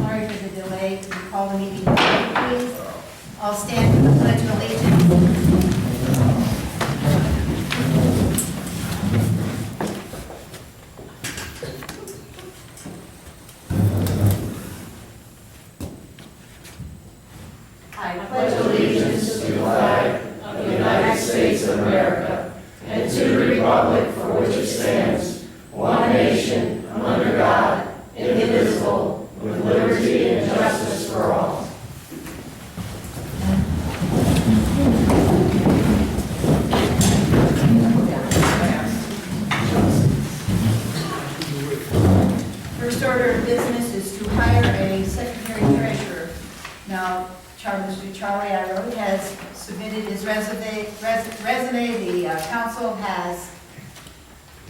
sorry for the delay. Can we call the meeting to order, please? I'll stand for the Pledge of Allegiance. I pledge allegiance to the flag of the United States of America and to the republic for which it stands, one nation, under God, indivisible, with liberty and justice for all. First order of business is to hire a secretary-treasurer. Now, Mr. Charlie Irode has submitted his resume. The council has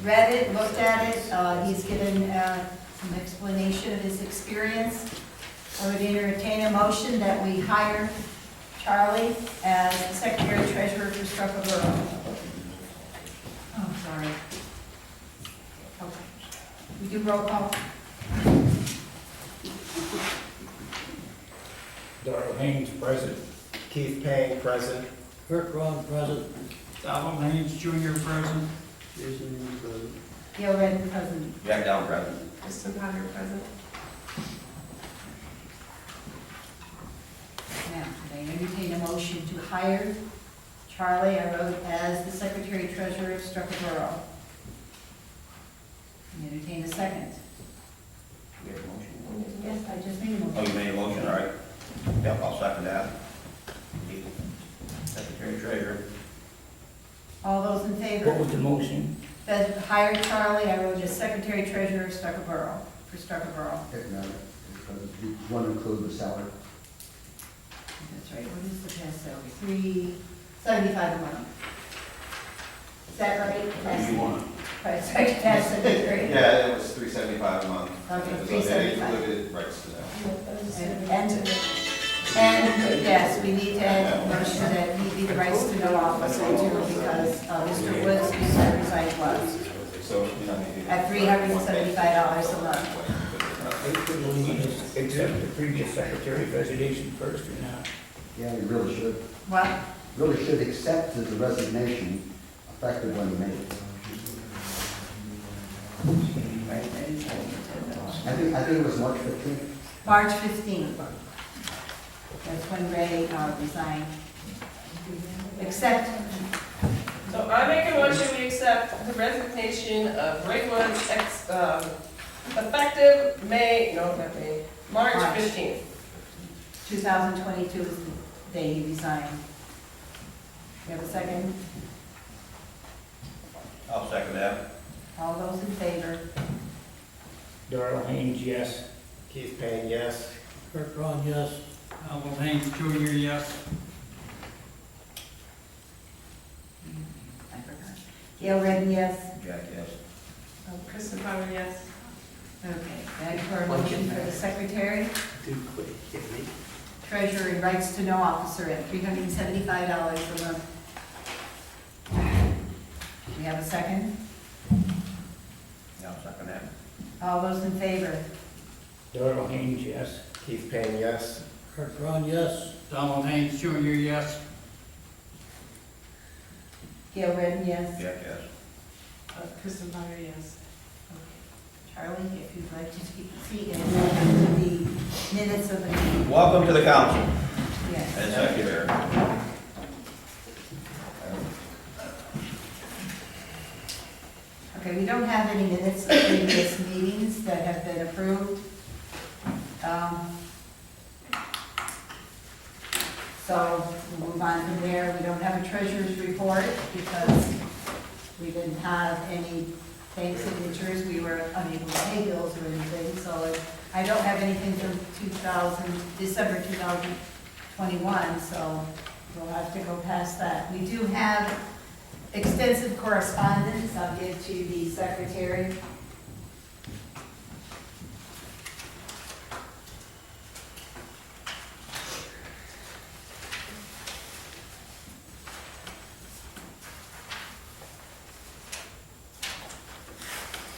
read it, looked at it. He's given some explanation of his experience. I would entertain a motion that we hire Charlie as secretary-treasurer for Starrucca Borough. Oh, sorry. Okay. We do roll call. Darl Haynes, present. Keith Payne, present. Kirk Rhone, present. Darl Haynes Jr., present. Gail Redden, present. Jack Down, present. Kristin present. Now, I entertain a motion to hire Charlie Irode as the secretary-treasurer of Starrucca Borough. Entertain a second. You have a motion? Yes, I just made a Oh, motion. you made a motion, all right. Yep, I'll second that. Secretary Treasurer. All those in What favor? was the motion? That hire Charlie Irode as secretary-treasurer of Starrucca Borough, for Starrucca Borough. It matters, because you want to include the salary. That's right, what is the past salary? $375 a month. Is that right? What do you want? Right, past secretary. Yeah, it was $375 a month. Okay, It was- $375. It included rights to that. And yes, we need to add a motion that he be the rights to know officer too, because Mr. Woods, who's resigned was So you don't need to. at $375 a month. Accept the previous secretary's resignation first or not? Yeah, you really should. What? Really should accept his resignation effective when he made it. I think it was March 15th. March 15th. That's when Ray resigned. Accept. So I make a motion we accept the resignation of Ray Woods, effective March March. 15th. 2022 is the day he resigned. You have a second? I'll second that. All those in favor? Darl Haynes, yes. Keith Payne, yes. Kirk Rhone, yes. Darl Haynes Jr., yes. I forgot. Gail Redden, yes. Jack, yes. Kristin, yes. Okay, ready for a motion for the secretary, treasurer, and rights to know officer at $375 a month. We have a second? Yeah, I'll second that. All those in favor? Darl Haynes, yes. Keith Payne, yes. Kirk Rhone, yes. Darl Haynes Jr., yes. Gail Redden, yes. Jack, yes. Kristin, yes. Charlie, if you'd like to take a seat and the minutes of the meeting. Welcome to the council and Yes. secretary. Okay, we don't have any minutes of previous meetings that have been approved. So we'll move on from there. We don't have a treasurer's report because we didn't have any bank signatures. We were unable to pay bills or anything. So I don't have anything from December 2021, so we'll have to go past that. We do have extensive correspondence. I'll give to the secretary.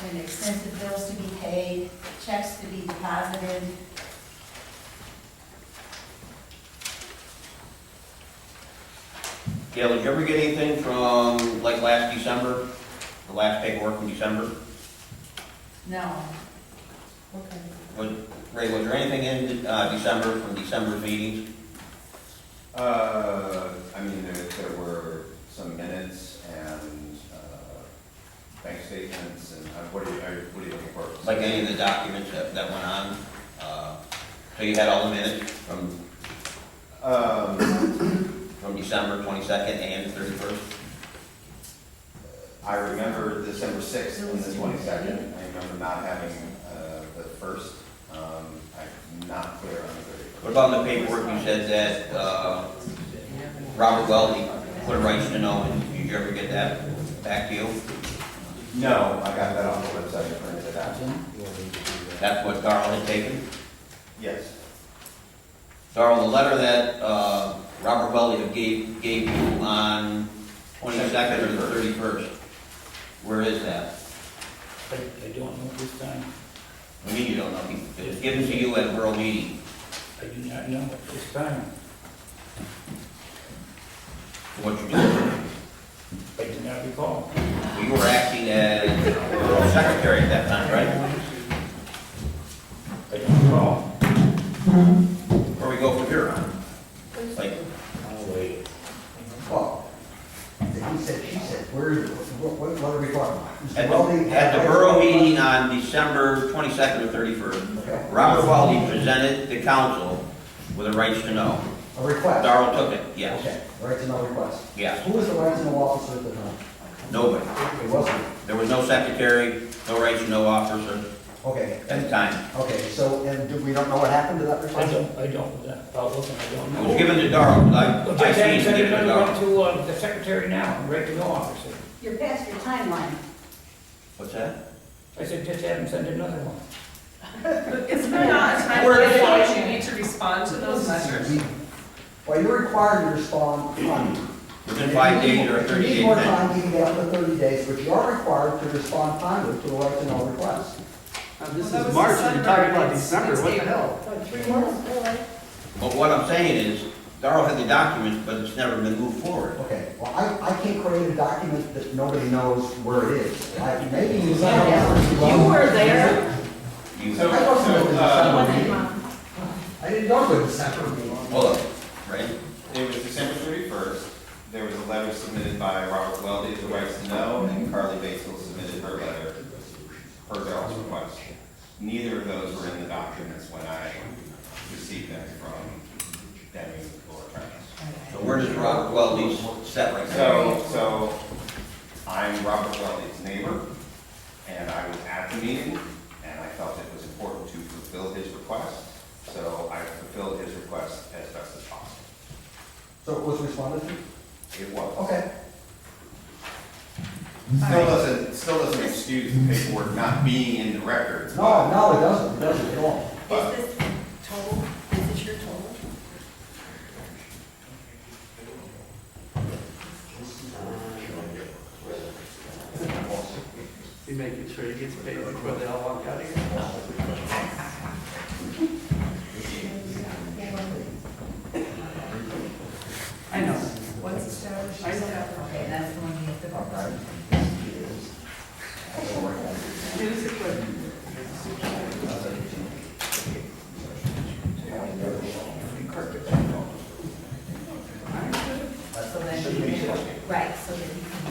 And extensive bills to be paid, checks to be deposited, Gail, did you ever get anything from, like, last December? The last paperwork from December? No. Ray, was there anything in December, from December's meetings? I mean, there were some minutes and, bank statements and, what are you looking for? Like any of the documents that went on? So you had all the minutes from December 22nd and the 31st? I remember December 6th and the 22nd. I remember not having, the first. I'm not clear on the 31st. What about the paperwork you said that Robert Weldy put a rights to know, and did you ever get that back to you? No, I got that on the website and printed it out. That's what Darl had taken? Yes. Darl, the letter that Robert Weldy gave you on 22nd or the 31st, where is that? I don't know this time. I mean, you don't know. It was given to you at a borough meeting. I do not know this time. What you did? I do not recall. Well, you were acting as borough secretary at that time, right? I don't recall. Where we go from here on? Like, Oh, wait. Well, he said, she said, what are we talking about? Mr. Weldy at the borough meeting on December 22nd or 31st, Okay. Robert Weldy presented the council with a rights to know. A request. Darl took it, yes. Okay, right to know request. Yes. Who was the right to know officer at the time? Nobody. It wasn't. There was no secretary, no rights to know officer Okay. at the time. Okay, so, and we don't know what happened to that I request? don't, without looking, I don't It know. was given to Darl. I But seen just it send given to another one Darl. to the secretary now, right to know officer. You're past your timeline. What's that? I said, just have him send another one. Isn't there not a time Where is limit it? in which you need to respond to those letters? Well, you're required to respond timely. Within 5 days or a If you 30-day need more time. time, you can get up to 30 days, but you are required to respond timely to a right to know request. This Well, that is was March, and you're talking about December. December, what the It's hell? 3 months, But what I'm saying is, Darl had the documents, but it's never been moved forward. Okay, well, I can't create a document that nobody knows where it is. Maybe you. You were there. You, So, I wasn't at the so, December meeting. I didn't go to the December meeting. hold up, right? it was December 31st. There was a letter submitted by Robert Weldy to Rights to Know, and Carly Batzel submitted her letter, her Darl's request. Neither of those were in the documents when I received them from Demi Travis. So where does Robert Weldy's set right now? So I'm Robert Weldy's neighbor, and I was at the meeting, and I felt it was important to fulfill his request, so I fulfilled his request as best as possible. So it was responded to? It was. Okay. Still doesn't excuse the paperwork not being in the records. No, it doesn't at all. But- Is this total? Is this your total? You making sure he gets paid before they all walk out of here? I know. What's the status? I know. Okay, that's the one you have to vote on. Here's the question. So then you can, right, so that you can,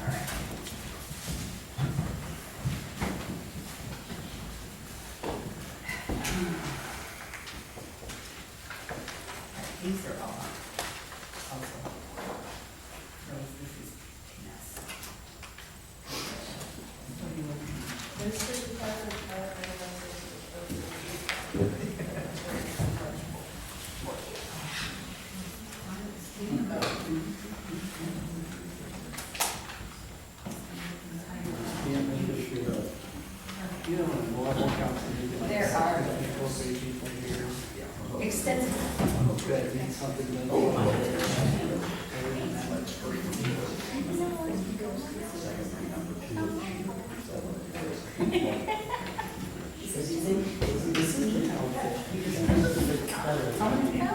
all right. These are all also. Those, this is mess. What do you want? You know, well, I won't count for you. There are People say people here. extensive. That means something that- How many people?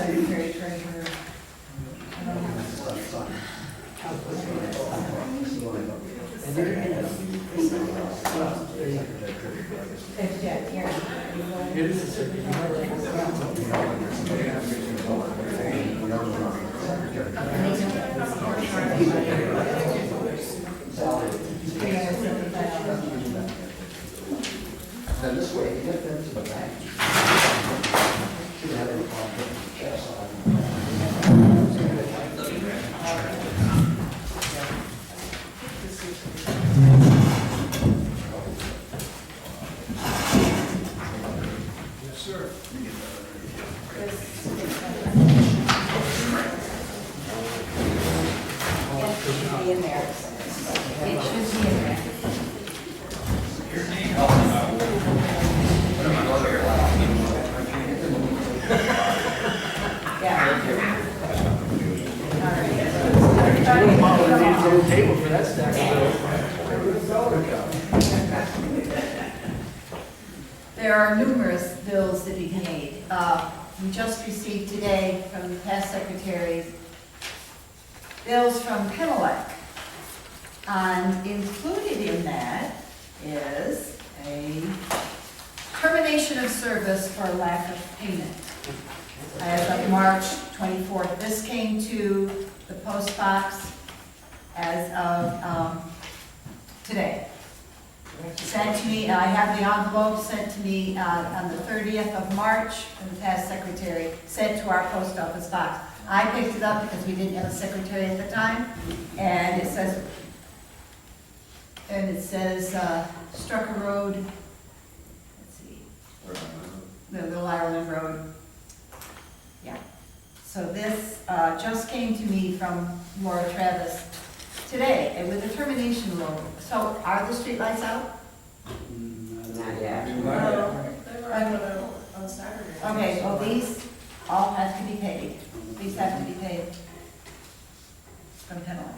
secretary treasurer. Yeah, here. Then this way, you get them to the back. Should have any problem with the chest. Yes, sir. It should be in there. It should be in there. Yeah. All right. Table for that stack There are numerous bills to be paid. We just received today from the past secretary bills from Pennelec. And included in that is a termination of service for lack of payment. As of March 24th, this came to the post box as of today. Sent to me, I have the envelope sent to me on the 30th of March from the past secretary, sent to our post office box. I picked it up because we didn't have a secretary at the time, and it says Starrucca Road, let's see, the Little Ireland Road. Yeah. So this just came to me from Laura Travis today, and with a termination loan. So are the streetlights out? Not yet. They were out on Saturday. Okay, well, these all have to be paid. These have to be paid from Pennelec.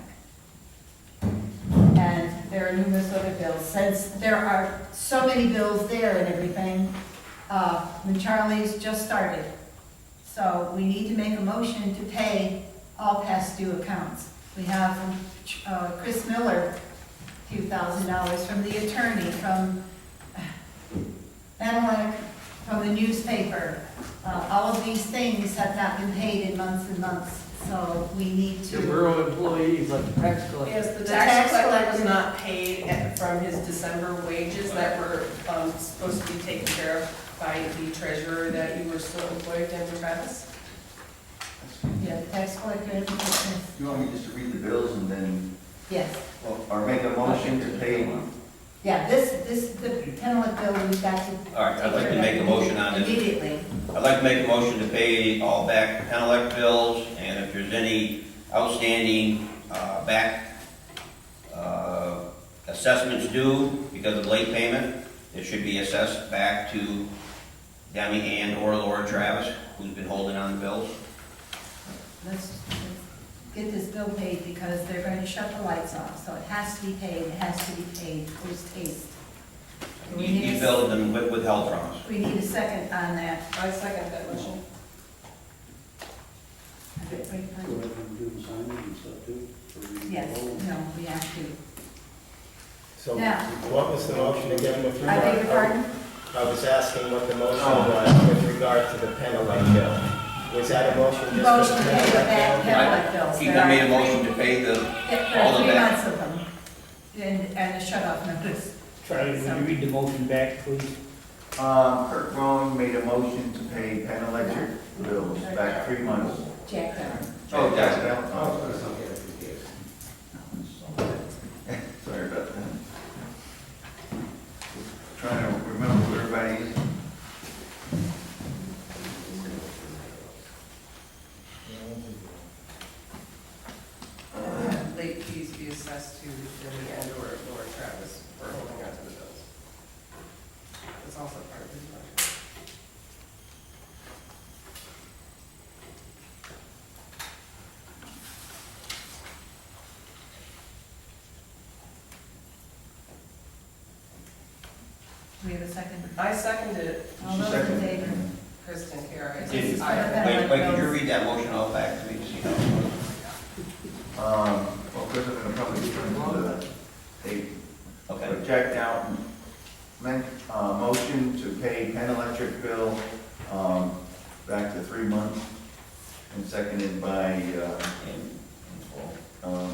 And there are numerous other bills. Since there are so many bills there and everything, when Charlie's just started. So we need to make a motion to pay all past due accounts. We have from Chris Miller, a few $1,000, from the attorney, from Pennelec, from the newspaper. All of these things have not been paid in months and months, so we need The to. borough employees, like the tax collector. Yes, the The tax tax collector was collector- not paid from his December wages that were supposed to be taken care of by the treasurer that you were still employed, Demi Travis. Yeah, the tax collector, You want me just to read the bills and then, yes. or make a motion to pay? Yeah, the Pennelec bill, we've got to. All right, I'd like to make a motion on this. Immediately. I'd like to make a motion to pay all back Pennelec bills, and if there's any outstanding back assessments due because of late payment, it should be assessed back to Demi and/or Laura Travis, who's been holding on the bills. Let's get this bill paid because they're going to shut the lights off, so it has to be paid, it has to be paid post haste. We need You a- billed them withheld from us. We need a second on that. I second that motion. Yes, no, we have to. So Now- what was the motion again with I beg regard? your pardon? I was asking what the motion was with regard to the Pennelec bill. Was that a motion just Motion for to the pay the back Pennelec bill? Pennelec bills. He There made a are motion to pay the, there all are of 3 that. months of them, and a shut-off notice. Charlie, would you read the motion back, please? Kirk Rhone made a motion to pay Penn Electric bills back 3 months. Jack down. Oh, Jack okay. Down. Oh, sorry about that. Trying to remember who everybody is. Late fees be assessed to Demi and/or Laura Travis for holding on to the bills. It's also part of his budget. We have a second. I seconded it. All those in favor? Kristin here. It's Did- just- I- Wait, could you read that motion all back to me to see how it was? Well, first I'm gonna probably turn to the, Okay. Jack Downton, motion to pay Penn Electric bill, back to 3 months, and seconded by, In full.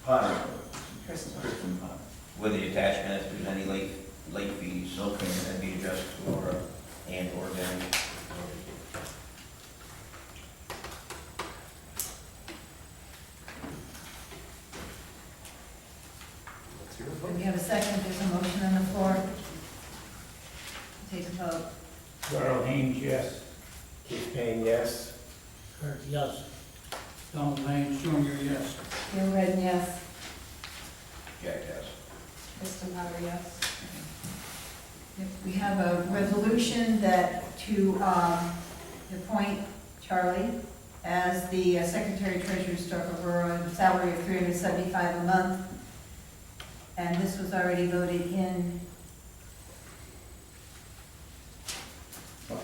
Potter, Kristin. Kristen Potter. With the attachment, if there's any late fees, okay, that'd be addressed to Laura and or Demi. Do we have a second? There's a motion on the floor. Take a vote. Darl Haynes, yes. Keith Payne, yes. Kirk, yes. Darl Make, Junior, yes. Gail Redden, yes. Jack, yes. Kristin Potter, yes. We have a resolution that to appoint Charlie as the Secretary Treasurer, Starrucca Borough, salary of $375 a month. And this was already voted in.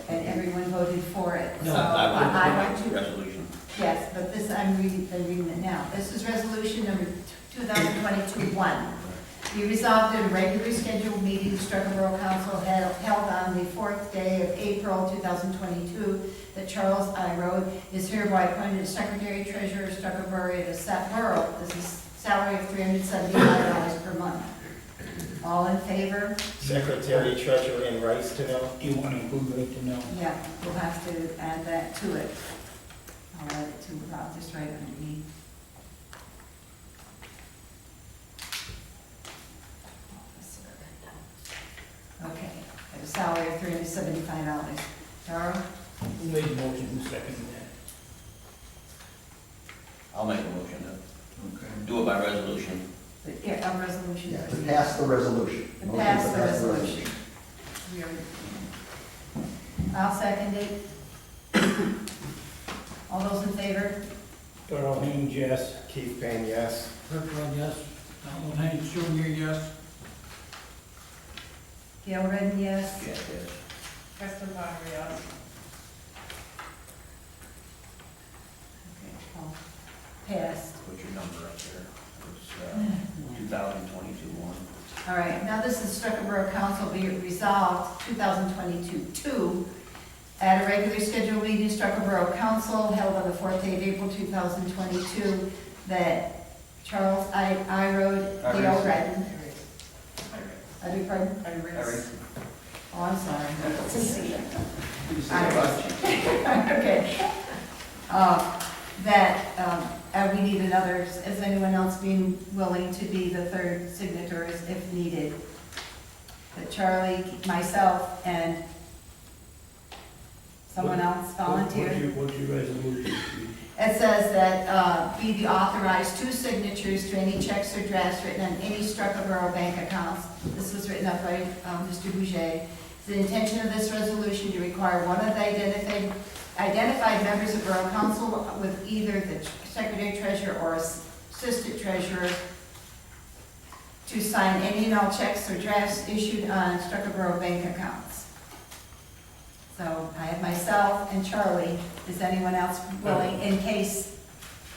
And everyone voted for it. No, So I I want to, resolution. yes, but this, I'm reading it now. This is resolution number 2022-1. Be resolved at a regularly scheduled meeting, Starrucca Borough Council held on the 4th day of April 2022, that Charles I. Rhode is hereby appointed Secretary Treasurer, Starrucca Borough. This is salary of $375 per month. All in favor? Secretary Treasurer and Rights to know. Do you want to include right to know? Yeah, we'll have to add that to it. I'll add it to, I'll just write underneath. Okay, a salary of $375. Darl? Who made the motion, who seconded that? I'll make a motion to Okay. do it by resolution. Yeah, a resolution. Yeah, to pass the resolution. To Motion pass to the resolution. We already- I'll second it. All those in favor? Darl Haynes, yes. Keith Payne, yes. Kirk Rhone, yes. Darl Make, Junior, yes. Gail Redden, yes. Jack, yes. Kristin Potter, yes. Okay, all passed. Put your number up there. It's 2022-1. All right, now this is Starrucca Borough Council be it resolved 2022-2 at a regular scheduled meeting, Starrucca Borough Council held on the 4th day of April 2022, that Charles I. Rhode, Gail Redden, I beg your pardon? Iris. Oh, I'm sorry. Okay. That we need another, is anyone else being willing to be the third signatories if needed? That Charlie, myself, and someone else volunteer? What's your resolution? It says that be the authorized two signatures to any checks or drafts written on any Starrucca Borough bank accounts. This was written up by Mr. Bugaj. It's the intention of this resolution to require one of the identified members of Borough Council with either the Secretary Treasurer or Assistant Treasurer to sign any and all checks or drafts issued on Starrucca Borough bank accounts. So I have myself and Charlie. Is anyone else willing in case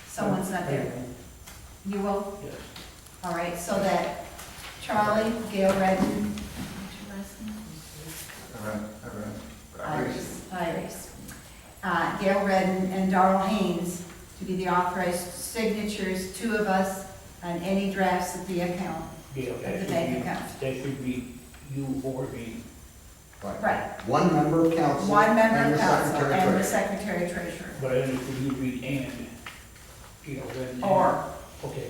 someone's not there? You will? Yes. All right, so that Charlie, Gail Redden, what's your last name? Iris. Gail Redden and Darl Haynes to be the authorized signatures, two of us, on any drafts of the account, Gail, of that the should bank be, account. that should be you or me. Right, One member of council. one member and of the council secretary and the treasurer. Secretary Treasurer. But I don't know if you read and, you know, then. Or, Okay.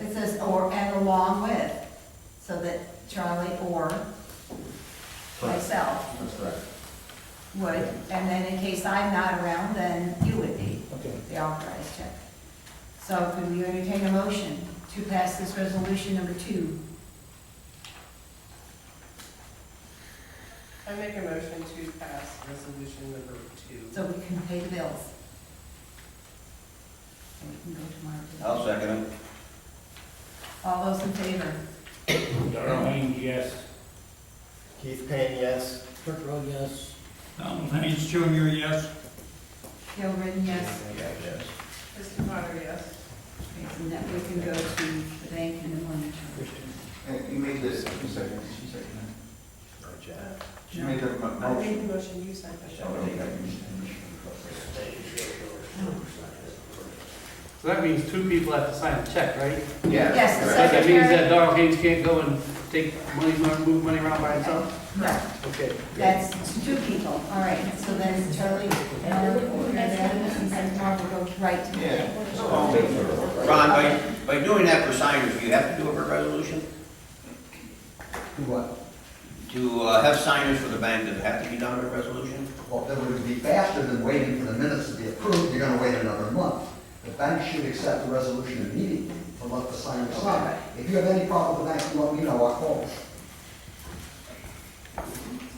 it says or and along with, so that Charlie or myself That's correct. would, and then in case I'm not around, then you would be Okay. the authorized check. So could we entertain a motion to pass this resolution number 2? I make a motion to pass resolution number 2. So we can pay the bills. And we can go tomorrow. I'll second it. All those in favor? Darl Haynes, yes. Keith Payne, yes. Kirk Rhone, yes. Donald Haynes Jr., yes. Gail Ridden, yes. Kristen Potter, yes. Okay, so now we can go to the bank and the money transfer. You made this, you second, she seconded. She made the I motion. made the motion, you said that. Oh, okay. So that means two people have to sign the check, right? Yeah. Yes, the right. That means secretary. that Darl Haynes can't go and take money, move money around by himself? No, Okay. that's two people. All right, so then Charlie, and then Mark will go right to the Yeah. bank. Ron, by doing that for signers, do you have to do a resolution? Do what? To have signers for the bank, does it have to be done with a resolution? Well, that would be faster than waiting for the minutes to be approved, you're gonna wait another month. The bank should accept the resolution immediately to let the signer sign. If you have any problem with the bank, you let me know, I'll call.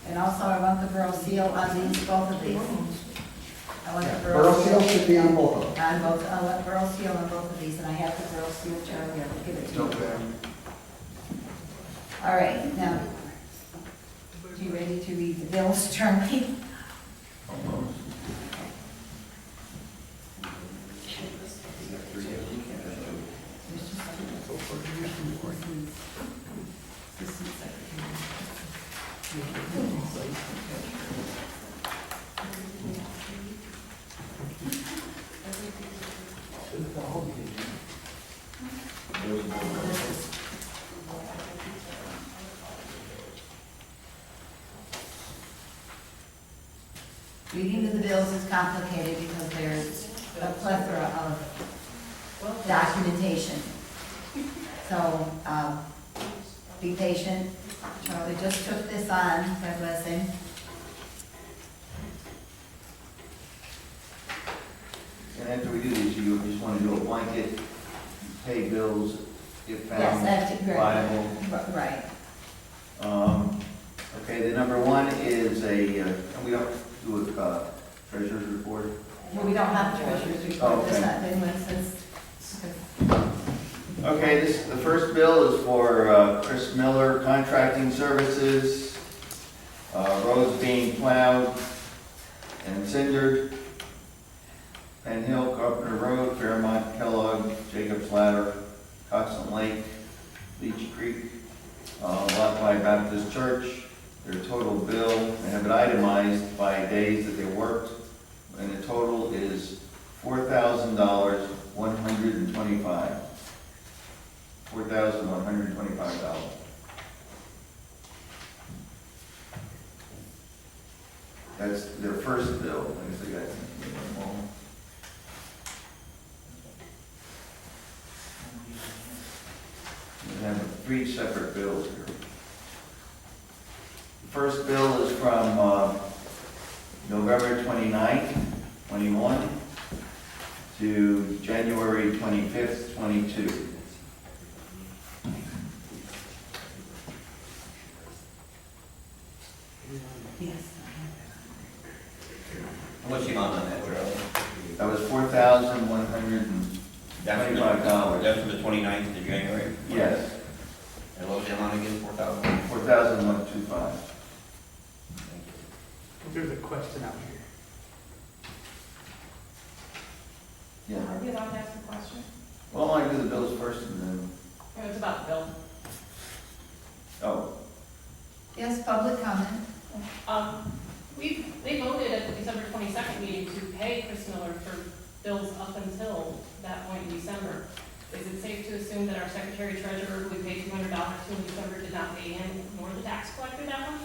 And also, I want the borough seal on these, both of these. I want the Borough seal should be on both of them. On both, I want borough seal on both of these, and I have the borough seal, Charlie, I'll give it to you. Okay. All right, now, you ready to read the bills, Charlie? Almost. Reading of the bills is complicated because there's a plethora of documentation. So, be patient. Charlie just took this on, God bless him. And after we do these, you just want to do a blanket, pay bills if Yes, found that's right. viable. Right. Okay, the number one is we don't do a treasurer's report. Well, we don't have a treasurer's report, that's not been with since. Okay, the first bill is for Chris Miller Contracting Services, roads being plowed and cindered, Penn Hill, Carpenter Road, Fairmont, Kellogg, Jacob's Ladder, Coxon Lake, Leech Creek, lot by Baptist Church. Their total bill, they have it itemized by days that they worked, and the total is $4,000, 125. $4,125. That's their first bill. I guess they got one more. We have three separate bills here. The first bill is from November 29th, 21 to January 25th, 22. Yes. What's the amount on that, Charlie? That was $4,125. That's for the 29th of January? Yes, And what was the amount again, 4,000? $4,125. There's a question out here. Yeah. Are we allowed to ask a question? Well, I do the bills first and then, It's about the bill. oh, Yes, public comment. They voted at the December 22nd meeting to pay Chris Miller for bills up until that point in December. Is it safe to assume that our secretary treasurer, who we paid $200 to in December, did not pay him nor the tax collector that month?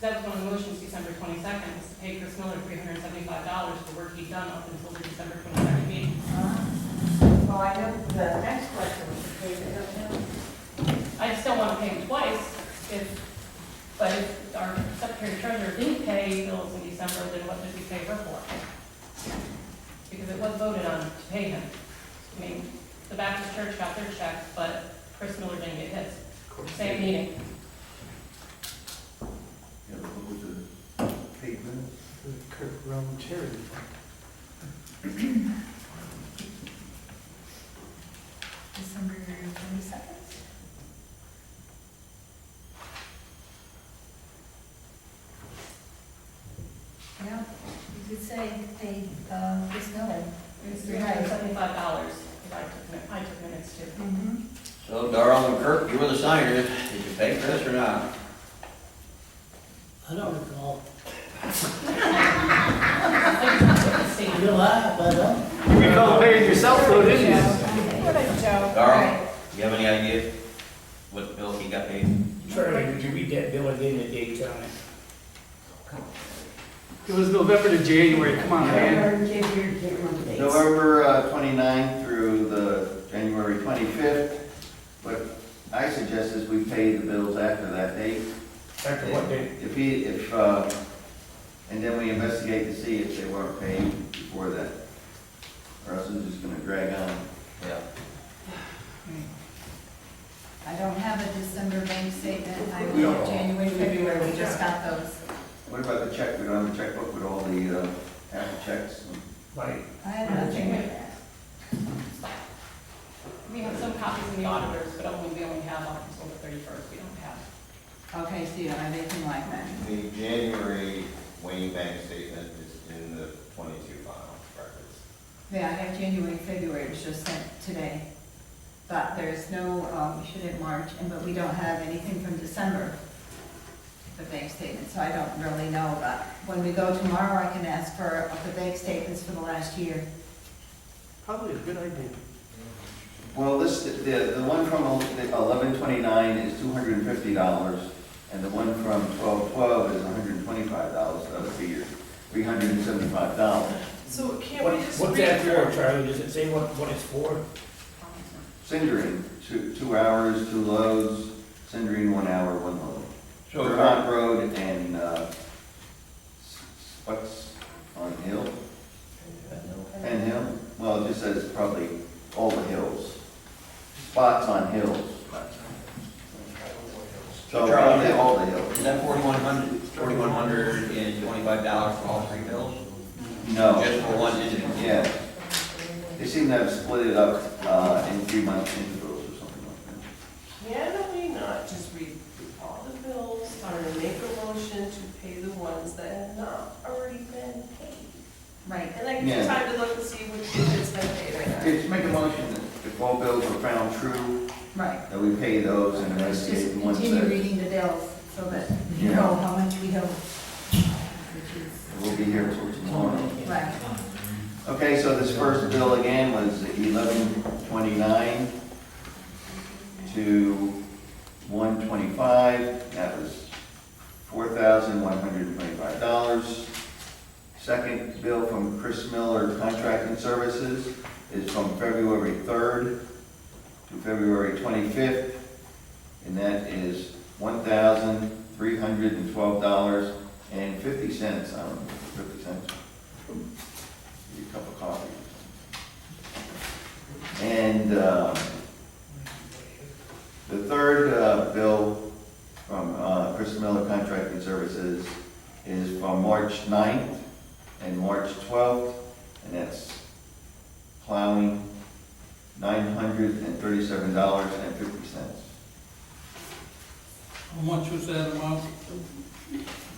That was one of the motions, December 22nd, was to pay Chris Miller $375 for work he'd done up until the December 22nd meeting. Well, I know the next question was paid, I don't know. I just don't want to pay him twice, but if our secretary treasurer didn't pay bills in December, then what did we pay her for? Because it was voted on to pay him. I mean, the Baptist Church got their check, but Chris Miller didn't get his. Same meeting. yeah, what was the paid bills? The Kirk Rhone charity fund. December 22nd? did say pay, Chris Miller. It's $375, I took minutes too. Mm-hmm. So Darl and Kirk, you were the signers. Did you pay Chris or not? I don't recall. Same. You laugh, I don't. You recall paying yourself though, didn't you? What a joke. Darl, you have any idea what bill he got paid? Charlie, would you read that bill again, the dates on it? It was November to January, come on, man. November 29th through the January 25th. What I suggest is we pay the bills after that date. After what date? And then we investigate to see if they weren't paid before that. Or else it's just gonna drag on. Yeah. I don't have a December bank statement, I have January, February, we just got those. What about the check? We don't have a checkbook with all the after checks? Right. I have nothing with that. We have some copies in the auditors, but we only have up until the 31st, we don't have. Okay, so you don't have anything like that. The January Wayne Bank statement is in the 22 file records. Yeah, I have January, February, it was just sent today. But there's no, we should have March, but we don't have anything from December, the bank statement, so I don't really know. But when we go tomorrow, I can ask for the bank statements for the last year. Probably a good idea. Well, the one from 11/29 is $250, and the one from 12/12 is $125, so that'll be your $375. So can't we just read? What's that for, Charlie? Does it say what it's for? Cindering, 2 hours, 2 loads, cindering 1 hour, 1 load. So Vermont Road and, what's on Hill? Penn Hill? Well, it just says probably all the hills. Spots on hills. So probably all the hills. Is that $4,125 for all 3 bills? No. Just for one incident? Yeah. They seem to have split it up in 3-month intervals or something like that. Can we not just read all the bills or make a motion to pay the ones that have not already been paid? Right. And then give you time to look and see which it's been paid or not. Just make a motion that if all bills are found true, Right. that we pay those and Let's investigate just the ones continue that reading the bills so that you Yeah. know how much we owe. Which we'll be here till tomorrow. is, right. Okay, so this first bill again was 11/29 to 1/25. That was $4,125. Second bill from Chris Miller Contracting Services is from February 3rd to February 25th, and that is $1,312.50. I don't know, 50 cents. Give you a cup of coffee. And the third bill from Chris Miller Contracting Services is from March 9th and March 12th, and that's plowing, $937.50. How much was that amount?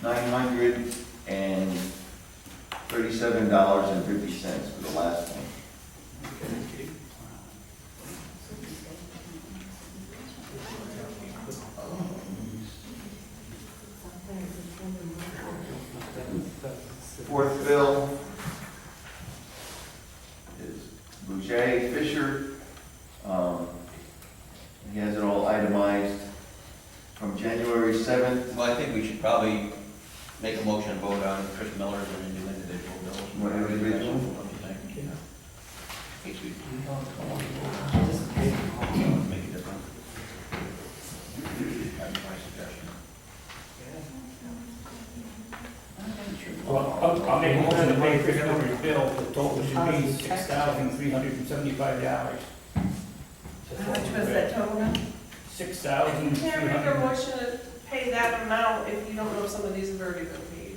$937.50 for the last one. Fourth bill is Bugaj Fischer. He has it all itemized from January 7th. Well, I think we should probably make a motion and vote on Chris Miller's and do individual bills. What individual? What do you think? Make it different. That's my suggestion. Well, I'll make a motion to pay Chris Miller's bill, the total should be $6,375. How much was that total now? You can't make a $6,300. motion to pay that amount if you don't know if some of these have already been paid.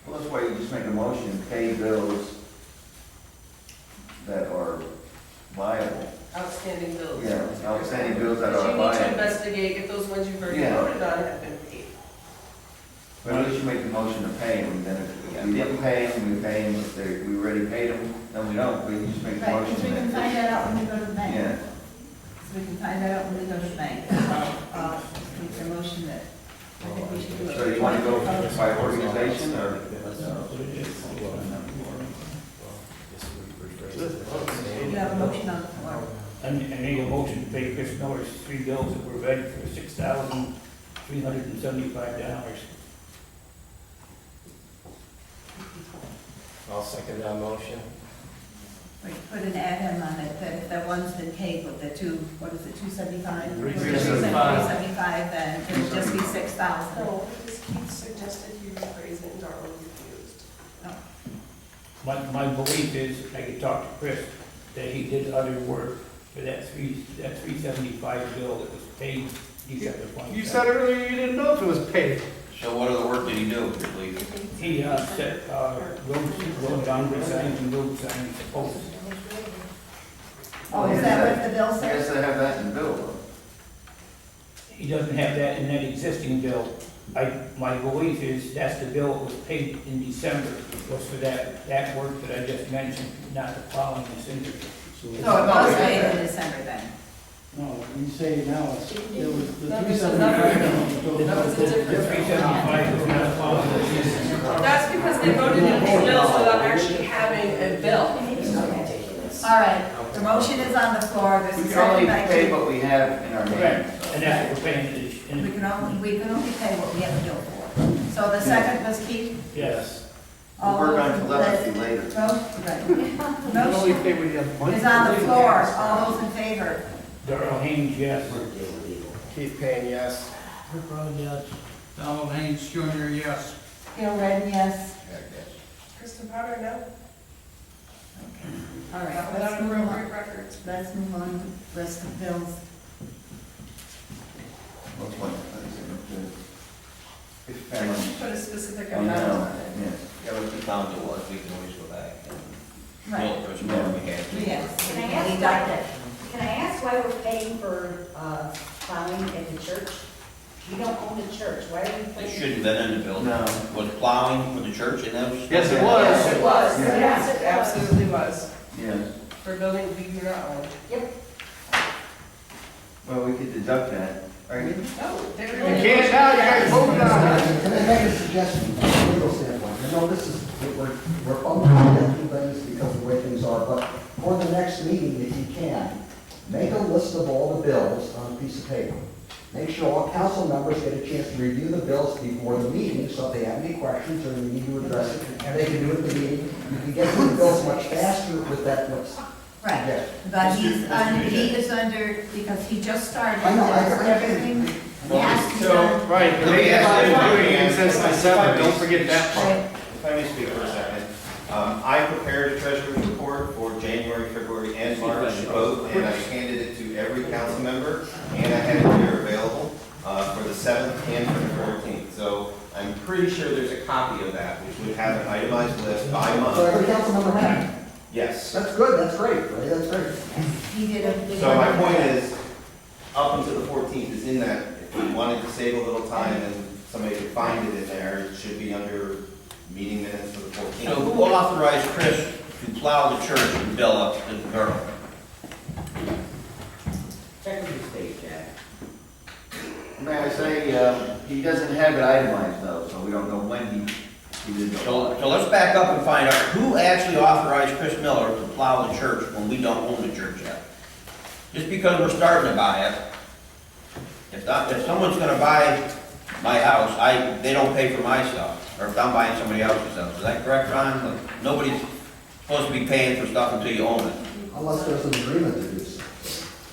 Well, that's why you just make a motion, pay bills that are viable. Outstanding bills. Yeah, outstanding bills that Because are you need to viable. investigate if those ones you've already Yeah. voted on have been paid. But at least you make the motion to pay them, then if we didn't pay them, we pay them, if we already paid them, then we don't, we just make the Right, motion. because we can find that out when we go to the bank. Yeah. So we can find that out when we go to the bank. Make the motion that, I think we should do it. So you want to go by organization, or? You have a motion on the floor. I made a motion to pay Chris Miller's 3 bills that were read for $6,375. I'll second that motion. We put an add-in on it, that the one's been paid with the two, what is it, 275? 375. 375, then it'll just be 6,000. No, because Keith suggested he rephrase it and Darl refused. My belief is, I could talk to Chris, that he did other work for that 375 bill that was paid December 22nd. You said earlier you didn't know if it was paid. So what other work did he do, please? He set road boundary signs and road signs posts. Oh, is that what the bill I guess says? they have that in bill. He doesn't have that in that existing bill. My belief is that's the bill that was paid in December, was for that work that I just mentioned, not the plowing and cinder. So it was paid in December then? No, you say now, it was the That was 375. That was a The different. 375 was not plowing and cinder. That's because they voted in these bills without actually having a bill. All right, the motion is on the floor, there's We a can only second by pay Keith. what we have in our Right, hands. and that's what we're paying. We can only pay what we have a bill for. So the second was Keith? Yes. We'll work on All telepathy later. those- You can only Motion pay when you have money. is on the floor, all those in favor? Darl Haynes, yes. Keith Payne, yes. Kirk Rhone, yes. Donald Haynes Jr., yes. Gil Redden, yes. Kristin Potter, no? All right, Not let's without move appropriate on. records. Let's move on to the rest of the bills. What's one? It's I family. should put a specific Oh, amount no, on it. yes. Yeah, but if we found it was, we can always go back and Right, bill Chris Miller we had. yes. Can I We ask got why, that. can I ask why we're paying for plowing at the church? We don't own the church, why are we It paying? shouldn't have been in the bill. No. Was plowing for the church and that was. Yes, it Yes, was. it was. Yes, Yes, it it absolutely was. Yes. For a building we do not own. Well, we could deduct that. Right? No, You can't now, you guys voted on it. Can I make a suggestion from a legal standpoint? I know this is, we're bumping into things because of the way things are, but for the next meeting, if you can, make a list of all the bills on a piece of paper. Make sure all council members get a chance to review the bills before the meeting, so if they have any questions or they need to address it, they can do it at the meeting. You can get through the bills much faster with that list. Right, Yeah. but he is under, because he just started. I know, I this, agree. everything has to be So, done. right, the Let me ask you a question. since December, don't forget that part. Right. If I may speak for a second. I prepared a treasurer's report for January, February, and March both, and I handed it to every council member, and I had it here available for the 7th and for the 14th. So I'm pretty sure there's a copy of that, which would have an itemized list by So month. every council member has it. Yes. That's good, that's great, right? That's great. He did a. So my point is, up until the 14th is in that, if we wanted to save a little time and somebody could find it in there, it should be under meeting minutes for the So 14th. who authorized Chris to plow the church and bill up to the borough? Check with the state, Jack. May I say, he doesn't have it itemized though, so we don't know when he did the. So let's back up and find out who actually authorized Chris Miller to plow the church when we don't own the church yet. Just because we're starting to buy it, if someone's gonna buy my house, they don't pay for my stuff, or if I'm buying somebody else's stuff. Is that correct, Ron? Like, nobody's supposed to be paying for stuff until you own it. Unless there's an agreement to do so.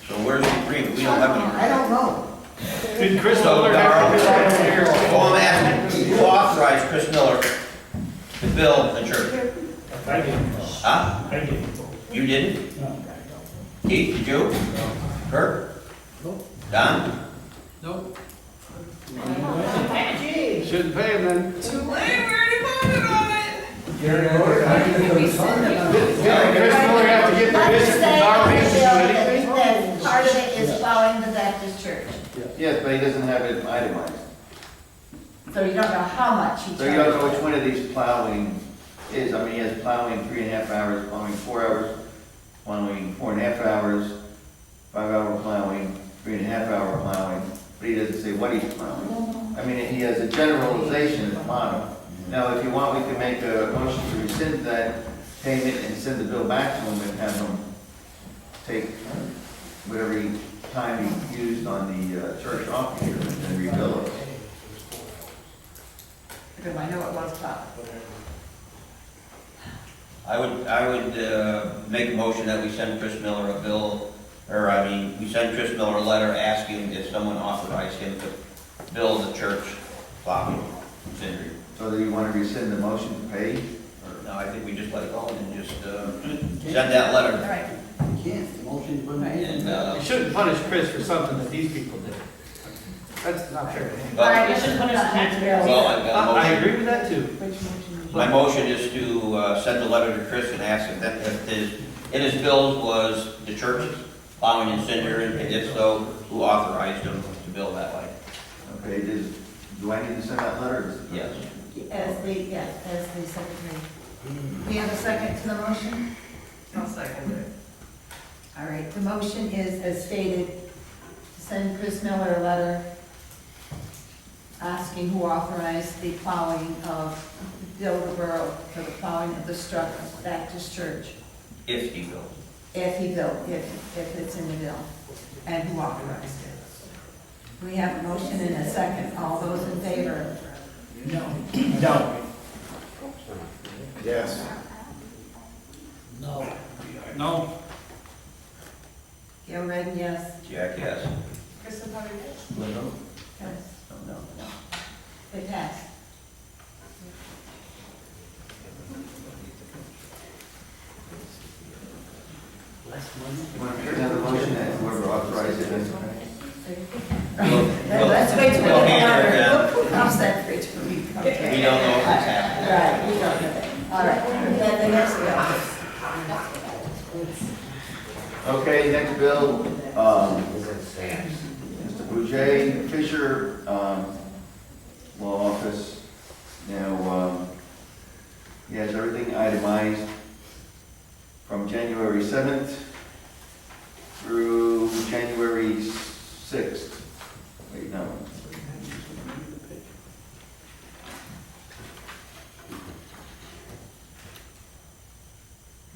So where's the agreement? We don't have an agreement. I don't know. Did Chris So, Miller have to Darl, be here? so I'm asking, who authorized Chris Miller to bill the church? I didn't. Huh? I didn't. You didn't? No. Keith, did you? Kirk? Don? Nope. Shouldn't pay him then. Too late, we already voted on it. Yeah, Chris Miller have to get the Let's business say from Darl Make to do anything? that part of it is plowing the Baptist church. Yes, but he doesn't have it itemized. So you don't know how much he So you don't know charges. which one of these plowing is, I mean, he has plowing 3.5 hours, plowing 4 hours, plowing 4.5 hours, 5-hour plowing, 3.5-hour plowing, but he doesn't say what he's plowing. I mean, he has a generalization at the bottom. Now, if you want, we can make a motion to rescind that payment and send the bill back to him and have him take whatever time he used on the church off here and rebill it. Because I know it was tough. I would make a motion that we send Chris Miller a bill, we send Chris Miller a letter asking if someone authorized him to bill the church plowing incendiary. So do you want to rescind the motion to pay? Or, no, I think we just let it go and just, send that All letter. right. And, You shouldn't punish Chris for something that these people did. That's not fair. All right, You should punish the taxpayers. well, I've got a I motion. agree with that too. My motion is to send a letter to Chris and ask if in his bills was the church's plowing incendiary, and if so, who authorized him to bill that way? Okay, do I need to send that letter? Yes. As the secretary. We have a second to the motion? I'll second it. All right, the motion is as stated, to send Chris Miller a letter asking who authorized the plowing of Starrucca Borough for the plowing of the Starrucca Baptist Church, If he bills. if he built, if it's in the bill, and who authorized it. We have a motion and a second. All those in favor? No. Yes. No. No. Gail Redden, yes. Jack, yes. Kristen Bugaj? No. Yes. No. It passed. You want to have a motion that whoever authorized it is? Let's wait till we We'll get handle it another. then. We'll cross that bridge when we come to it. We don't know if it's happening. Right, we don't know that. All right, then the next bill. Okay, next bill, Mr. Bugaj, Fischer, Law Office. Now, he has everything itemized from January 7th through January 6th. Wait, no.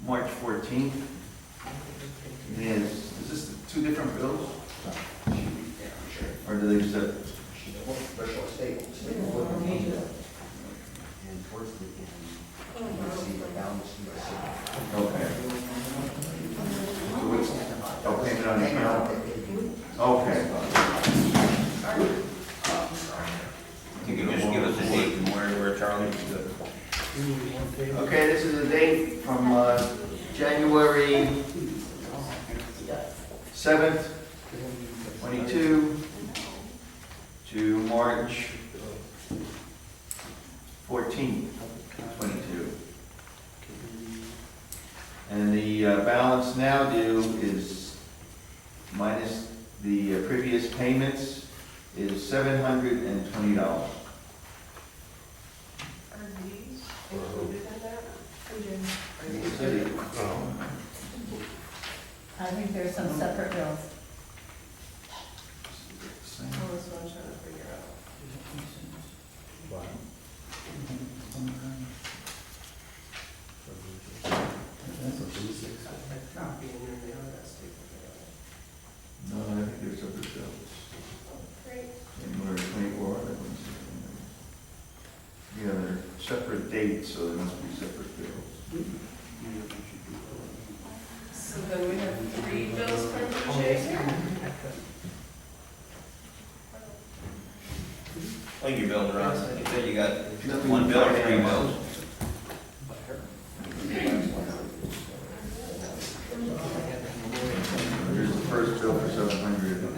March 14th. Is this two different bills? Or do they just have? Special estate. And towards the end, you see the balance sheet. Okay. So what's, oh, payment on account? Okay. You can just give us a date from where Charlie is good. Okay, this is a date from January 7th, 22 to March 14th, 22. And the balance now due is, minus the previous payments, is $720. Are these included in that? I think there's some separate bills. That's what I'm trying to figure out. Copy in your mail, that's taken No, I think there's separate bills. Great. January 24, that one's. Yeah, they're separate dates, so there must be separate bills. So then we have 3 bills from Bugaj here? I think your bills are on, you said you got one bill or 3 bills. Here's the first bill for $720.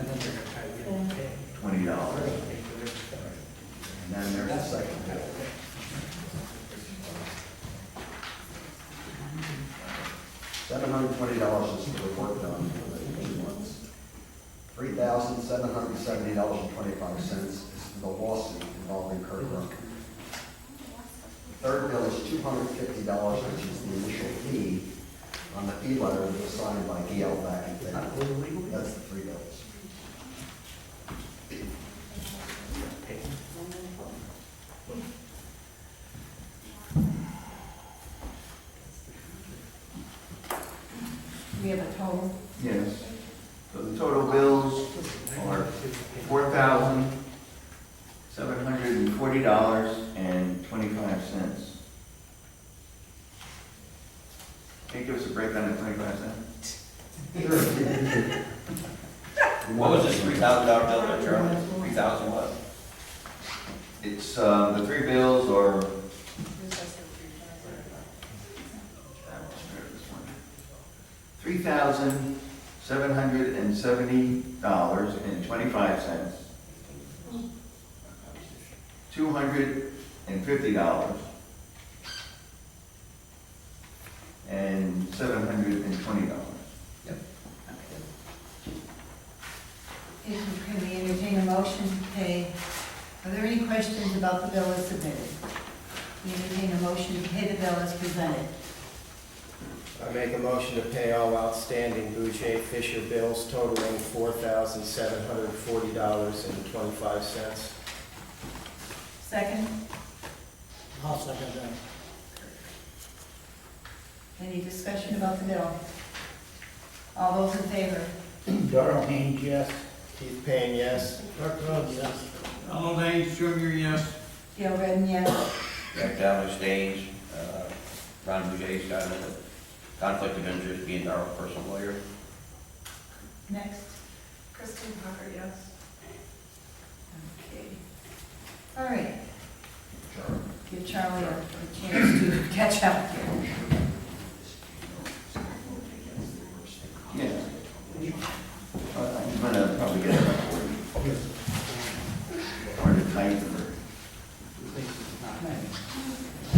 And then there's the second bill. $720 is for the work done for the 2 months. $3,770.25 is for the lawsuit involving Kirk Rhone. Third bill is $250, which is the initial fee on the fee letter that was signed by Gail back in February. That's the three bills. We have a total. Yes. So the total bills are $4,740.25. Can you give us a breakdown of 25 cents? What was this $3,000 bill that Charlie? 3,000 what? It's, the three bills are $3,770.25, $250, and $720. Can we entertain a motion to pay? Are there any questions about the bill as submitted? We entertain a motion to pay the bill as presented. I make a motion to pay all outstanding Bugaj Fischer bills totaling $4,740.25. Second, I'll second that. any discussion about the bill? All those in favor? Darl Haynes, yes. Keith Payne, yes. Kirk Rhone, yes. Donald Haynes Jr., yes. Gail Redden, yes. Jack Down stays, Ron Bugaj's got a conflict of interest being our personal lawyer. Next. Kristin Parker, yes. Okay. All right. Give Charlie a chance to catch up here. Yeah. I'm gonna probably get it up for you. Hard to type or.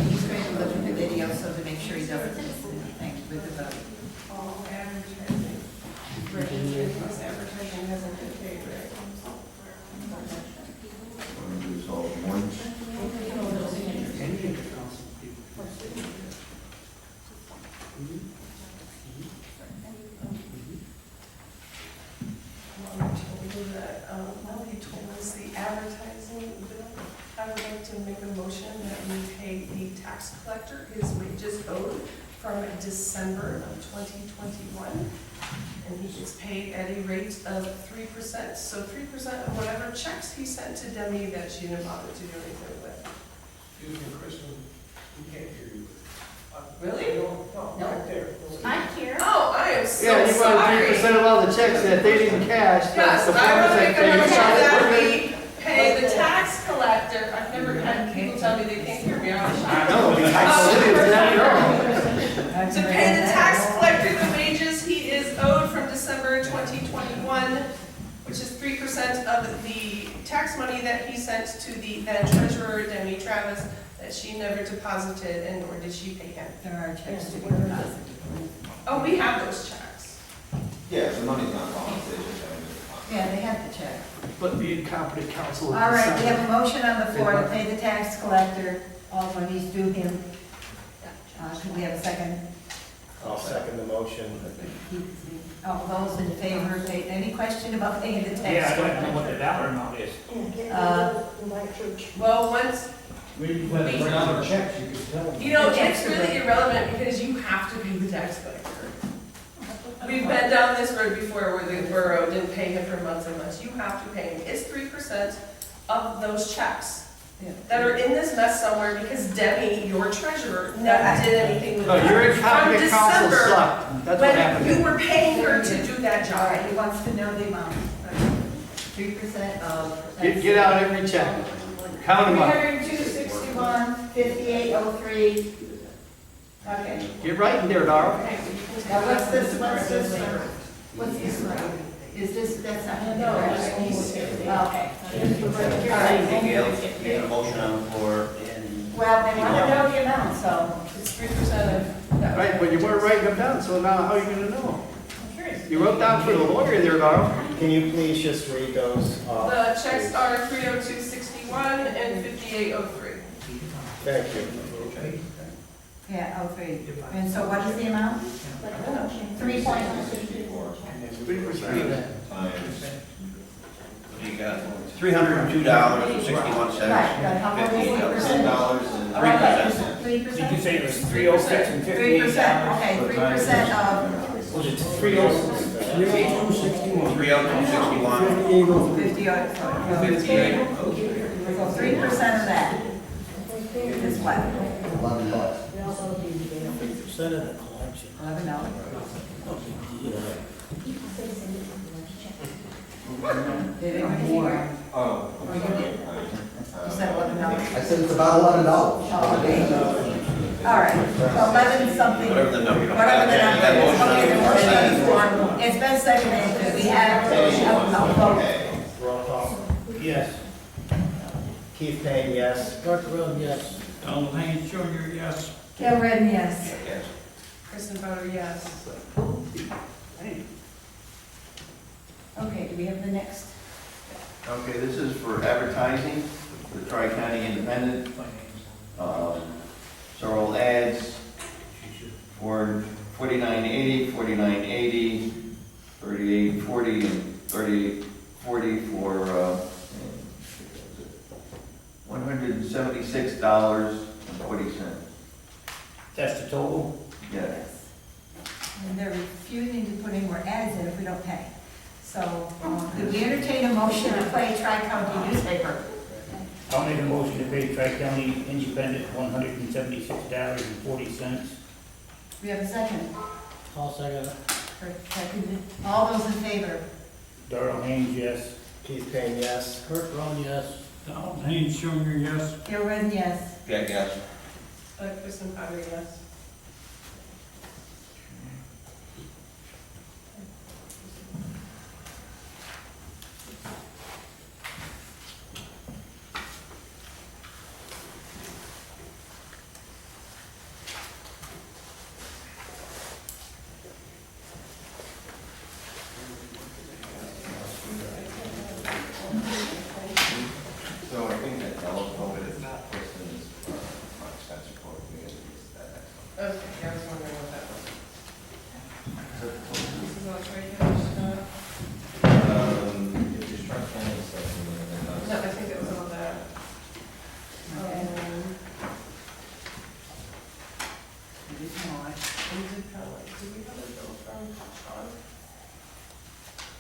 He's going to look at the video so to make sure he does it. Thank you for the vote. All advertising. This advertising hasn't been paid, right? What do we do, so warrants? He told us the advertising bill. I would like to make a motion that we pay the tax collector his wages owed from December of 2021. And he gets paid at a rate of 3%. So 3% of whatever checks he sent to Demi that she didn't bother to do anything with. Excuse me, Kristen, we can't hear you. Really? No, right there. I'm here. Oh, I am so Yeah, you want sorry. 3% of all the checks that they didn't cash. Yes, the I will farmers make a that motion paid. that we pay the tax collector. I've never had people tell me they can't hear me. I know, it's that girl. To pay the tax collector the wages he is owed from December 2021, which is 3% of the tax money that he sent to the then treasurer, Demi Travis, that she never deposited, and nor did she pay him. There are checks to be deposited. Oh, we have those checks. Yeah, the money's not gone, it's just. Yeah, they have the check. But the incompetent council. All right, we have a motion on the floor to pay the tax collector all monies due him. Can we have a second? I'll second the motion. All those in favor, any question about paying the tax Yeah, I don't collector? know what the dollar amount is. Well, once, Whether bring out our checks, you could tell them. you know, it's really irrelevant because you have to pay the tax collector. We've been down this road before where the borough didn't pay him for months and months. You have to pay him. It's 3% of those checks that are in this mess somewhere because Demi, your treasurer, never did anything with No, them. your incompetent From council December, sucked. That's what when happened. you were paying her to do that All job. right, he wants to know the amount. 3% of. Get out every check. Count them up. 302.61, 5803. Okay. Get right in there, Darl. Now, what's this one? What's this one? Is this, that's not. No, Okay. Hey, Gail, you got a motion on the floor, and Well, they want to know the amount, so. It's 3% of that. Right, but you weren't writing them down, so now how are you gonna know? You wrote down for the lawyer there, Darl. Can you please just read those off? The checks are 302.61, 5801 and 5803. Thank you. Yeah, oh, three. And so what is the amount? 3 point. You got $302.61. Right, but how much is the $3. 3%? Did you say it was 306 and 58 3%, dollars? okay, 3% of Was it 306? 302.61. 58. So 3% of that is what? $11. Percent of the collection. $11. Did anyone hear? Oh. Or you did? You said $11. I said it's about $11. Oh, okay. All right, so 11 something. Whatever the number. Whatever the number Yeah, is. motion on Okay, the the floor. motion on the floor. It's been seconded. Do we have a vote? Roll call. Yes. Keith Payne, yes. Kirk Rhone, yes. Donald Haynes Jr., yes. Gail Redden, yes. Yes. Kristen Bowder, yes. Okay, do we have the next? Okay, this is for advertising, for the Tri-County Independent. Several ads for 4980, 4980, 3840, and 3840 for $176.40. That's the total? Yes. And they're refusing to put any more ads in if we don't pay. So, could we entertain a motion to play Tri-County newspaper? I'll make a motion to pay Tri-County Independent $176.40. We have a second. I'll second it. Seconded. All those in favor? Darl Haynes, yes. Keith Payne, yes. Kirk Rhone, yes. Donald Haynes Jr., yes. Gail Redden, yes. Yeah, yes. Kristen Bowder, yes. So I think that eligible, but it's not Kristin's expense report. We gotta use that next one. Okay, I was wondering what that was. This is all trade stuff. If you're structuring this stuff, then No, I think it was all that. Okay. Do we have a bill from Sean?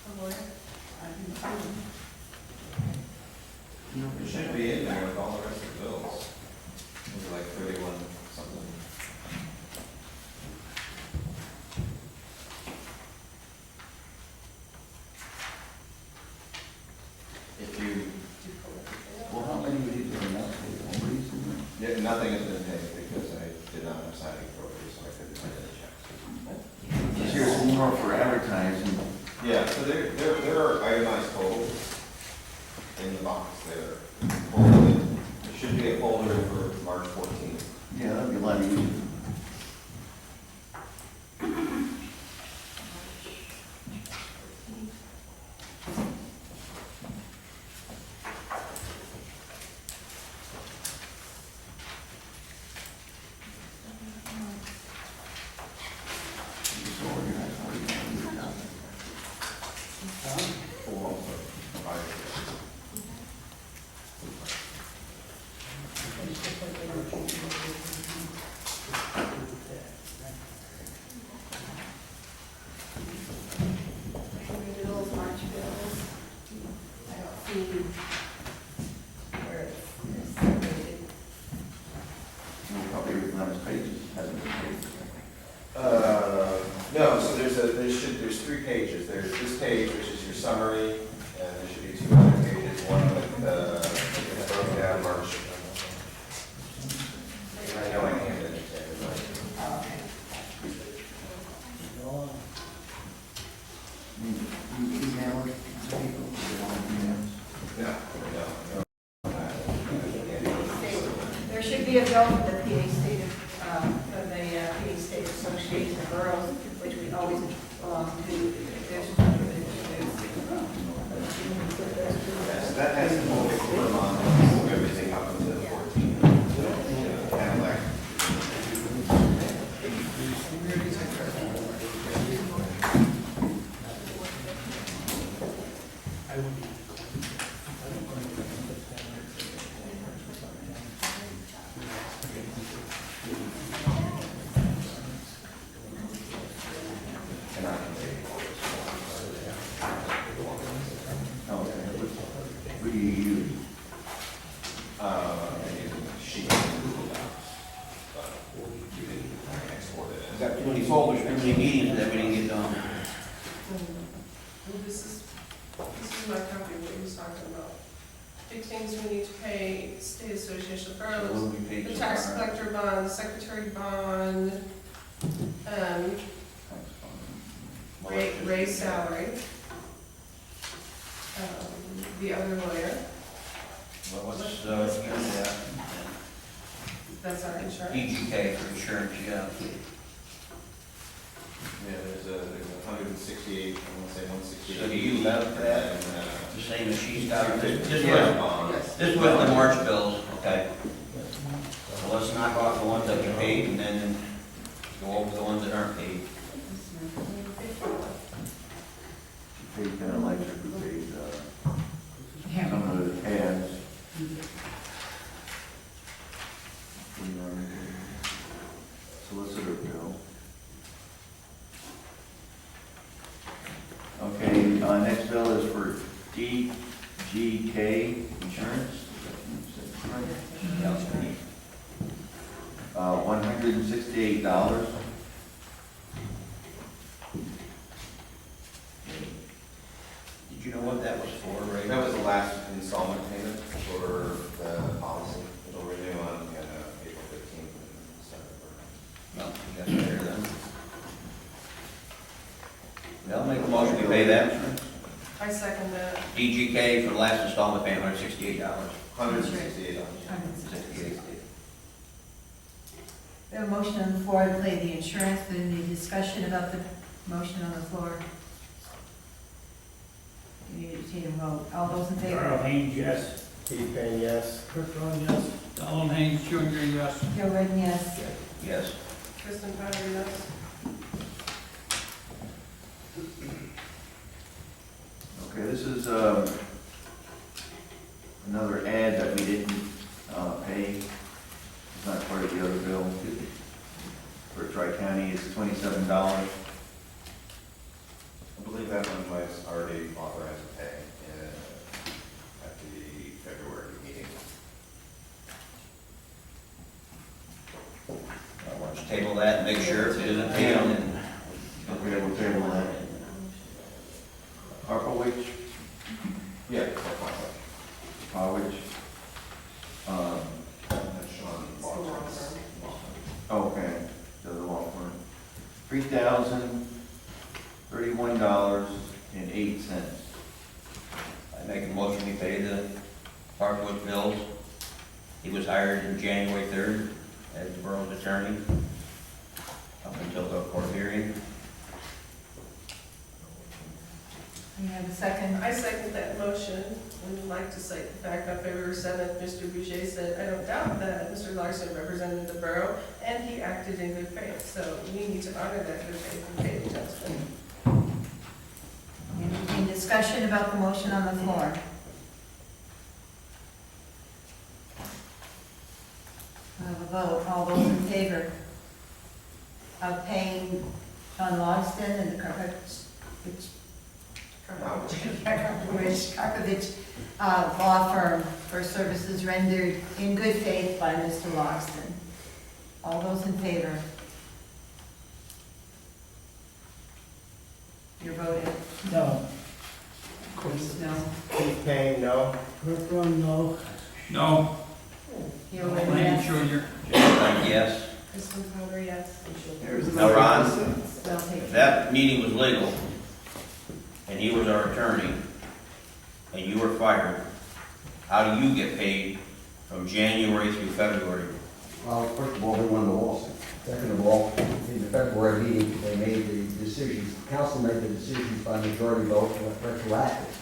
The lawyer? it should be in there with all the rest of the bills. It was like 31 something. If you, Well, how many of these are enough? yeah, nothing has been paid because I did not have signing authority, so I couldn't write any checks. Here's more for advertising. Yeah, so there are itemized totals in the box there. There should be a folder for March 14th. Yeah, that'd be a lot easier. Bills, March bills. I don't see where it's separated. Probably not as pages, hasn't been paid. No, so there's 3 pages. There's this page, which is your summary, and there should be 2 other pages, one with broken down March. I know I handed it to everybody. Email it. No. There should be a bill for the PA State, for the PA State Association of Boroughs, which we always belong to. Yes, that has the whole form on it. too many focus, too many meetings that we didn't get done. This is my copy of what he's talking about. Big things we need to pay, State Association of Boroughs, What we paid the so tax far. collector bond, secretary bond, Ray salary, the other lawyer, Well, what's, that's our insurance. DGK for insurance, yeah. Yeah, there's a 168, I want to say 168. So do you have that? And, The same as she's got, this yeah, was, bond. this was the March bills, okay? So let's knock off the ones that we paid and then go over the ones that aren't paid. Paid Penn Electric, we paid, some of the ads. Solicitor bill. Okay, next bill is for DGK Insurance. $168. Did you know what that was for, Ray? That was the last installment payment for the policy. It'll renew on April 15th and December. No, you got it there then. I'll make a motion to pay that. I second that. DGK for the last installment payment, $168. $168. We have a motion on the floor to pay the insurance. Any discussion about the motion on the floor? You need to take a vote. All those in favor? Darl Haynes, yes. Keith Payne, yes. Kirk Rhone, yes. Darl Haynes Jr., yes. Joe Redden, yes. Yes. Kristin Powder, yes. Okay, this is another ad that we didn't pay. It's not part of the other bill. For Tri-County, it's $27. I believe that one was already authorized to pay at the February meeting. Why don't you table that and make sure if it isn't paid on it. Okay, we'll table that. Karpowitch, Yeah, that's fine. Karpowitch, That's Sean Logston. okay, the law firm. $3,031.08. I make a motion to pay the Karpowitch bills. He was hired in January 3rd as the borough's attorney up until the court hearing. You have a second? I second that motion and would like to cite the fact on February 7th, Mr. Bugaj said, I don't doubt that Mr. Logsdon represented the borough and he acted in good faith. So we need to honor that good faith and pay the gentleman. Any discussion about the motion on the floor? I have a vote. All those in favor of paying Sean Logsdon and the Karpowitch Law Firm for services rendered in good faith by Mr. Logsdon. All those in favor? You're voting? No. No. Keith Payne, no. Kirk Rhone, no. No. You're Darl voting Haynes yes. Jr. Yes. Kristin Powder, yes. Now, Ron, They'll take if it. that meeting was legal and he was our attorney and you were fired, how do you get paid from January through February? Well, first of all, they won the lawsuit. Second of all, in the February meeting, they made the decisions, the council made the decisions by majority vote retroactive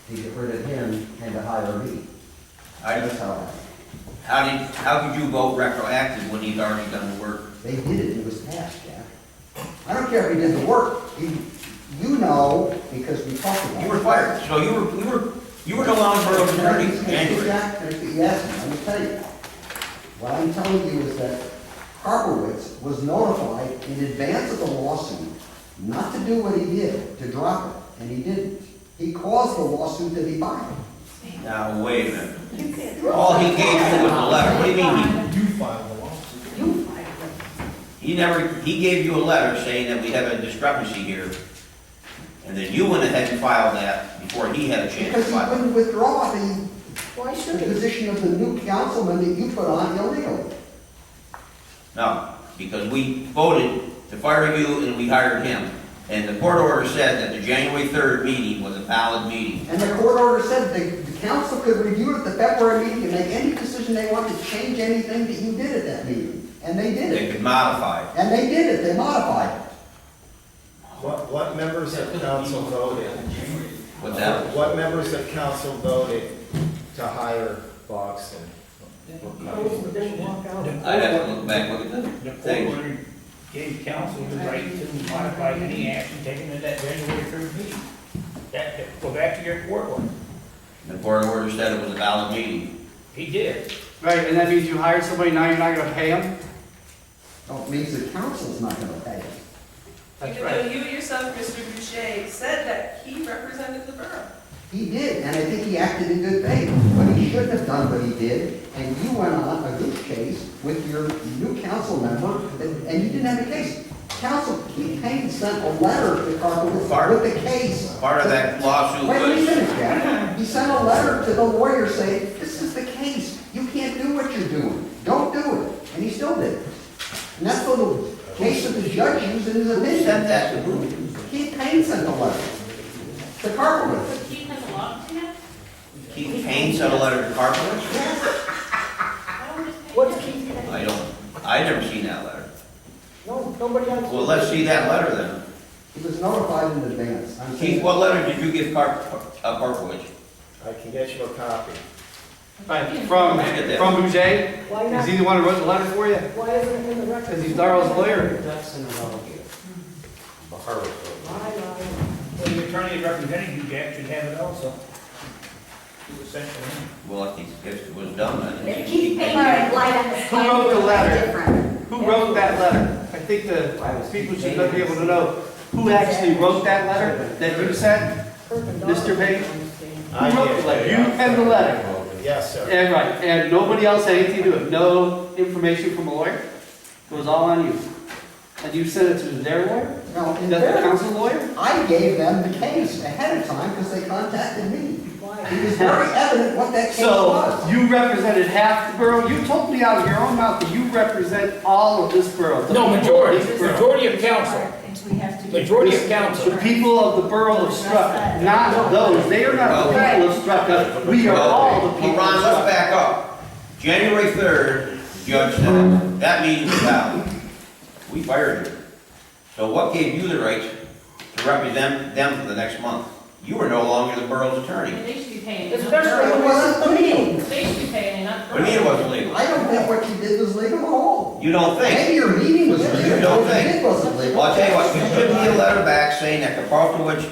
to get rid of him and to hire me. That's how it happened. How could you vote retroactive when he's already done the work? They did it, it was passed, Jack. I don't care if he did the work. You know, because we talked about it. You were fired, so you were no longer borough's attorney in January. Jack, yes, let me tell you. What I'm telling you is that Karpowitch was notified in advance of the lawsuit not to do what he did, to drop it, and he didn't. He caused the lawsuit to be filed. Now, wait a minute. All he gave you was a letter. What do you mean You filed the lawsuit. You filed it. he he gave you a letter saying that we have a discrepancy here, and then you went ahead and filed that before he had a chance to Because he file. wouldn't withdraw the Why should he? position of the new councilman that you put on illegally. No, because we voted to fire you and we hired him. And the court order said that the January 3rd meeting was a valid meeting. And the court order said the council could review at the February meeting and make any decision they want to change anything that you did at that meeting. And they did They it. could modify it. And they did it, they modified it. What members of council voted? What's that? What members of council voted to hire Logsdon? I'd have to look back, look at the The court thing. order gave council the right to modify any action taken at that January 3rd meeting. Go back to your court order. The court order said it was a valid meeting. He did. Right, and that means you hired somebody, now you're not gonna pay them? No, it means the council's not gonna pay it. That's Even right. though you yourself, Mr. Boucher, said that he represented the borough. He did, and I think he acted in good faith, but he shouldn't have done what he did, and you went on a good case with your new council member, and you didn't have a case. Council, Keith Payne sent a letter to Karpowitch with the case. Part of that lawsuit Wait, let me was, finish, Jack. He sent a letter to the lawyer saying, this is the case, you can't do what you're doing, don't do it, and he still did. And that's the case that the judge used in his who opinion. sent that to who? Keith Payne sent the letter to Karpowitch. But Keith has a lot to it. Keith Payne sent a letter to Karpowitch? I don't just pay What's him. Keith? I never seen that letter. No, nobody else. Well, let's see that letter then. He was notified in advance. I'm saying- Keith, what letter did you give Karpowitch? I can get you a copy. Right, from Bouger? Why Is not? he the one who wrote the letter for you? Why isn't it in the record? Because he's Darl's lawyer. Well, the attorney representing you, Jack, should have it also. He was sent to him. Well, I think it was done then. If Keith Payne lied on the Who wrote the stand, letter? it's different. Who wrote that letter? I think the people should be able to know who actually wrote that letter that you sent, Mr. Payne? Who wrote the letter? You penned the letter. Yes, sir. And right, and nobody else had anything to do with it, no information from a lawyer? It was all on you. And you sent it to their lawyer? No, in That's the fairness, council lawyer? I gave them the case ahead of time because they contacted me. It was very evident what that case So, was. you represented half the borough, you told me out of your own mouth that you represent all of this borough. the No, people of majority, this borough. majority of council, And we have to. majority of council. The people of the borough of Starrucca, not those, they are not the people of Starrucca, we are all the Well, people Ron, of let's Starrucca. back up. January 3rd, the judge said, that meeting was valid. We fired you. So what gave you the right to represent them for the next month? You were no longer the borough's attorney. They should be paying. Especially when this is the meeting. They should be paying, not. What do you mean it wasn't legal? I don't think what you did was legal at all. You don't think? Maybe your meeting was legal. You don't What think? you did wasn't legal. Well, I'll tell you what, you give me a letter back saying that Karpowitch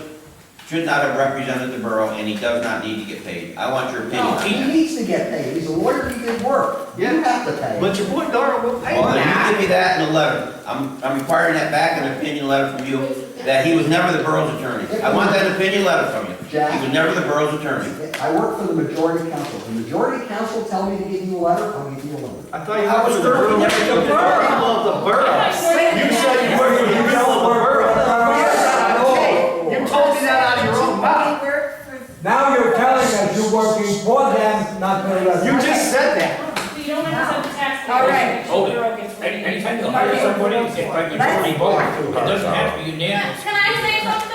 should not have represented the borough and he does not need to get paid. I want your opinion No, on he that. needs to get paid. He's a lawyer, he did work. You Yeah. have to pay. But your boy Darl will pay Well, then that. you give me that in a letter. I'm requiring that back, an opinion letter from you, that he was never the borough's attorney. I want that opinion letter from you. Jack. He was never the borough's attorney. I work for the majority council. The majority council tell me to give you a letter, I'll give you a letter. I thought you I was worked for the Darl, borough. you never took the Darl. People of the borough. You said you worked for the people of the borough. You told me that out of your own mouth. Now you're telling us you're working for them, not for the rest. You just said that. So you don't have to send the tax. All right. Hold it. Anytime you hire somebody, it's by majority vote. It doesn't have to be unanimous. Can I say something?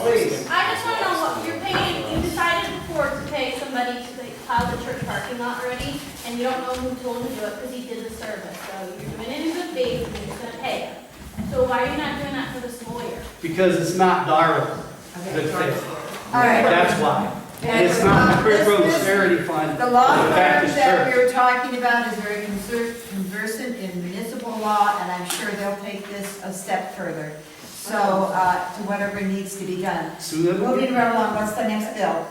Please. I just want to know what you're paying. You decided before to pay somebody to plow the church parking lot already, and you don't know who told him to do it because he did the service. So you're doing it in good faith, and you're just going to pay him. So why are you not doing that for this lawyer? Because it's not Darl. Good faith. All right. That's why. And it's not the Kirk Rhone Charity Fund. The law of firm the Baptist that we Church. were talking about is very conversant in municipal law, and I'm sure they'll take this a step further. So, to whatever needs to be done. Sue them. Moving right along, what's the next bill?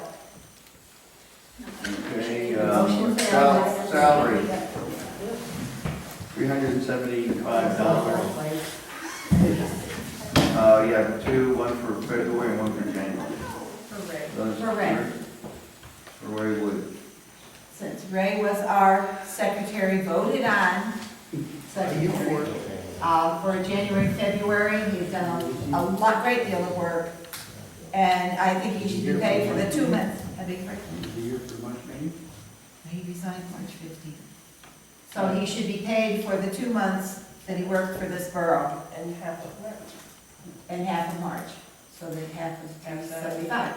Okay, Motion failed. salary, $375. Yeah, two, one for February and one for January. Those For Ray. For Ray Wood. Since Ray was our secretary, voted on secretary. for January, February. He's done a great deal of work, and I think he should be paid for the 2 months. He resigned March 15th. So he should be paid for the 2 months that he worked for this borough. And half of March. And half of March, so that half is 75.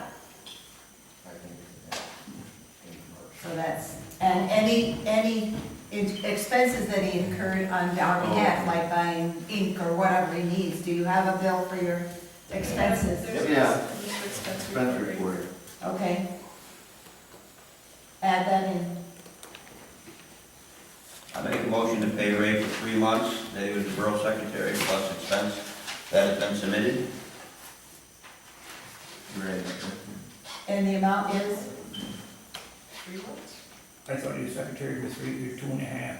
So that's, and any expenses that he incurred on our behalf, like buying ink or whatever he needs, do you have a bill for your expenses? Yeah. Expense Expense report. Okay. Add that in. I make a motion to pay Ray for 3 months, that he was the borough secretary, plus expense that has been submitted. And the amount is? 3 months. I thought he was secretary for 2.5.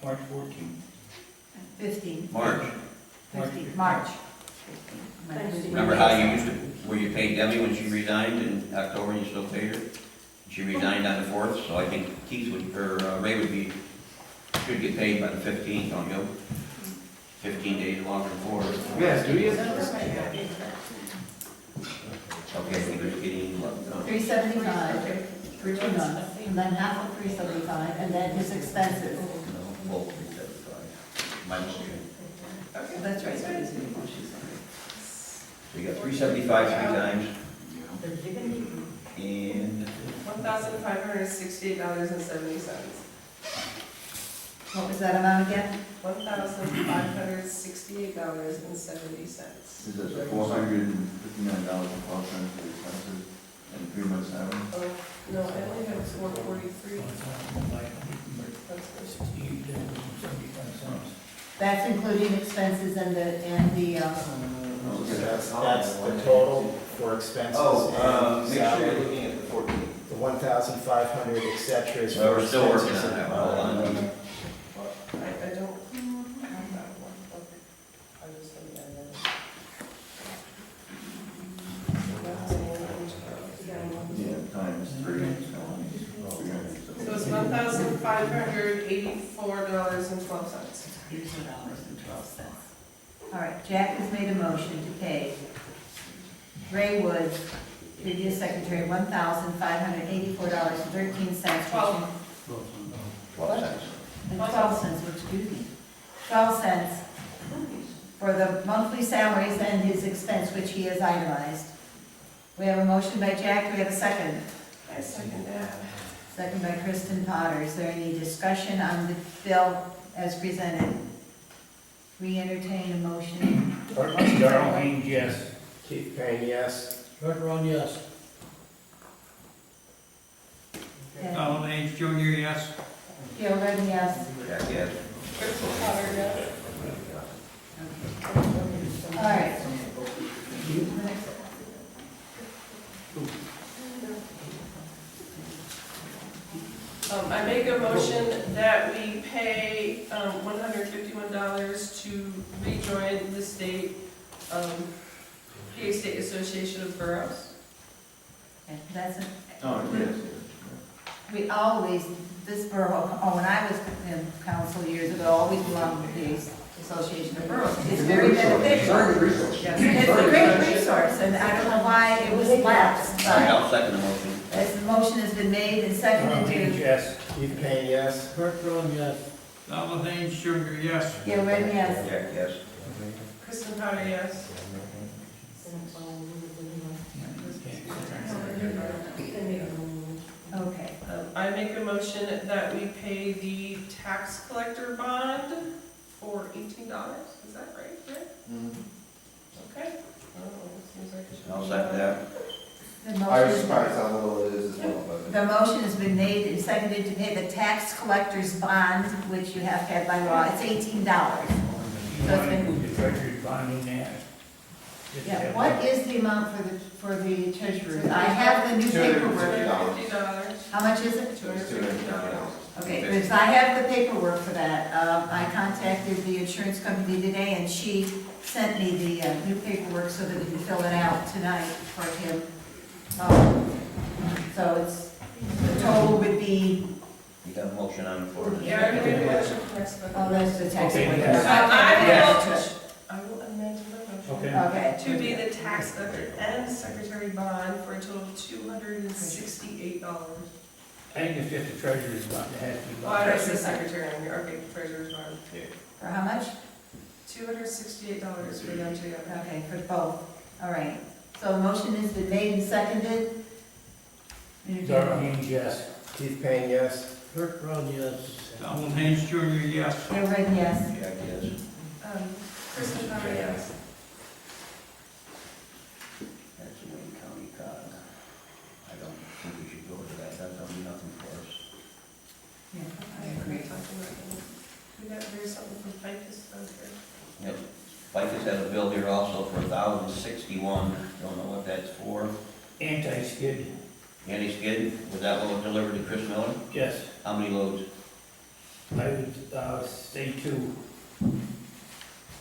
March 14th. 15. March. 15, March. Remember how you used to, where you paid Demi when she resigned in October, you still paid her? She resigned on the 4th, so I think Keith would, or Ray would be, should get paid by the 15th, don't you? 15 days longer than 4. Yeah, do you? Okay, he was getting, what? 375 for 2 months, and then half of 375, and then his expenses. Well, 375. My motion. So that's right. So you got 375 3 times. And $1,568.70. What was that amount again? $1,568.70. Is it $459.12 for expenses and 3 months salary? Oh, no, I only have 443. That's including expenses and the, That's the total for expenses and Make sure salary. you're looking at the 14. The 1,500, et cetera, is so for we're still working expenses on and- that. Hold on. I don't have that one. Okay. I'm just going to add Yeah, times 3. that. So it's $1,584.12. $82.12. All right, Jack has made a motion to pay Ray Woods, previous secretary, $1,584.13. 12 cents. And 12 cents, excuse me. 12 cents for the monthly salaries and his expense, which he has itemized. We have a motion by Jack, do we have a second? I second that. Second by Kristin Potter. Is there any discussion on the bill as presented? We entertain a motion. Darl Haynes, yes. Keith Payne, yes. Kirk Rhone, yes. Okay. Darl Make, Jr., yes. Gail Redden, yes. Jack, yes. Kristen Potter, yes. All right. I make a motion that we pay $151 to rejoin the state, PA State Association of Boroughs. Okay, that's it. Oh, yes. We always, this borough, when I was in council years ago, always belonged to the Association of Boroughs. It's very beneficial. Very good resource. It's a great resource, and I don't know why it was lapsed, All right, but I'll second the motion. as the motion has been made and Darl seconded Haynes, to yes. Keith Payne, yes. Kirk Rhone, yes. Darl Haynes, Jr., yes. Gail Redden, yes. Jack, yes. Kristen Potter, yes. Okay. I make a motion that we pay the tax collector bond for $18. Is that right? Okay. Seems like it should be- I'll second that. The I was motion, surprised how little it is as well, but. the motion has been made and seconded to pay the tax collector's bond, which you have to have by law. It's $18. You want to include the treasurer's bond in that? Yeah, what is the amount for the treasurer? I have the new paperwork. $250. How much is it? $250. Okay, because I have the paperwork for that. I contacted the insurance company today, and she sent me the new paperwork so that we can fill it out tonight for him. So it's, the total would be We got a motion on the floor. Yeah, I'm gonna make a motion for next month. Oh, that's the tax Okay, collector. yes. I will amend my motion. Okay. Okay. To be the tax collector and secretary bond for a total of $268. I think it's just the treasurer's bond that has to be. Oh, I don't see secretary on here, okay, treasurer's bond. For how much? $268 for them together. Okay, for both. All right. So a motion has been made and seconded. Darl Haynes, yes. Keith Payne, yes. Kirk Rhone, yes. Donald Haynes Jr., yes. Bill Pykus, yes. Jack, yes. Kristin Bugaj, yes. That's the Wayne County cog. I don't think we should go to that, that's gonna be nothing for us. I agree, talking about that. There's something from Pykus Road here. Yep. Pykus has a bill here also for 1,061, don't know what that's for. Anti-skid, Anti-skid, was that what was delivered to Chris Miller? yes. How many loads? I would say 2.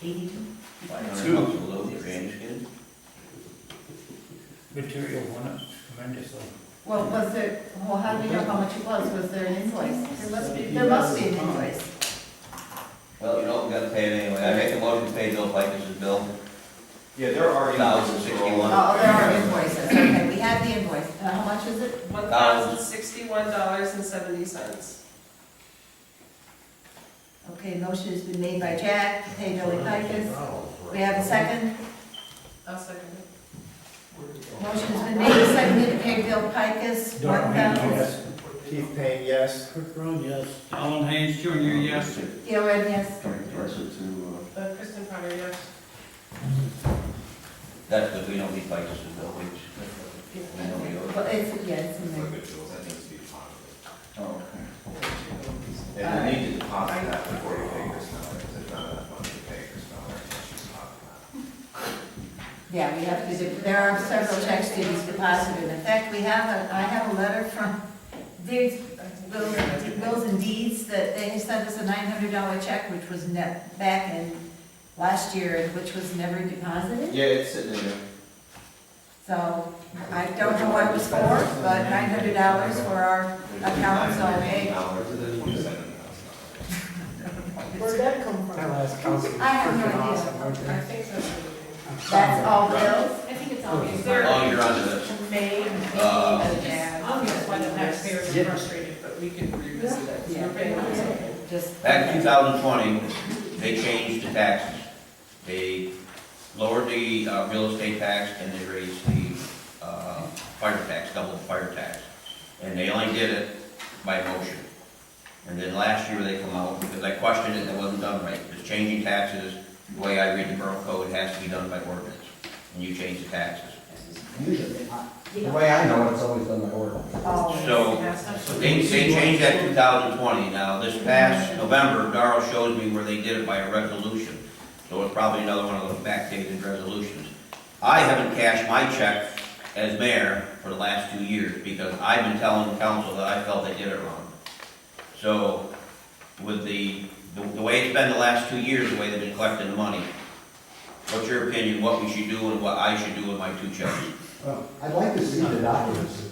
82. 500 bucks a load for anti-skid? Material went up tremendously. Well, was there, well, how do we know how much it was? Was there an invoice? There must be an invoice. Well, you know, we gotta pay it anyway. I make a motion to pay Bill Pykus' bill. Yeah, there are invoices for all. 1,061. Oh, there are invoices. Okay, we have the invoice. How much is it? $1,061.70. Okay, motion has been made by Jack to pay Billy Pykus. We have a second. I'll second it. Motion has been made and seconded to pay Bill Pykus Darl Haynes, $1,000. yes. Keith Payne, yes. Kirk Rhone, yes. Donald Haynes Jr., yes. Gail Red, yes. Kristin Bugaj, yes. That's because we don't need Pykus' bill, we know we owe it. Well, it's, yeah, it's in there. That needs to be deposited. Oh, okay. And you need to deposit that before you pay Chris Miller, because there's not enough money to pay Chris Miller unless you deposit that. Yeah, we have to do, there are several checks to be deposited. In fact, I have a letter from, there's Bills and Deeds that they sent us a $900 check, which was back in last year, which was never deposited. Yeah, it's sitting in there. So I don't know what it was for, but $900 for our account, so hey. Where'd that come from? I have no idea. I think that's what it That's all bills? I think it's all. is. There Oh, you're onto this. may be Uh, an ad. That's why the taxpayers are frustrated, but we can revisit it. Yeah. We're paying on something. Just. Back in 2020, they changed the taxes. They lowered the real estate tax and they raised the fire tax, doubled the fire tax. And they only did it by motion. And then last year they come out, because I questioned it and it wasn't done right. Because changing taxes, the way I read the borough code, it has to be done by ordinance. And you change the taxes. Usually, the way I know it, it's always done by ordinance. Oh. So they changed that in 2020. Now, this past November, Darl showed me where they did it by a resolution. So it's probably another one of those backdated resolutions. I haven't cashed my check as mayor for the last 2 years because I've been telling the council that I felt they did it wrong. So with the way it's been the last 2 years, the way they've been collecting the money, what's your opinion, what we should do and what I should do with my 2 checks? Well, I'd like to see the documents.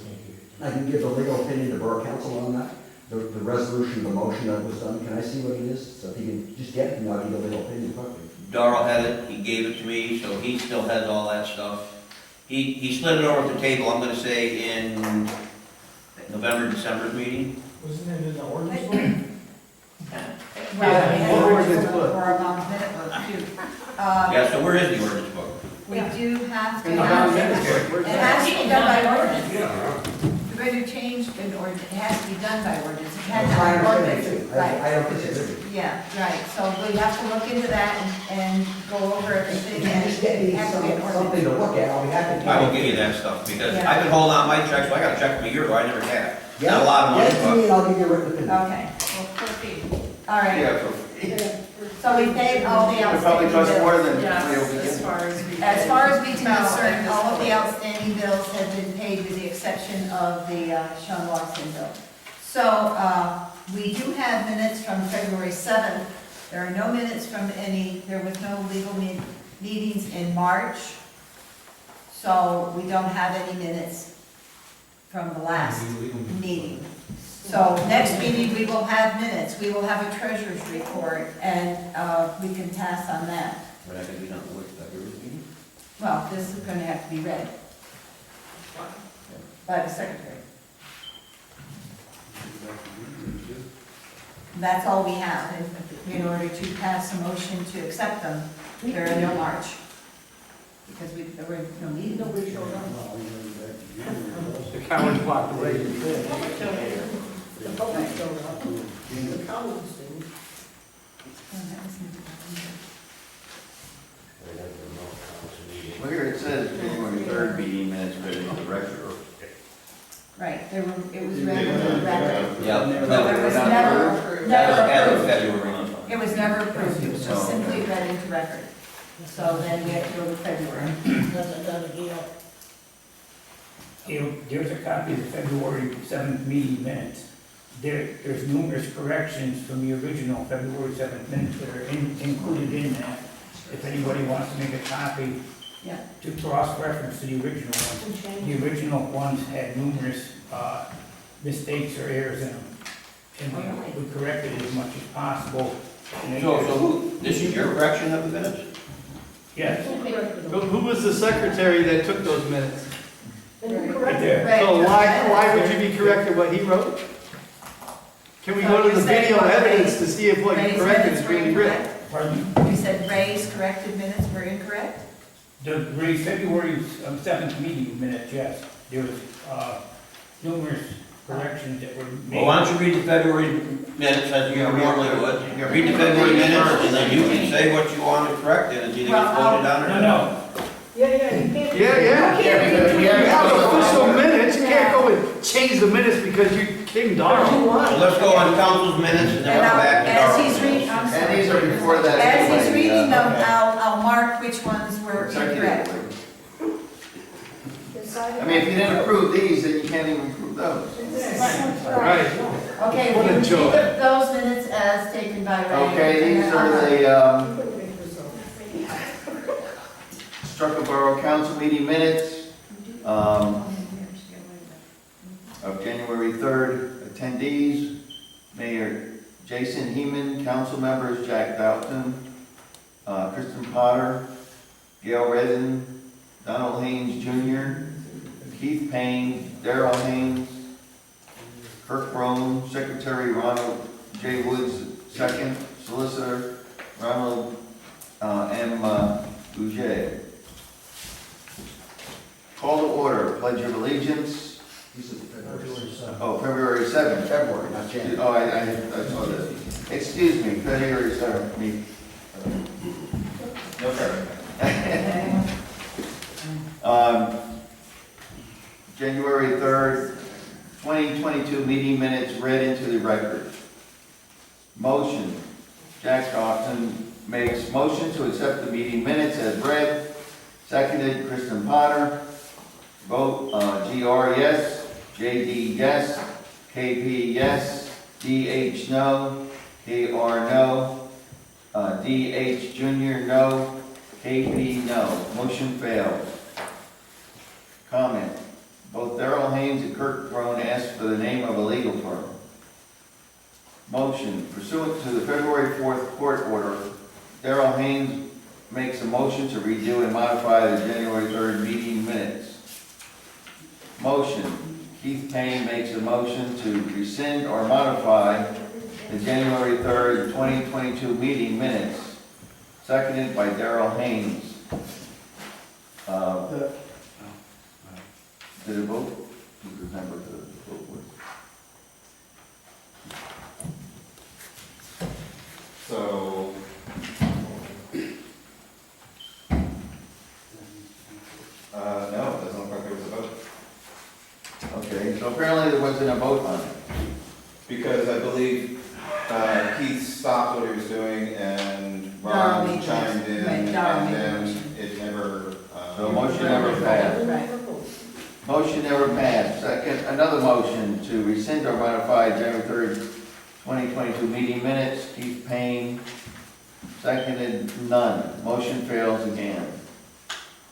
I can give the legal opinion to Borough Council on that, the resolution, the motion that was done. Can I see what it is? So if he can just get it, and I'll give the legal opinion quickly. Darl had it, he gave it to me, so he still has all that stuff. He slid it over at the table, I'm gonna say in November, December's meeting. Wasn't it in the ordinance book? Well, we have ordinance book. for our minute book too. Yeah, so where is the ordinance book? We do have to In the have, minute book. it has to be done by ordinance. We're going to change an ordinance, it has to be done by ordinance. It has to I be understand ordinance. too. Right. I don't disagree. Yeah, right, so we have to look into that and go over everything If you and just get me it has to be an something ordinance. to look at, I'll be happy to. I will give you that stuff, because Yeah. I've been holding on my checks, so I got a check from a year ago, I never had. Yeah, Not a lot of money, get it to me but and I'll give you a written opinion. Okay, Well, proceed. all right. Yeah, So we paid all the it probably outstanding costs more bills. than Yes, we'll as begin. far as we. As far as we can discern, all of the outstanding bills have been paid with the exception of the Sean Logston bill. So we do have minutes from February 7th. There are no minutes from there was no legal meetings in March. So we don't have any minutes from the last meeting. So next meeting, we will have minutes, we will have a treasurer's report, and we can pass on that. We're not gonna be done with February meeting? Well, this is gonna have to be read by the secretary. That's all we have in order to pass a motion to accept them. There are no March. Because there were no meetings. Nobody showed up. The cowards walked away. The public showed up. The cowards didn't. Well, here it says, January 3rd meeting minutes read into the record. Right, it was read into the record. Yeah. There was That was after never February. approved. It was never approved, it was just simply read into record. So then we have to go to February. There's a copy of the February 7th meeting minutes. There's numerous corrections from the original February 7th minutes that are included in that. If anybody wants to make a copy Yeah. to cross-reference to the original ones. The original ones had numerous mistakes or errors in them. And we corrected it as much as possible. And they- So this is your correction of the minutes? Yes, Who was the secretary that took those minutes? right there. Right. So why would you be correcting what he wrote? Can we go to the video evidence to see if what you Ray's corrected minutes is were really real? incorrect? Pardon? You said Ray's corrected minutes were incorrect? The February 7th meeting minutes, yes. There was numerous corrections that were made. Well, why don't you read the February minutes as you normally would? Read the February minutes, and then you can say what you want to correct, and it's either gets voted on or No, not. no. Yeah. You have official minutes, you can't go and change the minutes because you King Darl. So let's go on council's minutes, and then we'll come back to As Darl. he's reading, I'm sorry. And these are before that. As he's anyway, reading them, okay. I'll mark which ones were incorrect. Consecutively. I mean, if you didn't approve these, then you can't even approve those. Right. Okay, What a we joy. keep those minutes as taken by Ray. Okay, these are the, Starrucca Borough Council meeting minutes, of January 3rd. Attendees, Mayor Jason Heeman, council members Jack Dalton, Kristin Potter, Gail Redden, Darl Haynes Jr., Keith Payne, Darl Haynes, Kirk Rhone, Secretary Ronald J. Woods, second, Solicitor Ronald M. Bugaj. Call to order, Pledge of Allegiance. Oh, February 7th. February, not January. Oh, I saw this. Excuse me, February 7th. No, sir. January 3rd, 2022 meeting minutes read into the record. Motion, Jack Dalton makes motion to accept the meeting minutes as read. Seconded, Kristin Potter. Vote, GR yes, JD yes, KP yes, DH no, KR no, DH Junior no, KP no. Motion fails. Comment. Both Darl Haynes and Kirk Rhone asked for the name of a legal firm. Motion. Pursuant to the February 4th court order, Darl Haynes makes a motion to redo and modify the January 3rd meeting minutes. Motion. Keith Payne makes a motion to rescind or modify the January 3rd, 2022 meeting minutes. Seconded by Darl Haynes. Did it vote? Who's the member to vote with? So, no, it doesn't look like there was a vote. Okay, so apparently there wasn't a vote on it. Because I believe Keith stopped what he was doing and Darl Ron Make chimed in, Right, Darl and Make then motion. it never. So motion never passed. Right. Motion never passed. Second, another motion to rescind or modify January 3rd, 2022 meeting minutes. Keith Payne, seconded, none. Motion fails again.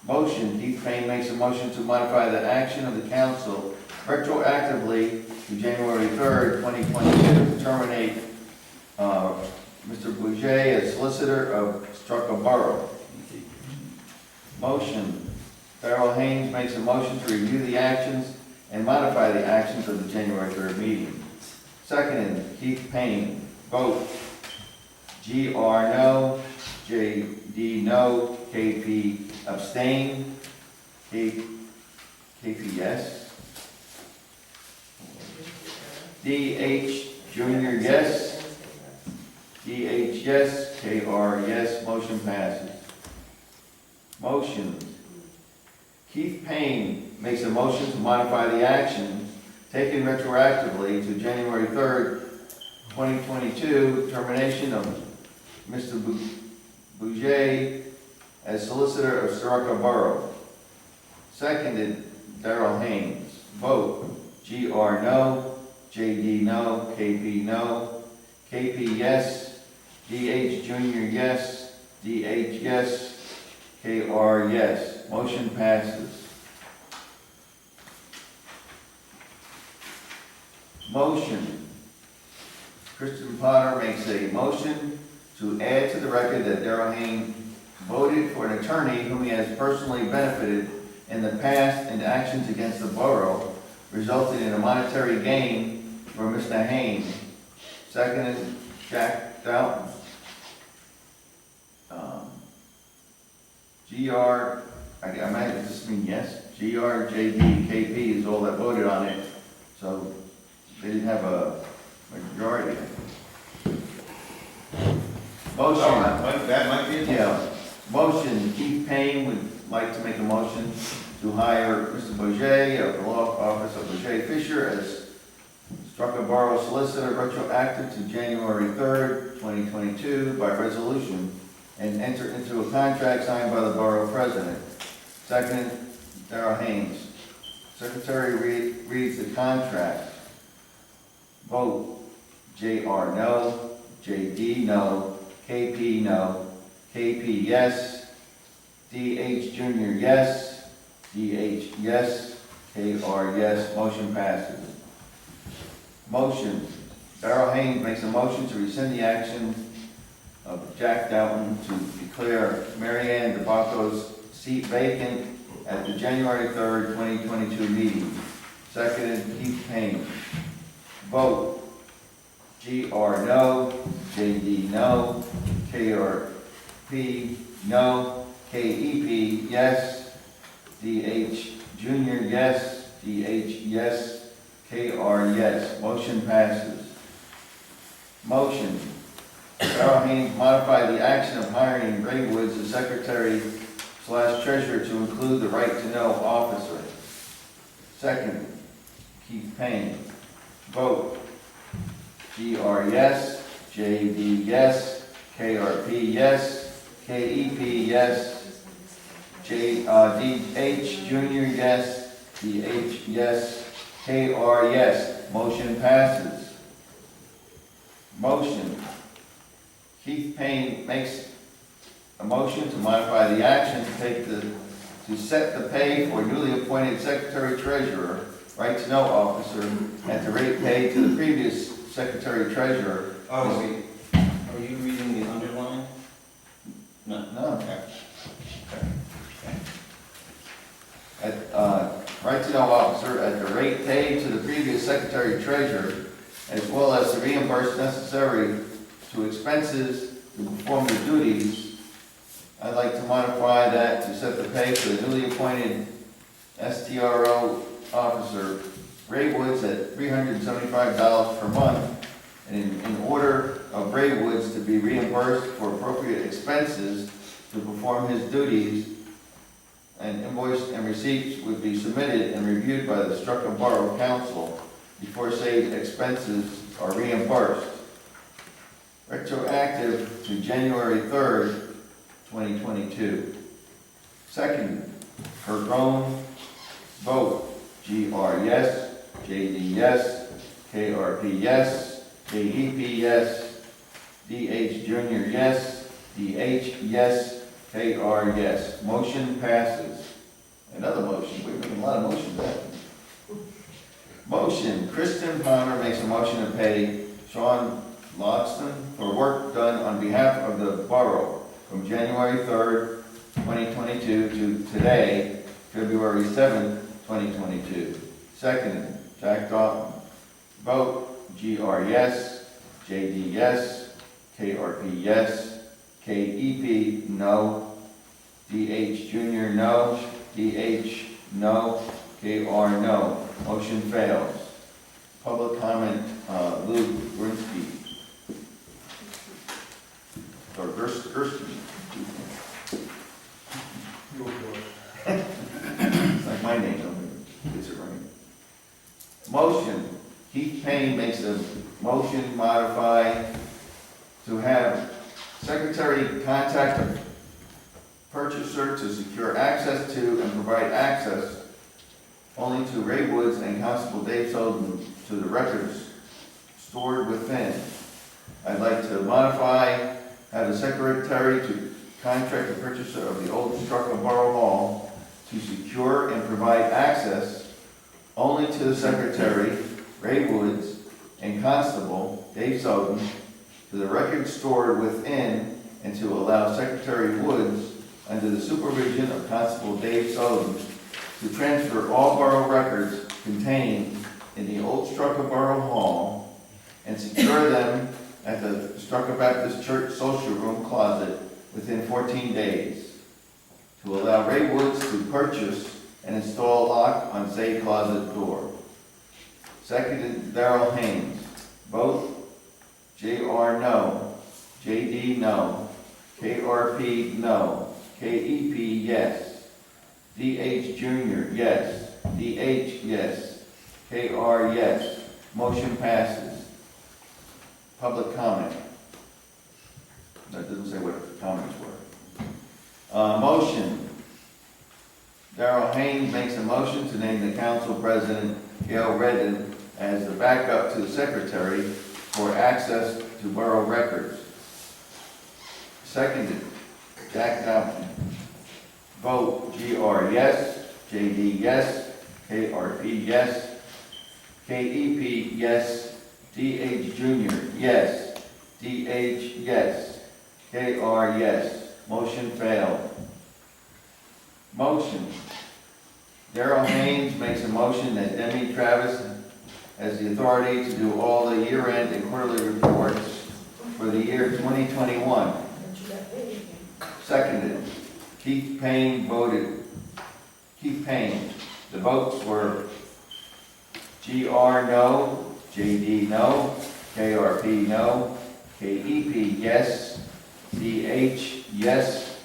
Motion, Keith Payne makes a motion to modify the action of the council retroactively to January 3rd, 2022, to terminate Mr. Bugaj as solicitor of Starrucca Borough. Motion, Darl Haynes makes a motion to review the actions and modify the actions of the January 3rd meeting. Seconded, Keith Payne. Vote. GR no, JD no, KP abstain, KP yes, DH Junior yes, DH yes, KR yes, motion passes. Motion. Keith Payne makes a motion to modify the action taken retroactively to January 3rd, 2022, termination of Mr. Bugaj as solicitor of Starrucca Borough. Seconded, Darl Haynes. Vote. GR no, JD no, KP no, KP yes, DH Junior yes, DH yes, KR yes. Motion passes. Motion. Kristin Potter makes a motion to add to the record that Darl Haynes voted for an attorney whom he has personally benefited in the past in actions against the borough, resulting in a monetary gain for Mr. Haynes. Seconded, Jack Downton. I might just mean yes. GR, JD, KP is all that voted on it, so they didn't have a majority. Motion. That might be it. Yeah. Motion, Keith Payne would like to make a motion to hire Mr. Bugaj of the law office of Bugaj Fischer as Starrucca Borough solicitor retroactive to January 3rd, 2022 by resolution and enter into a contract signed by the borough president. Second, Darl Haynes. Secretary reads the contract. Vote. JR no, JD no, KP no, KP yes, DH Junior yes, DH yes, KR yes, motion passes. Motion, Darl Haynes makes a motion to rescind the action of Jack Downton to declare Mary Ann DeBacco's seat vacant at the January 3rd, 2022 meeting. Seconded, Keith Payne. Vote. GR no, JD no, KRP no, KEP yes, DH Junior yes, DH yes, KR yes. Motion passes. Motion. Darl Haynes modify the action of hiring Ray Woods as secretary/treasurer to include the right to know officer. Second, Keith Payne. Vote. GR yes, JD yes, KRP yes, KEP yes, DH Junior yes, DH yes, KR yes. Motion passes. Motion. Keith Payne makes a motion to modify the action to set the pay for newly appointed secretary treasurer, right to know officer, at the rate paid to the previous secretary treasurer. Oh, wait. Are you reading the underline? No. No. Okay. Right to know officer at the rate paid to the previous secretary treasurer, as well as to reimburse necessary to expenses to perform the duties. I'd like to modify that to set the pay for the newly appointed STRO officer, Ray Woods, at $375 per month, and in order of Ray Woods to be reimbursed for appropriate expenses to perform his duties, and invoice and receipts would be submitted and reviewed by the Starrucca Borough Council before said expenses are reimbursed. Retroactive to January 3rd, 2022. Second, Kirk Rhone. Vote. GR yes, JD yes, KRP yes, KEP yes, DH Junior yes, DH yes, KR yes. Motion passes. Another motion. We're making a lot of motions. Motion, Kristin makes a motion to pay Sean Logston for work done on behalf of the borough from January 3rd, 2022 to today, February 7th, 2022. Second, Jack Dalton. Vote, GR yes, JD yes, KRP yes, KEP no, DH Junior no, DH no, KR no. Motion fails. Public comment, Lou Grinsky. Or Gersten. It's like my name, don't it? Gets it right. Motion, Keith Payne makes a motion modify to have secretary contact a purchaser to secure access to and provide access only to Ray Woods and Constable Dave Soden to the records stored within. I'd like to modify, have the secretary to contract the purchaser of the old Starrucca Borough Hall to secure and provide access only to the secretary, Ray Woods, and Constable Dave Soden to the records stored within, and to allow Secretary Woods, under the supervision of Constable Dave Soden, to transfer all borough records contained in the old Starrucca Borough Hall and secure them at the Starrucca Baptist Church social room closet within 14 days. To allow Ray Woods to purchase and install lock on said closet door. Seconded, Darl Haynes. Vote, JR no, JD no, KRP no, KEP yes, DH Junior yes, DH yes, KR yes. Motion passes. Public comment. That doesn't say what the comments were. Motion. Darl Haynes makes a motion to name the council president, Gail Redden, as the backup to the secretary for access to borough records. Seconded, Jack Dalton. Vote, GR yes, JD yes, KRP yes, KEP yes, DH Junior yes, DH yes, KR yes. Motion failed. Motion. Darl Haynes makes a motion that Demi Travis has the authority to do all the year-end and quarterly reports for the year 2021. Seconded. Keith Payne voted. Keith Payne. The votes were GR no, JD no, KRP no, KEP yes, DH yes,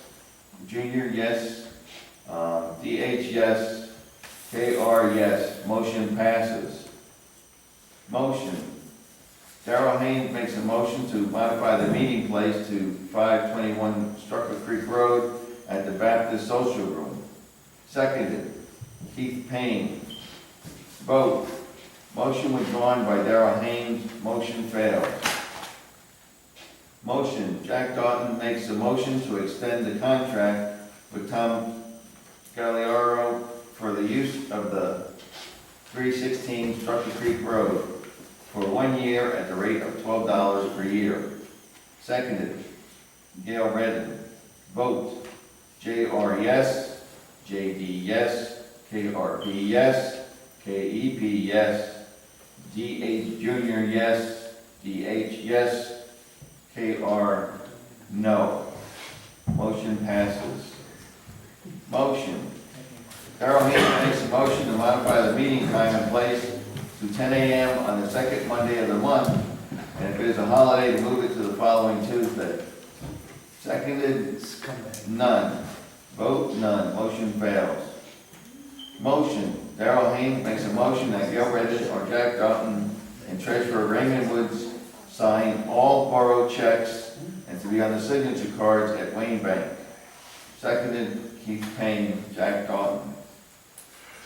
Junior yes, DH yes, KR yes. Motion passes. Motion. Darl Haynes makes a motion to modify the meeting place to 521 Starrucca Creek Road at the Baptist Social Room. Seconded, Keith Payne. Vote. Motion withdrawn by Darl Haynes. Motion failed. Motion. Jack Dalton makes a motion to extend the contract with Tom Galliaro for the use of the 316 Starrucca Creek Road for 1 year at the rate of $12 per year. Seconded, Gail Redden. Vote, JR yes, JD yes, KRP yes, KEP yes, DH Junior yes, DH yes, KR no. Motion passes. Motion. Darl Haynes makes a motion to modify the meeting time and place to 10 a.m. on the second Monday of the month, and if it is a holiday, to move it to the following Tuesday. Seconded, none. Vote, none. Motion fails. Motion. Darl Haynes makes a motion that Gail Reddish or Jack Dalton and Treasurer Raymond Woods sign all borough checks and to be on the signature cards at Wayne Bank. Seconded, Keith Payne, Jack Dalton.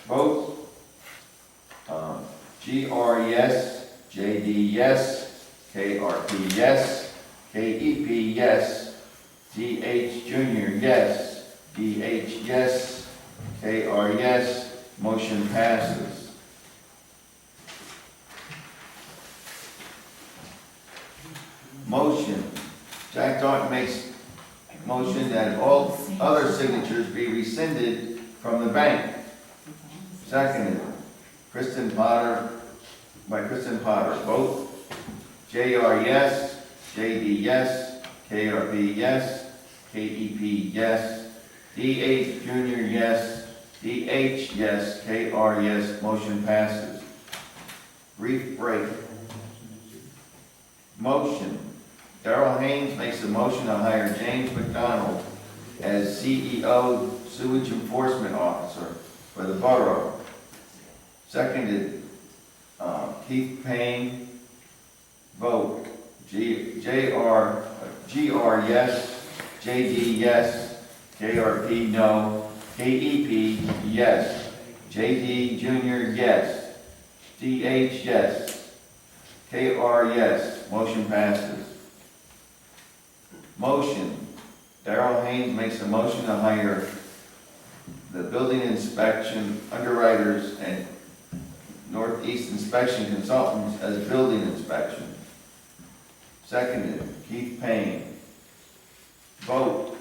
Vote. GR yes, JD yes, KRP yes, KEP yes, DH Junior yes, DH yes, KR yes. Motion passes. Motion. Jack Dark makes a motion that all other signatures be rescinded from the bank. Seconded. Kristin Potter, by Kristin Potter. Vote. JR yes, JD yes, KRB yes, KEP yes, DH Junior yes, DH yes, KR yes, motion passes. Brief break. Motion. Darl Haynes makes a motion to hire James McDonald as CEO Sewage Enforcement Officer for the borough. Seconded, Keith Payne. Vote. GR yes, JD yes, KRP no, KEP yes, JD Junior yes, DH yes, KR yes, motion passes. Motion. Darl Haynes makes a motion to hire the building inspection underwriters and Northeast inspection consultants as building inspection. Seconded, Keith Payne. Vote.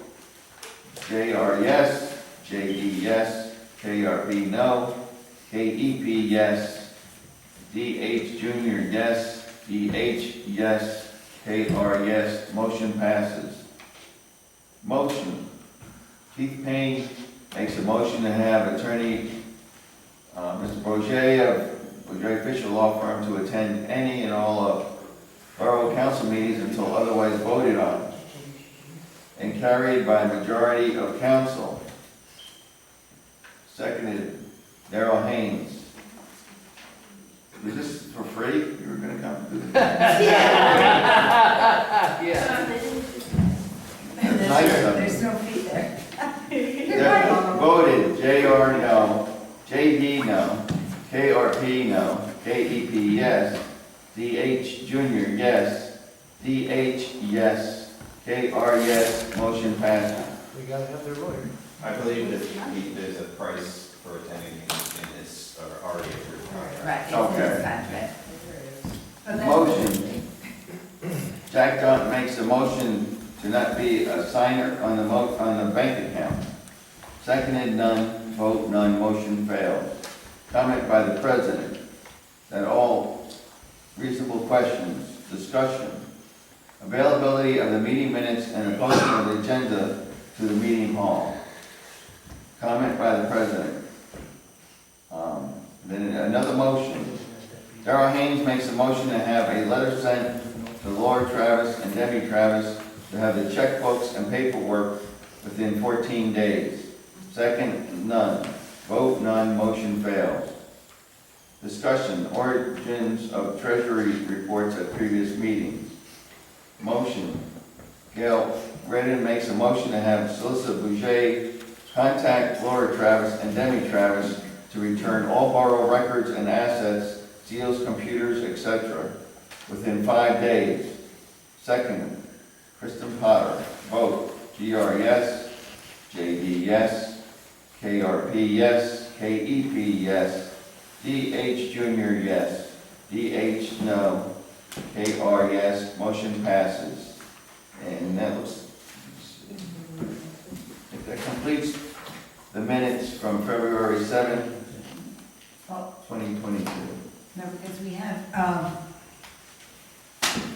JR yes, JD yes, KRB no, KEP yes, DH Junior yes, DH yes, KR yes, motion passes. Motion. Keith Payne makes a motion to have attorney Mr. Bugaj of Bugaj Fischer Lawfirm to attend any and all of borough council meetings until otherwise voted on and carried by a majority of council. Seconded, Darl Haynes. Is this for free? You were gonna come do this? Yeah. Nice of you. There's no fee there. Voted, JR no, JD no, KRP no, KEP yes, DH Junior yes, DH yes, KR yes, motion passes. We gotta have their lawyer. I believe that there's a price for attending meetings in this, already approved contract. Right, it's Okay. in contract. But that's- Motion. Jack Dunn makes a motion to not be a signer on the bank account. Seconded, none. Vote, none. Motion fails. Comment by the president that all reasonable questions, discussion, availability of the meeting minutes and the posting of the agenda to the meeting hall. Comment by the president. Then another motion. Darl Haynes makes a motion to have a letter sent to Laura Travis and Demi Travis to have the checkbooks and paperwork within 14 days. Second, none. Vote, none. Motion fails. Discussion, origins of treasury reports at previous meetings. Motion. Gail Redden makes a motion to have Solicitor Bugaj contact Laura Travis and Demi Travis to return all borough records and assets, seals, computers, etc. within 5 days. Second, Kristin Potter. Vote. GR yes, JD yes, KRP yes, KEP yes, DH Junior yes, DH no, KR yes, motion passes. And that looks, that completes the minutes from February 7th, Oh, 2022. no, because we have,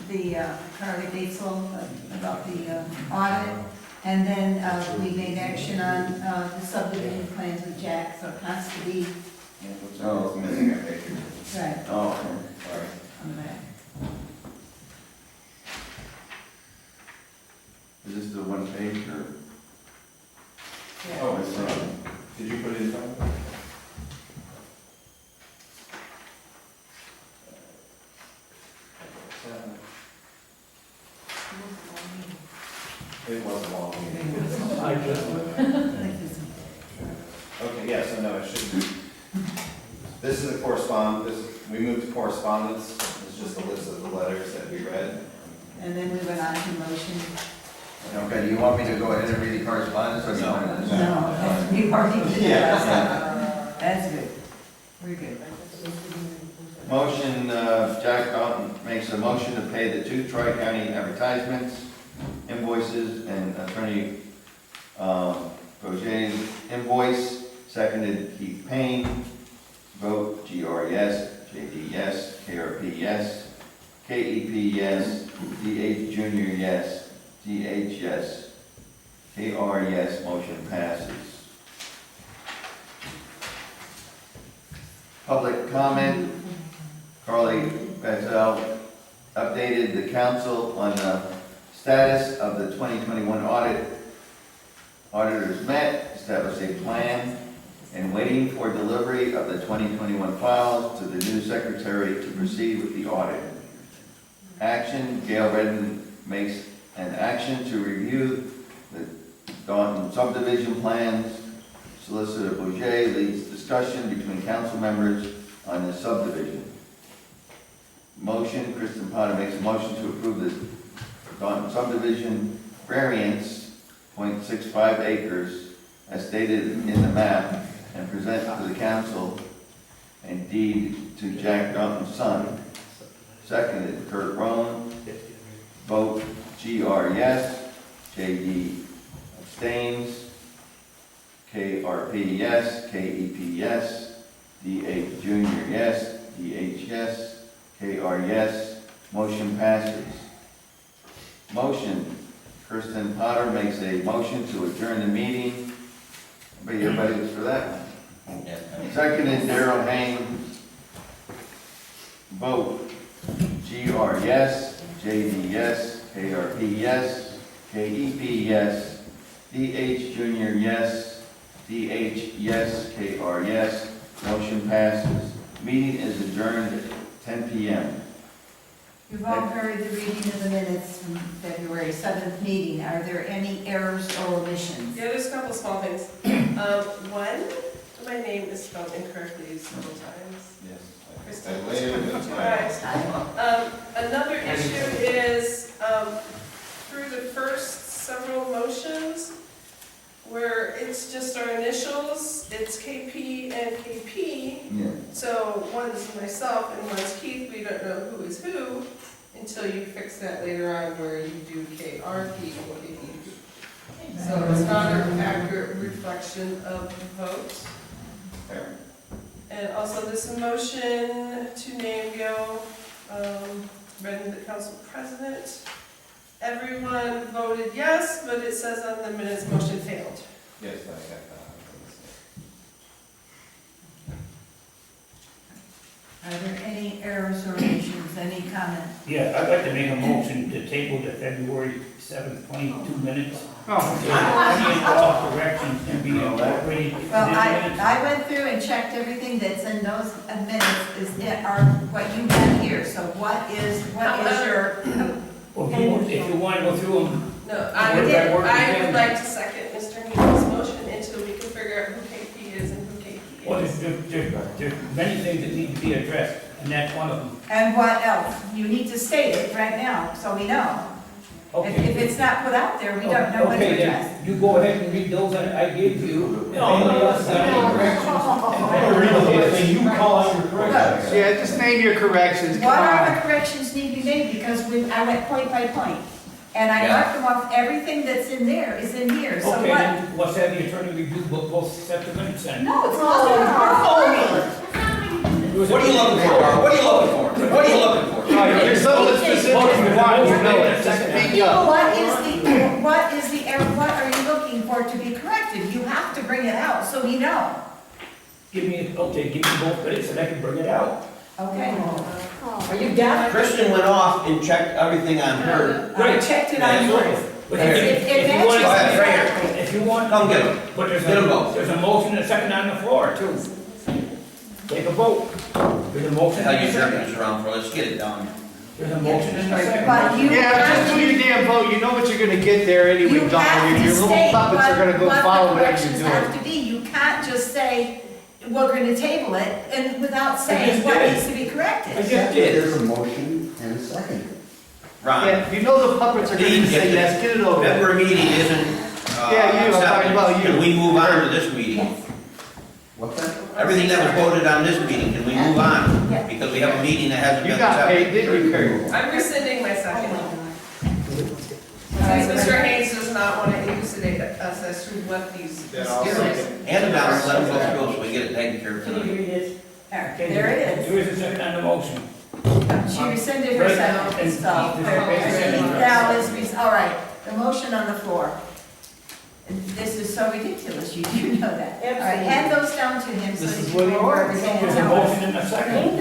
the Carly Batzel about the audit, and then we made action on the subdivision plans with Jack, so it has to be, Oh, it's missing a page. right, Oh, okay. Sorry. on the back. Is this the one page or? Yeah. Oh, it's, did you put it in front? It was a long meeting. I just, Okay, yeah, so no, it shouldn't. This is we moved to correspondence. It's just a list of the letters that we read. And then we went on to motion. Okay, do you want me to go ahead and read the correspondence or No. No, we already did Yeah. that. That's good. We're good. Motion, Jack Dalton makes a motion to pay the 2 Tri-County advertisements, invoices, and Attorney Bugaj's invoice. Seconded Keith Payne. Vote GR yes, JD yes, KRP yes, KEP yes, DH Junior yes, DH yes, KR yes, motion passes. Public comment. Carly Batzel updated the council on the status of the 2021 audit. Auditors met, established a plan, and waiting for delivery of the 2021 files to the new secretary to proceed with the audit. Action, Gail Redden makes an action to review the Downton subdivision plans. Solicitor Bugaj leads discussion between council members on the subdivision. Motion, Kristin Potter makes a motion to approve the Downton subdivision variance, 0.65 acres, as stated in the map, and present to the council and deed to Jack Downton's son. Seconded, Kirk Rhone. Vote GR yes, JD abstains, KRP yes, KEP yes, DH Junior yes, DH yes, KR yes, motion passes. Motion, Kristin Potter makes a motion to adjourn the meeting. Everybody was for that one. Seconded, Darl Haynes. Vote GR yes, JD yes, KRP yes, KEP yes, DH Junior yes, DH yes, KR yes, motion passes. Meeting is adjourned at 10 p.m. You've all heard the reading of the minutes from February 7th meeting. Are there any errors or omissions? Yeah, there's a couple small things. One, my name is spelled incorrectly several times. Yes. Kristins. Right. Another issue is, through the first several motions, where it's just our initials, it's KP and KP. Yeah. So one's myself and one's Keith, we don't know who is who until you fix that later on where you do KRP and KP. So it's not an accurate reflection of the vote. Fair. And also this motion to name Gail Redden the council president. Everyone voted yes, but it says on the minutes motion failed. Yes, I got that. Are there any errors or omissions, any comments? Yeah, I'd like to make a motion to table the February 7th, 22 minutes. Oh, Any and all corrections can be incorporated in the Well, minutes. I went through and checked everything that's in those minutes are what you have here. So what is your, Well, if you want to go through them, No, I would like to second Mr. Neal's motion until we can figure out who KP is and who KP well, is. there's many things that need to be addressed, and that's one of them. and what else? You need to state it right now, so we know. If Okay. it's not put out there, we don't know what to Okay, address. then, you go ahead and read those that I gave you. If anybody else got any corrections, Read the whole thing, you call out your corrections. yeah, just name your corrections, come What are on. the corrections need to be made? Because I went point by point. And I Yeah. marked them off, everything that's in there is in here, so Okay, what? then, let's have the attorney review both sets of minutes then. No, it's not our What are you looking for, Darl? What are you looking for? What are you looking for? There's something specific you want, you know it, just speak up. What are you looking for to be corrected? You have to bring it out, so we know. Give me both minutes and I can bring it out. Okay. Are you deaf? Kristen went off and checked everything on her. I checked it on yours. But Here. if you want, Go ahead, right here. if you want. Come get 'em. But Get 'em both. there's a motion and a second on the floor too. Take a vote. There's a motion Hell, and you a jerking second. us around for, let's get it done. There's a motion and a But second. you Yeah, have just do your to, damn vote, you know what you're gonna get there anyway, you Don, have your to little state puppets are gonna go what follow the whatever corrections you're have doing. to be. You can't just say, we're gonna table it, and without saying just what did. needs to be I corrected. just did. There's a motion and a second. Ron, Yeah, you know the puppets are gonna Dean, say if yes, get it over with. February meeting isn't, Yeah, you, I'm talking about you. Can we move on to this meeting? What's that? Everything that was voted on this meeting, can we move on? Yeah. Because we have a meeting that hasn't You been got accepted. paid, didn't you, Kirk? I'm rescinding my second. right. Since Mr. Haynes does not want to elucidate us as to what these Then I'll mysterious. second. Hand it down and let them go so we get it taken care of Can you tonight. read it? There it is. There is a second on the motion. She rescinded her second, so, now is, all right, the motion on the floor. This is so ridiculous, you do know that. All right, hand those down to him so This is he what can he go over wants. everything. There's a motion and a second.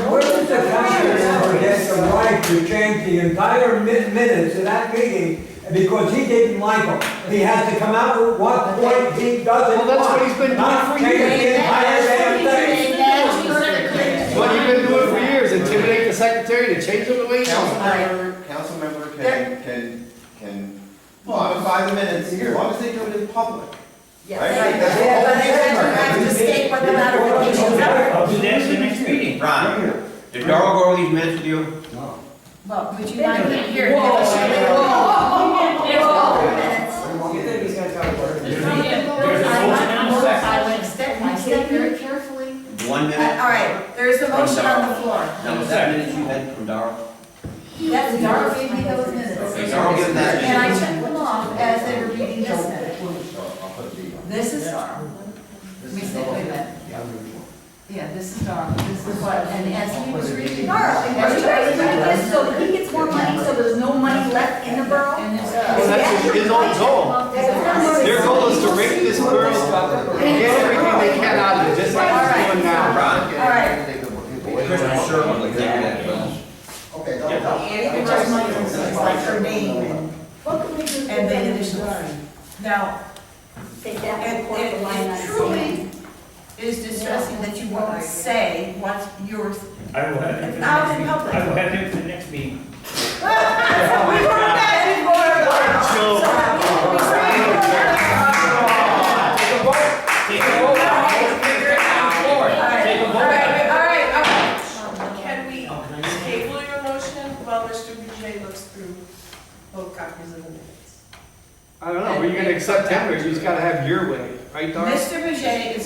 Where does the council member get the right to change the entire minutes of that meeting because he didn't like them? He has to come out with what point he doesn't Well, that's want. what he's been doing Not for change years. the entire damn thing. That's what you've been doing for years, intimidate the secretary to change them the way you want. Council member can modify the minutes as long as they do it in public. Yeah. Right? Right, That's but all they I'm saying. have to state what the modifications are. I'll do that in the next meeting. Ron, did Darl go over these minutes with you? Well, would you mind being here? Whoa. Minutes. There's a motion and a second. I went step by step very carefully. 1 minute? All right, there's a motion on the floor. Now, was that minutes you had from Darl? That's Darl gave me those minutes. Okay, Darl, give that. And I checked them off as they were reading this minute. This is Darl. Let me say, wait a minute. Yeah, this is Darl. This is what, and as he was reading. Darl, and are you guys doing this so that he gets more money, so there's no money left in the borough? And there's. Well, that's his own goal. Their goal is to rape this borough and get everything they can out of it, just like he's doing now. Ron? All right. Kristen Sherman, like that. Okay, It just might, it's like her name What can we do? and the initials. Now, Take that and pour the line it on truly is distressing that you won't say what your, I will have it for the Out next in meeting. public. I will have it for the next meeting. we were back before. Take a vote. Take a vote. Figure it out. Take a vote. All right. Can we table your motion while Mr. Bugaj looks through both copies of the minutes? I don't know, are you gonna accept him, or you just gotta have your way, right, Darl? Mr. Bugaj is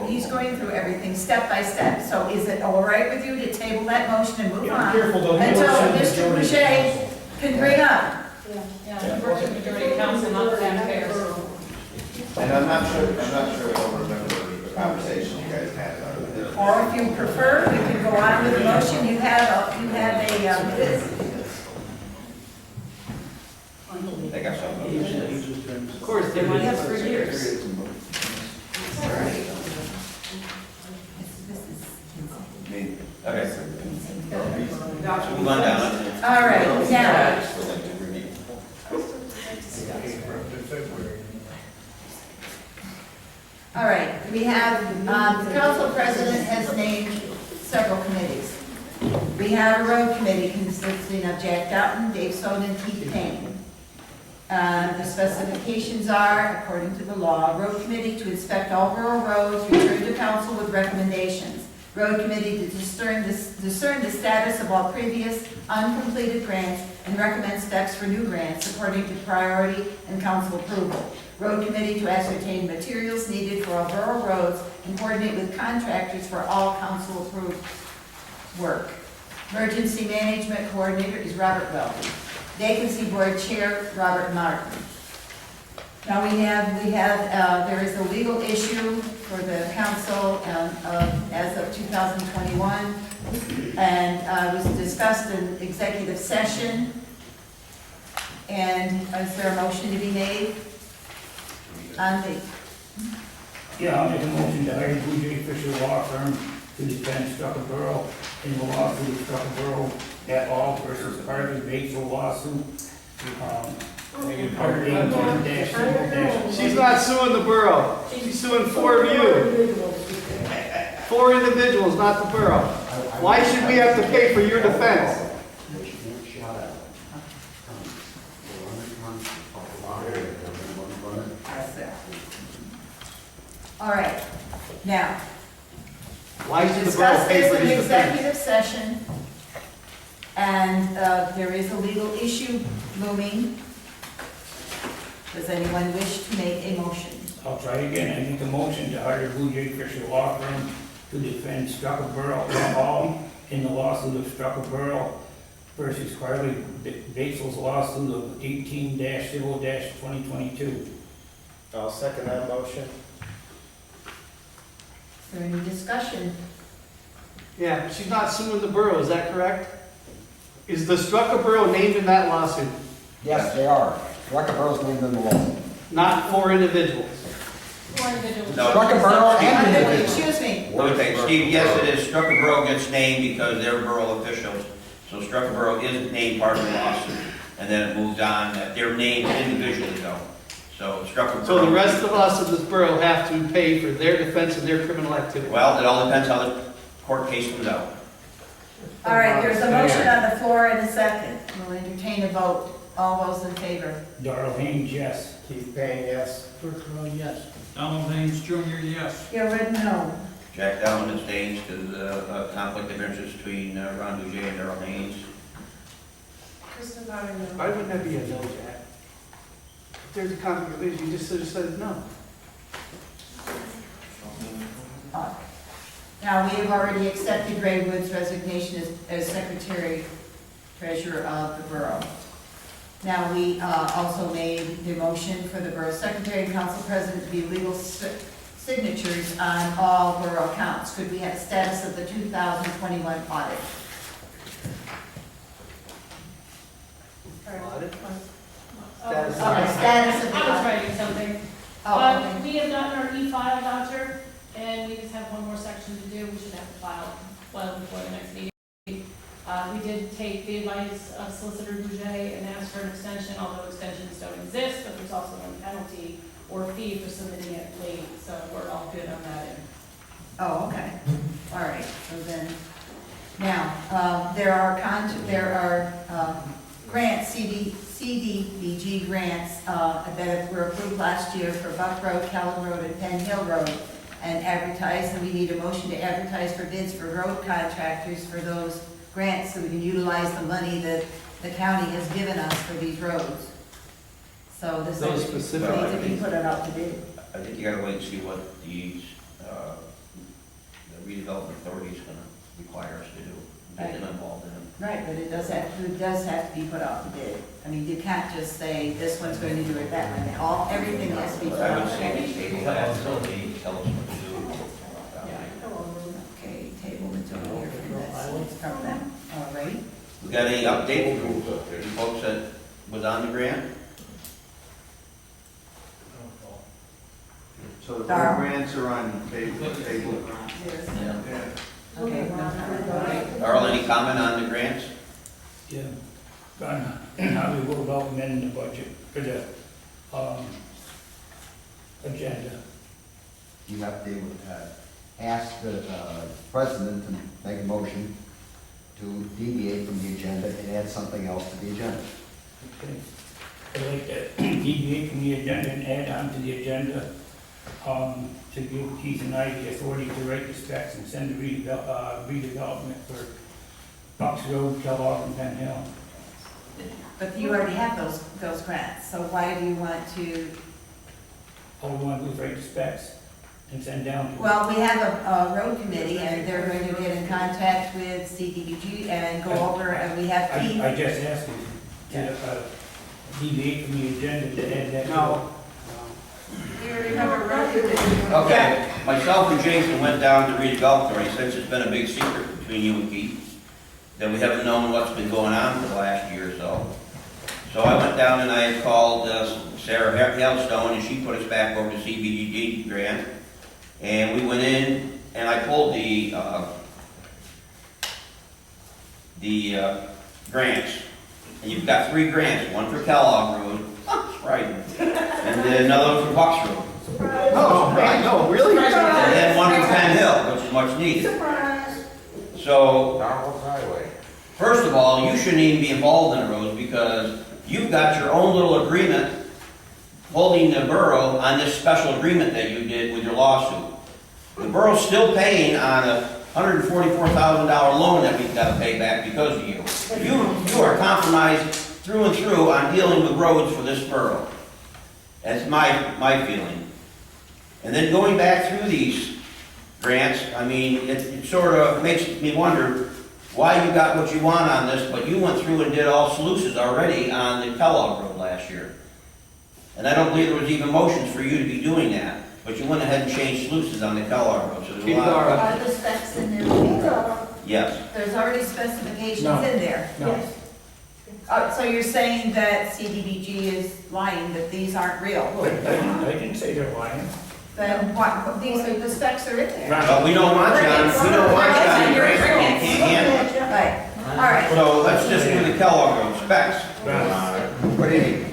he's going through everything step by step. So is it all right with you to table that motion and move on? Until Mr. Bugaj can bring up. Yeah, work with majority council, not the taxpayers. And I'm not sure if I'll remember the conversation you guys had on it. Or if you prefer, we can go on with the motion. You have a, They got something. Of course, they might. yes, for years. Okay. Move on down. All right, now, all right, we have, the council president has named several committees. We have a road committee consisting of Jack Downton, Dave Soden, and Keith Payne. The specifications are, according to the law, road committee to inspect all borough roads, return to council with recommendations. Road committee to discern the status of all previous uncompleted grants and recommend steps for new grants according to priority and council approval. Road committee to ascertain materials needed for all borough roads and coordinate with contractors for all council approved work. Emergency management coordinator is Robert Weldy. Vacancy board chair, Robert Martin. Now there is a legal issue for the council as of 2021, and was discussed in executive session. And is there a motion to be made on the, Yeah, I'll make a motion to hire Bugaj Fischer Lawfirm to defend Starrucca Borough in the lawsuit of Starrucca Borough et al. Versus Karpowitch Batzel Lawsuit. She's not suing the borough, she's suing 4 of you. 4 individuals, not the borough. Why should we have to pay for your defense? all right, now, Why should the borough discuss pay this for in his defense? executive session, and there is a legal issue looming. Does anyone wish to make a motion? I'll try again. I make a motion to hire Bugaj Fischer Lawfirm to defend Starrucca Borough et al. In the lawsuit of Starrucca Borough versus Carly Batzel's lawsuit of 18-0-2022. I'll second that motion. Is there any discussion? Yeah, she's not suing the borough, is that correct? Is the Starrucca Borough named in that lawsuit? Yes, they are. Starrucca Borough's named in the law. Not for individuals? For individuals. No. Starrucca Borough and individuals. Excuse me. Okay, Steve, yes, it is. Starrucca Borough gets named because they're borough officials. So Starrucca Borough is named part of the lawsuit. And then it moves on that they're named individually though. So Starrucca Borough. So the rest of us of this borough have to pay for their defense of their criminal activity? Well, it all depends how the court case comes out. All right, there's a motion on the floor and a second. We'll entertain a vote. All those in favor? Darl Haynes, yes. Keith Payne, yes. Kirk Rhone, yes. Donald Haynes Jr., yes. Gilred, no. Jack Dallin abstains because of conflict of interest between Ron Bugaj and Darl Haynes. Kristin, not a no. Why wouldn't that be a no, Jack? If there's a conflict of interest, you just should have said no. Now, we have already accepted Ray Wood's resignation as Secretary Treasurer of the Borough. Now, we also made the motion for the Borough Secretary and Council President to be legal signatures on all borough accounts. Could we have status of the 2021 audit? Audit? Okay, Status of the I was audit. writing something. Oh, okay. We have done our e-file voucher, and we just have one more section to do. We should have to file well before the next meeting. We did take the advice of Solicitor Bugaj and ask for an extension, although extensions don't exist, but there's also no penalty or fee for submitting it late, so we're all good on that end. Oh, okay. All right, so then, now, there are grants, CDBG grants that were approved last year for Buck Road, Callan Road, and Penn Hill Road, and advertised, and we need a motion to advertise for bids for road contractors for those grants, so we can utilize the money that the county has given us for these roads. So this Those needs specific- to be put out to bid. I think you gotta wait and see what the redevelopment authority is gonna require us to do. Get them involved in it. Right, but it does have to be put out to bid. I mean, you can't just say, this one's going to do it, that one, everything has to be put But I out. would say we table that until they tell us what to do. Okay, table it's over here from this, from them, all right? We got any update from the folks that was on the grant? So the Darl? grants are on table. Okay, Darl, any comment on the grants? Yeah. How we go about amending the budget for the agenda. You have to ask the president to make a motion to deviate from the agenda and add something else to the agenda. Okay. I'd like to deviate from the agenda and add on to the agenda to give Keith and I the authority to write the specs and send the redevelopment for Bucks Road, Kellogg, and Penn Hill. But you already have those grants, so why do you want to? All we want to do is write the specs and send down to. Well, we have a road committee, and they're going to get in contact with CDBG and go over, and we have Keith. I just asked you to deviate from the agenda to add that. No. We already have a road committee. Okay, myself and Jason went down to redevelop authority, since it's been a big secret between you and Keith, that we haven't known what's been going on for the last year or so. So I went down and I called Sarah Hailstone, and she put us back over to CDBG Grant. And we went in, and I pulled the grants. And you've got 3 grants, one for Kellogg Road, right, and then another one for Bucks Road. No, right, no, really? And then one for Penn Hill, which is much needed. So, first of all, you shouldn't even be involved in the roads because you've got your own little agreement holding the borough on this special agreement that you did with your lawsuit. The borough's still paying on a $144,000 loan that we've got to pay back because of you. You are compromised through and through on dealing with roads for this borough. That's my feeling. And then going back through these grants, I mean, it sort of makes me wonder why you got what you want on this, but you went through and did all sluices already on the Kellogg Road last year. And I don't believe there was even motions for you to be doing that, but you went ahead and changed sluices on the Kellogg Road, so there's a lot of... Are the specs in there? Yes. There's already specifications No. in there. No. Yes. So you're saying that CDBG is lying, that these aren't real? I didn't say they're lying. Then what, these are, the specs are in there. But we don't want you on grants that you can't handle. Right, all right. So let's just do the Kellogg Road specs. What do you need?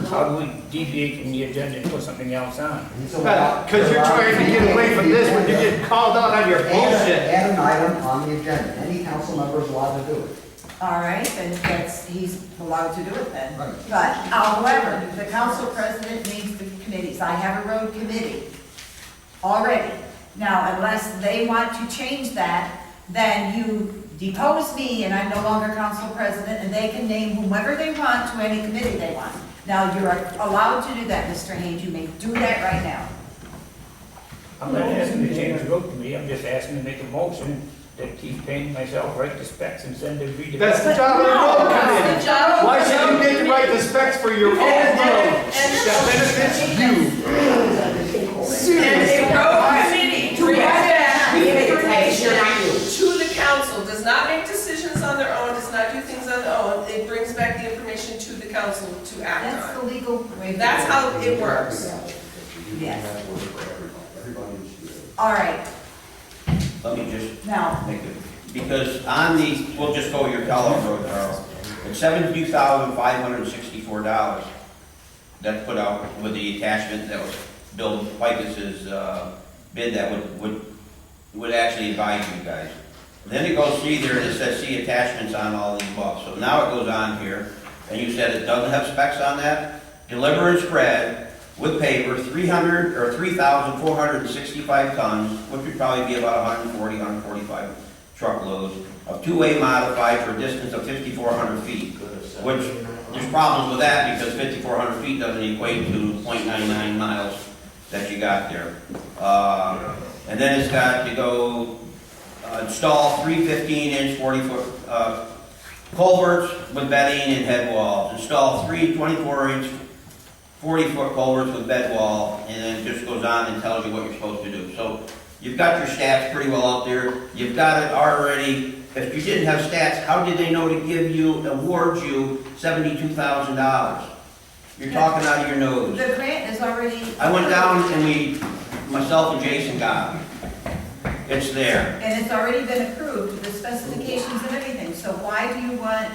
How do we deviate from the agenda and put something else on? Because you're trying to get away from this when you get called out on your bullshit. Add an item on the agenda. Any council member is allowed to do it. All right, then he's allowed to do it then. Right. But however, the council president needs the committees. I have a road committee already. Now, unless they want to change that, then you depose me and I'm no longer council president and they can name whomever they want to any committee they want. Now, you're allowed to do that, Mr. Haynes. You may do that right now. I'm not asking to change the road committee, I'm just asking to make a motion that Keith Payne and myself write the specs and send them read. That's the job of the road committee. Why should you get to write the specs for your own road that benefits you? And a road committee brings back the information to the council, does not make decisions on their own, does not do things on their own. It brings back the information to the council to act That's the on. legal way. That's how it works. Yes. All right, Let me just now, make it, because on the, we'll just go your Kellogg Road, Darl. It's $72,564. That's put out with the attachment that was Bill Pykus's bid that would actually advise you guys. Then it goes see there and it says see attachments on all these above. So now it goes on here, and you said it doesn't have specs on that. Deliver and spread with paper 3,465 tons, which would probably be about 140, 145 truckloads of two-way modified for a distance of 5,400 feet. Which there's problems with that because 5,400 feet doesn't equate to 0.99 miles that you got there. And then it's got to go install 3 15-inch 40-foot culverts with bedding and head walls. Install 3 24-inch 40-foot culverts with bed wall, and then it just goes on and tells you what you're supposed to do. So you've got your stats pretty well out there. You've got it already. If you didn't have stats, how did they know to award you $72,000? You're talking out of your nose. the grant is already. I went down and myself and Jason got it. It's there. And it's already been approved, the specifications and everything, so why do you want,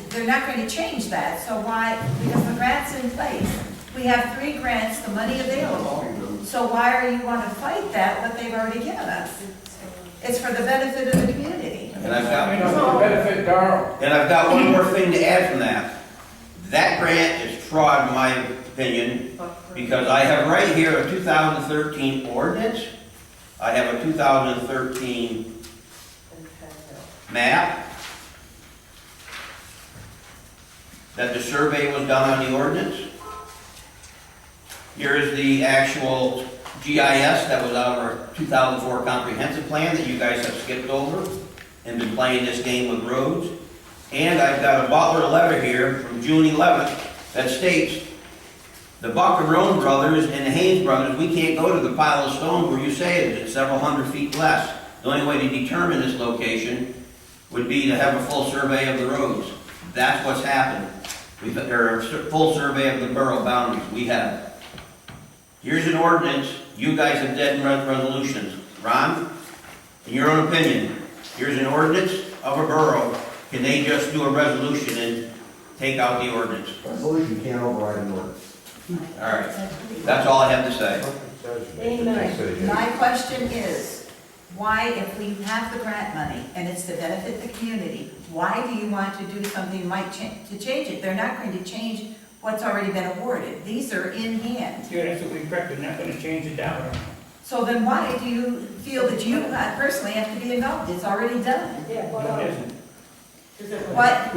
they're not going to change that, so why, because the grant's in place. We have 3 grants, the money available, so why are you want to fight that, what they've already given us? It's for the benefit of the community. And I've benefit Darl. And I've got one more thing to add from that. That grant is fraud, in my opinion, because I have right here a 2013 ordinance. I have a 2013 map that the survey was done on the ordinance. Here is the actual GIS that was out of our 2004 comprehensive plan that you guys have skipped over and been playing this game with roads. And I've got a Butler letter here from June 11th that states, the Kirk Rhone brothers and the Haynes brothers, we can't go to the pile of stones where you say it is. It's several hundred feet less. The only way to determine this location would be to have a full survey of the roads. That's what's happened. Or a full survey of the borough boundaries. We have. Here's an ordinance. You guys have dead resolutions. Ron, in your own opinion, here's an ordinance of a borough. Can they just do a resolution and take out the ordinance? Resolution can't override an ordinance. All right. That's all I have to say. My question is, why, if we have the grant money and it's to benefit the community, why do you want to do something to change it? They're not going to change what's already been awarded. These are in hand. You're absolutely correct, they're not gonna change it down. So then why do you feel that you personally have to be involved? It's already done. No, it isn't. What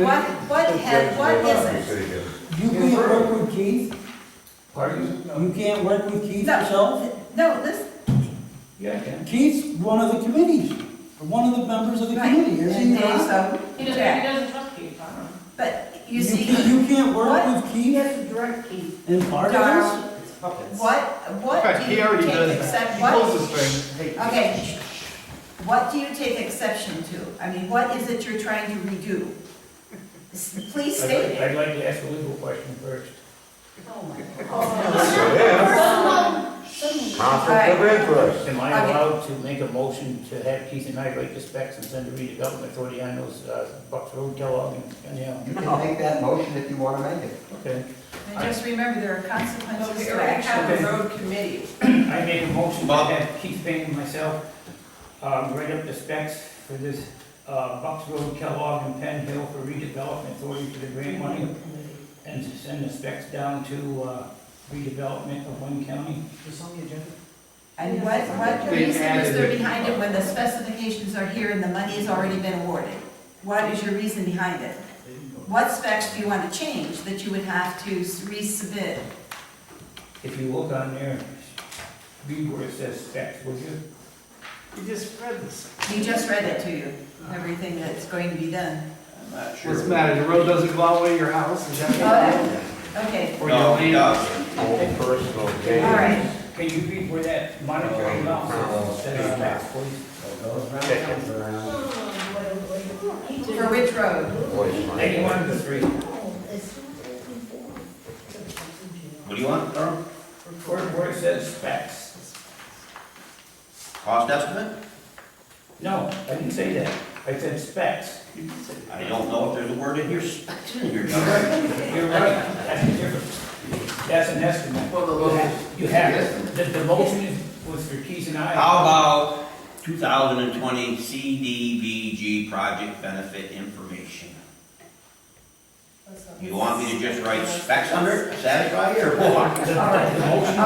is it? You can work with Keith. Pardon? You can't work with Keith No. yourself? No, listen, Yeah, I can. Keith's one of the committees, or one of the members of the right, committee, is and he Dave, not? so, He doesn't, yeah. he doesn't trust you, I don't know. But you You see, can't, you can't work What? with He Keith has to direct Keith. in part of Darl, this? what Right, do he you already take does that. except, He what? pulls the string. Hey, Okay, what do you take exception to? I mean, what is it you're trying to redo? Please state it. I'd like to ask a legal question first. Conflict of interest. Am I Okay. allowed to make a motion to have Keith and I write the specs and send the redevelopment authority on those, Bucks Road, Kellogg, and, You can make that motion if you want to make it. okay. And just remember, there are No, consequences we to already have action. a road committee. I make a motion to have Keith Payne and myself, write up the specs for this, Bucks Road, Kellogg, and Penn Hill for redevelopment authority for the grant money, and to send the specs down to, redevelopment of Wayne County. And what They reason is added there it. behind it when the specifications are here and the money has already been awarded? What is your reason behind it? What specs do you want to change that you would have to resubmit? If you look on there, read where it says specs, would you? You just read this. He just read it to you, everything that's going to be done. I'm not sure. What's the matter, the road doesn't go all the way to your house, is that? Oh, okay, Or your No, he land? does. all right. Can you read where that monetary amount says specs, please? For which road? Any one of the three. What do you want, Darl? Where it says specs. Cost estimate? No, I didn't say that. I said specs. I don't know if there's a word in here, specs in here. You're right. You're right. That's the difference. That's an estimate. You have, the motion was for Keith and I. How about 2020 CDBG project benefit information? You want me to just write specs under it, satisfy you, or what? All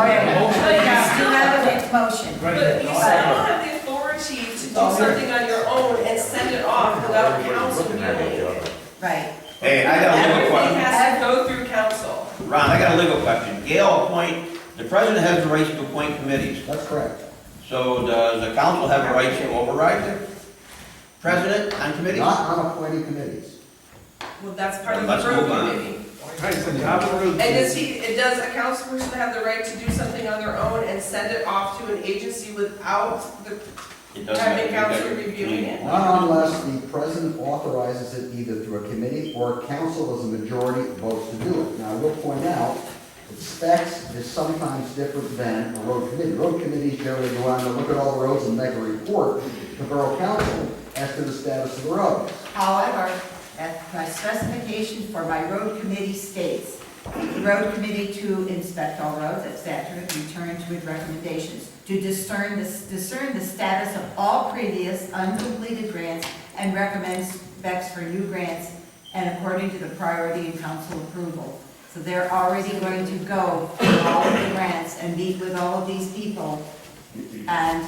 right. You still have a motion. But you still don't have the authority to do something on your own and send it off without council doing it. Right. Hey, I got a legal Everything question. has to go through council. Ron, I got a legal question. The president has the right to appoint committees. That's correct. So does the council have a right to override the president on committees? Not on appointing committees. Well, that's part of Let's the road move on. committee. Right, it's the job of the road. And does a council person have the right to do something on their own and send it off to an agency without the, It doesn't having have to be council reviewing it? Not unless the president authorizes it either through a committee or council as a majority votes to do it. Now, I will point out that specs is sometimes different than a road committee. Road committees generally go out and look at all the roads and make a report to borough council as to the status of the road. However, my specification for my road committee states, the road committee to inspect all roads, etc., return to its recommendations, to discern the status of all previous uncompleted grants and recommend specs for new grants and according to the priority and council approval. So they're already going to go through all of the grants and meet with all of these people and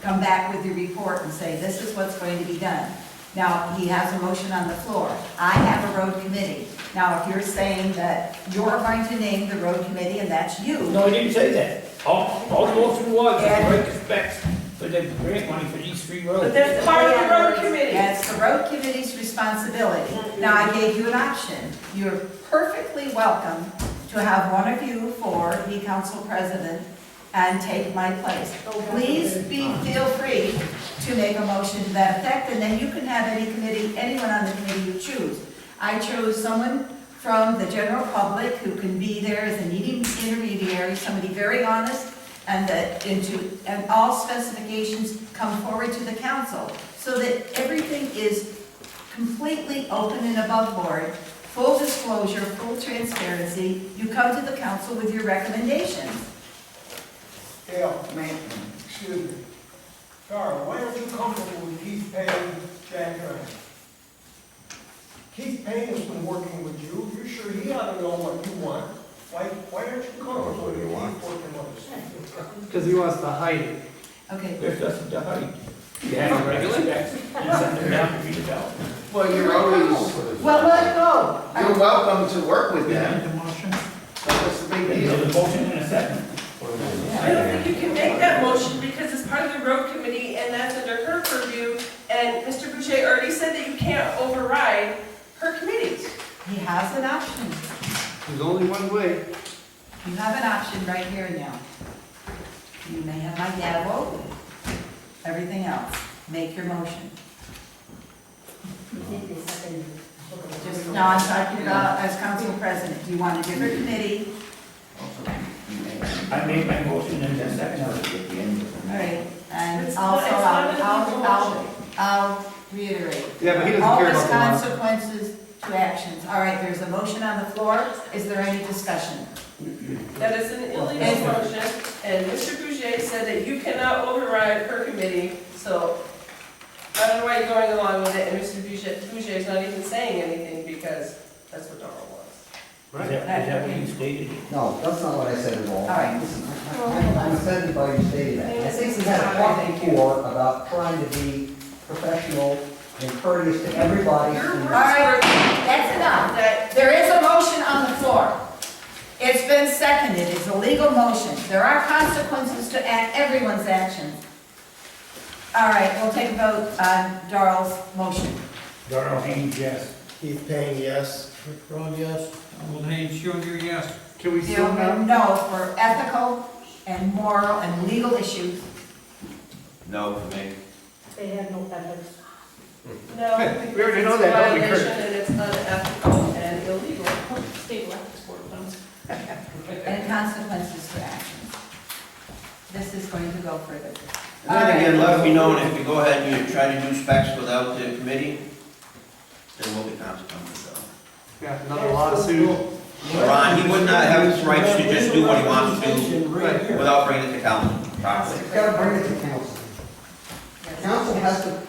come back with the report and say, this is what's going to be done. Now, he has a motion on the floor. I have a road committee. Now, if you're saying that you're going to name the road committee and that's you, No, I didn't say that. All the motion was to write the specs for the grant money for these three roads. But that's part of the road committee. that's the road committee's responsibility. Now, I gave you an option. You're perfectly welcome to have one of you for the council president and take my place. Please feel free to make a motion to that effect, and then you can have anyone on the committee you choose. I chose someone from the general public who can be there as an intermediary, somebody very honest, and all specifications come forward to the council, so that everything is completely open and above board, full disclosure, full transparency. You come to the council with your recommendations. Dale, excuse me. Darl, why aren't you comfortable with Keith Payne, Jack Ryan? Keith Payne has been working with you. You're sure he ought to know what you want. Why aren't you comfortable with Keith working with us? Because he wants to hide it. Okay. There's nothing to hide. You have the regular specs and send them down to redevelopment. Well, you're always, Well, let go. you're welcome to work with You them. need the motion? So what's the big There's a motion and a second. I don't think you can make that motion because it's part of the road committee and that's under her purview. And Mr. Boucher already said that you can't override her committees. He has an option. There's only one way. You have an option right here and now. You may have my gavel, everything else. Make your motion. Just, no, I'm talking about as council president. Do you want a different committee? I made my motion and a second. All right, and It's also, not a legal motion. I'll reiterate. Yeah, but he doesn't All care those about the law. consequences to actions. All right, there's a motion on the floor. Is there any discussion? That is an illegal Yes. motion, and Mr. Boucher said that you cannot override her committee, so I don't know why you're going along with it, and Mr. Boucher is not even saying anything because that's what Darl wants. Is that what you stated? No, that's not what I said at all. All right. Listen, I'm offended by you stating that. I think we had a talk before about trying to be professional and courteous to everybody. Your in- words All right, were that's enough. that There is a motion on the floor. It's been seconded. It's a legal motion. There are consequences to everyone's actions. All right, we'll take a vote on Darl's motion. Darl Haynes, yes. Keith Payne, yes. Kirk Rhone, yes. Donald Haynes Jr., yes. Can we You still have? no for ethical and moral and legal issues. No for me. They have no ethics. no, We already know it's that, don't we, violation Kurt? and it's unethical and illegal. State ethics board, And consequences to actions. This is going to go further. And then again, let me know, and if you go ahead and you try to do specs without the committee, there will be consequences though. Yeah, another lawsuit. Ron, he would not have rights to just do what he wants to do without bringing it to council properly. You've got to bring it to council. Council has to,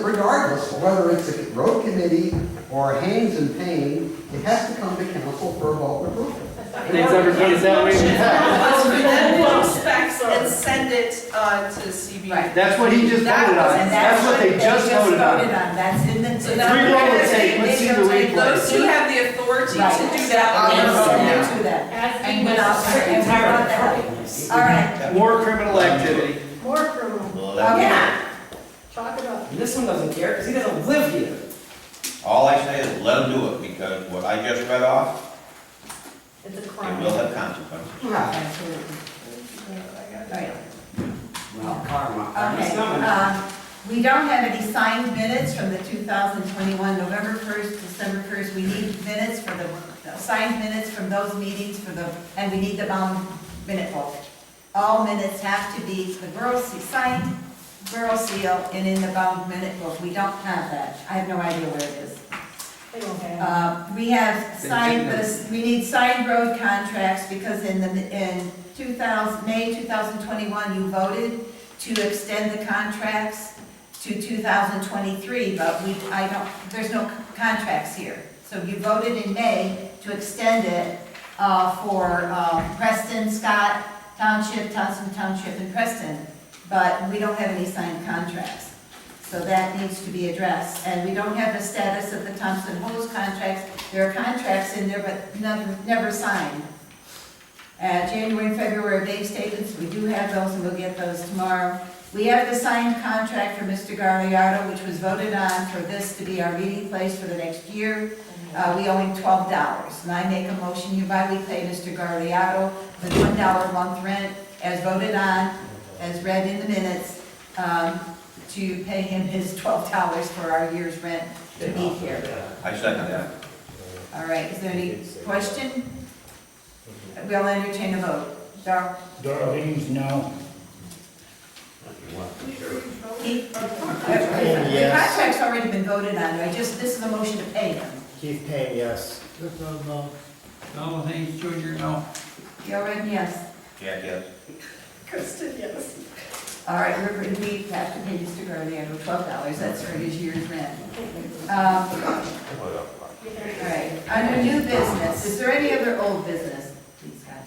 regardless of whether it's a road committee or a Haynes and Payne, it has to come to council for a vote of approval. Nobody's ever done it that way in the past. Was for them to specs and send it on to CB. Right. That's what he just voted on. And That's what they just voted on. That's in the. So now Three roll tape, let's see the replay. those who have the authority to do that on their And own. send it to them. As And he went out there and brought that. All right, More criminal activity. More criminal. Well, that- okay. Talk about. And this one doesn't care because he doesn't live here. All I say is let him do it, because what I just read off, It's a it crime. will have consequences. Absolutely. Right. Well, karma. Okay, It's coming. we don't have any signed minutes from the 2021, November 1st, December 1st. We need minutes for the signed minutes from those meetings and we need the bound minute book. All minutes have to be the borough signed, borough seal, and in the bound minute book. We don't have that. I have no idea where it is. They don't have. We have signed this, we need signed road contracts because in May 2021, you voted to extend the contracts to 2023, but there's no contracts here. So you voted in May to extend it for Preston, Scott Township, Townsend Township, and Preston, but we don't have any signed contracts. So that needs to be addressed. And we don't have the status of the Thompson Hose contracts. There are contracts in there, but never signed. January and February bank statements, we do have those, and we'll get those tomorrow. We have the signed contract for Mr. Gagliardo, which was voted on for this to be our meeting place for the next year. We owe him $12, and I make a motion hereby we pay Mr. Gagliardo the $1 a month rent as voted on, as read in the minutes, to pay him his $12 for our year's rent to be here. I second that. All right, is there any question? We'll entertain a vote. Darl? Darl Haynes, no. Keith? The contract's already been voted on, this is a motion to pay him. Keith Payne, yes. Kirk Rhone, no. Donald Haynes Jr., no. Gil Redden, yes. Jack, yes. Kristin, yes. All right, we have to pay Mr. Gagliardo $12, that's for his year's rent. All right, under new business, is there any other old business? Please, God.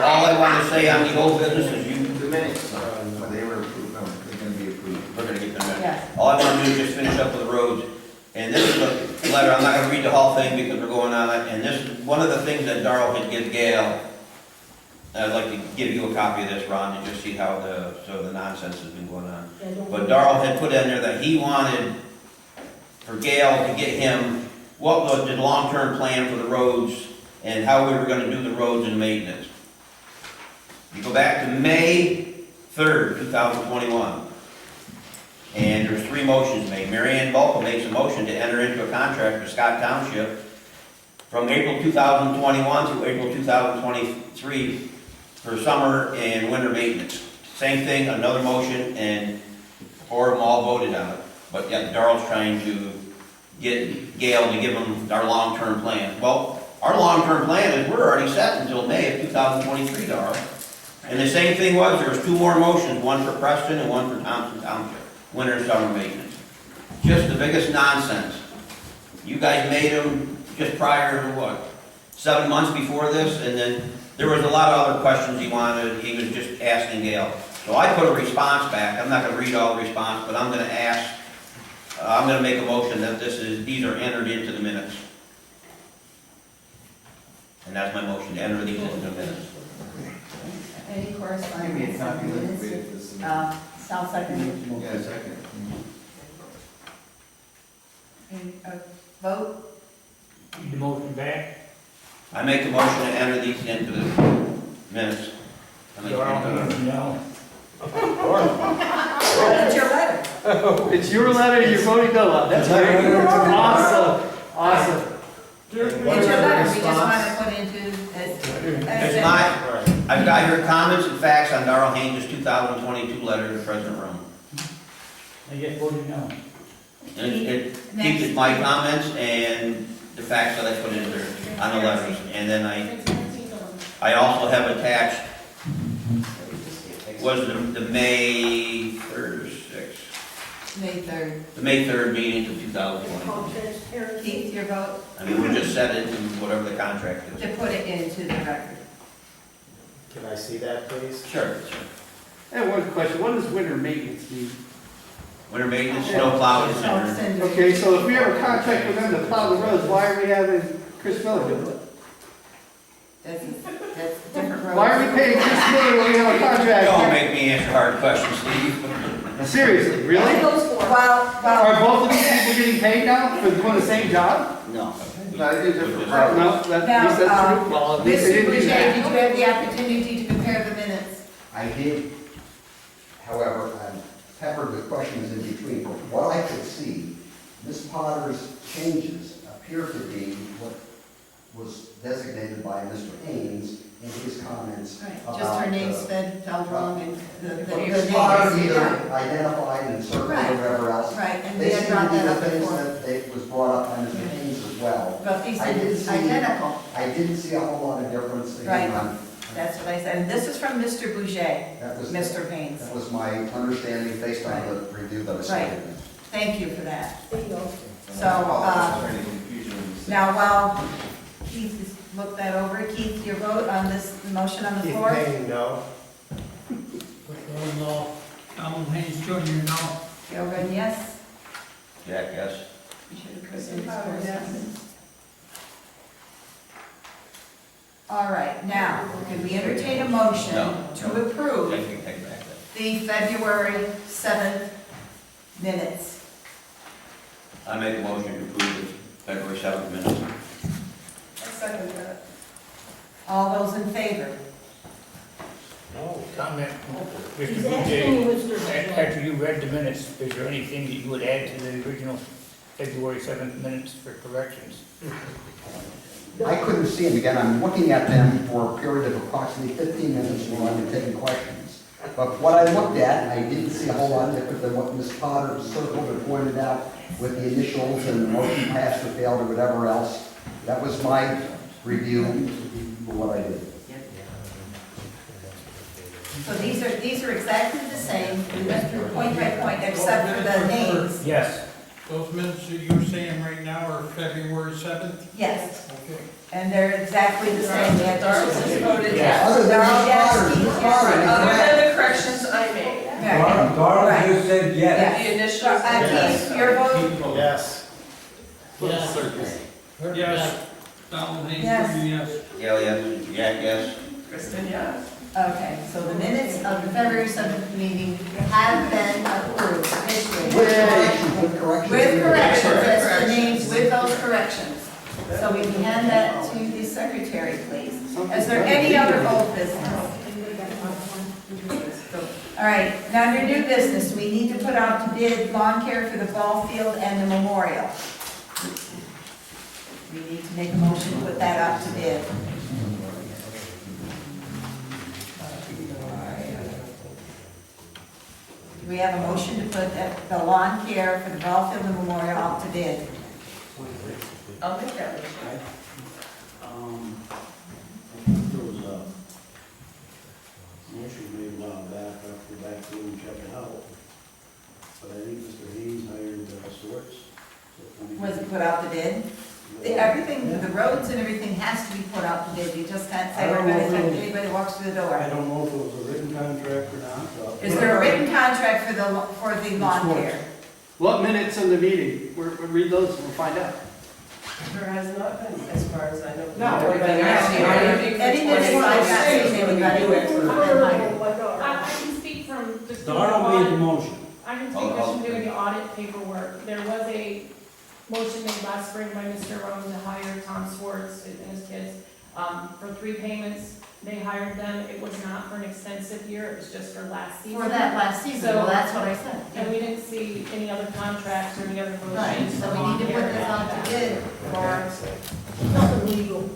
All I want to say on the old business is The minutes, they were approved, they're gonna be approved. we're gonna get the minutes. Yes. All I want to do is just finish up with the roads, and this is letter, I'm not gonna read the whole thing because we're going on it, and this is one of the things that Darl had given Gail. I'd like to give you a copy of this, Ron, to just see how the nonsense has been going on. But Darl had put in there that he wanted for Gail to get him what was the long-term plan for the roads and how we were gonna do the roads and maintenance. You go back to May 3rd, 2021. And there's 3 motions made. Mary Ann Volkel makes a motion to enter into a contract with Scott Township from April 2021 to April 2023 for summer and winter maintenance. Same thing, another motion, and 4 of them all voted on it. But yet Darl's trying to get Gail to give him our long-term plan. Well, our long-term plan is we're already set until May of 2023, Darl. And the same thing was, there was 2 more motions, one for Preston and one for Thompson Township. Winter and summer maintenance. Just the biggest nonsense. You guys made them just prior to what? 7 months before this, and then there was a lot of other questions he wanted. He was just asking Gail. So I put a response back. I'm not going to read all the response, but I'm going to ask, I'm going to make a motion that these are entered into the minutes. And that's my motion, to enter these into the minutes. Any correspondence? I'll second. Yeah, second. Any, vote? Need the motion back? I make a motion to enter these into the minutes. No. It's your letter. It's your letter, you're voting no on. That's great. Awesome, awesome. It's your letter, we just want to put into It's I've got your comments and facts on Darl Haynes' 2022 letter to President Rhone. I just voted no. And it keeps my comments and the facts that I put in there on the letters. And then I also have attached, was the May 3rd or 6th? May 3rd. The May 3rd meeting of 2020. Keith, your vote? I mean, we'll just set it in whatever the contract is. To put it into the record. Can I see that, please? Sure. I have one question, what does winter maintenance mean? Winter maintenance, snow plowing, I'll center. send it. Okay, so if we have a contract with them to plow the roads, why are we having Chris Miller do it? That's a different road. Why are we paying Chris Miller when we have a contract? Don't make me answer hard questions, Steve. Seriously, really? Well, Are both of these people getting paid now for doing the same job? No. No, I think they're for No, that, at least that's true. Well, at least they Mr. didn't do Boucher, that. did you have the opportunity to compare the minutes? I did, however, I'm peppered with questions in between. From what I could see, Ms. Potter's changes appear to be what was designated by Mr. Haynes in his comments Right, about... just her name spelled wrong and the Ms. Potter name. either identified and circled or Right. whatever else. Right, and we They had seem brought to be that the up things before. that it was brought up by Mr. Haynes as well. But these I didn't are see- identical. I didn't see a whole lot of difference. Again, Right. That's what I said. And this is from Mr. Boucher, That was, Mr. Haynes. that was my understanding based on the review that I saw. Right. Thank you for that. So, Any confusion when you say- now while Keith has looked that over, Keith, your vote on this motion on the Keith floor? Payne, no. No. Donald Haynes Jr., no. Gail Redden, yes? Jack, yes. Kristin Powers, yes. All right, now, can we entertain a motion No. to approve Thank you, take back that. the February 7th minutes? I make a motion to approve the February 7th minutes. I second that. All those in favor? No, comment. Mr. He's asking Boucher, Mr. after you read the minutes, is there anything that you would add to the original February 7th minutes for corrections? I couldn't see them again. I'm looking at them for a period of approximately 15 minutes while I'm taking questions. But what I looked at, I didn't see a whole lot different than what Ms. Potter circled and pointed out with the initials and the motion passed or failed or whatever else. That was my review for what I did. So these are exactly the same, we went through point by point, except for the names. Yes. Those minutes that you're saying right now are February 7th? Yes, Okay. and they're exactly the same. Darl just voted Yes. Other than Darl, Ms. yes, Potter, Keith, Ms. yes. Potter, Other than the corrections I made. Right. Darl Right. just said yes. The initials. Keith, your vote? Yes. Yes. Circus. Yes. Darl Haynes, Yes. yes. Gail, yes. Jack, yes. Kristen, yes. Okay, so the minutes of the February 7th meeting have been approved officially. With corrections. With corrections, that's the Corrections. names, with those corrections. So we can hand that to the secretary, please. Is there any other old business? All right, now under new business, we need to put out to bid lawn care for the ball field and the memorial. We need to make a motion to put that out to bid. Do we have a motion to put the lawn care for the ball field and memorial out to bid? I'll make that motion. There was a motion made a while back, after back to and check it out. But I think Mr. Haynes hired Swartz. Was it put out to bid? Everything, the roads and everything has to be put out to bid. You just can't say we're gonna take anybody who walks through the I door. don't know if it was a written contract or not. Is there a written contract for the lawn care? What minutes in the meeting? We'll read those and we'll find out. There has not been, as far as I know. No, we've been asking. Any minutes I've not seen anybody with. I can speak from just doing the Darl made the audit. motion. I can speak just from doing the audit paperwork. There was a motion made last spring by Mr. Rhone to hire Tom Swartz and his kids for 3 payments. They hired them. It was not for an extensive year. It was just for last season. For that last season, well, that's what I said. And we didn't see any other contracts or any other Right, motions. so we need to put this out to bid for Nothing legal.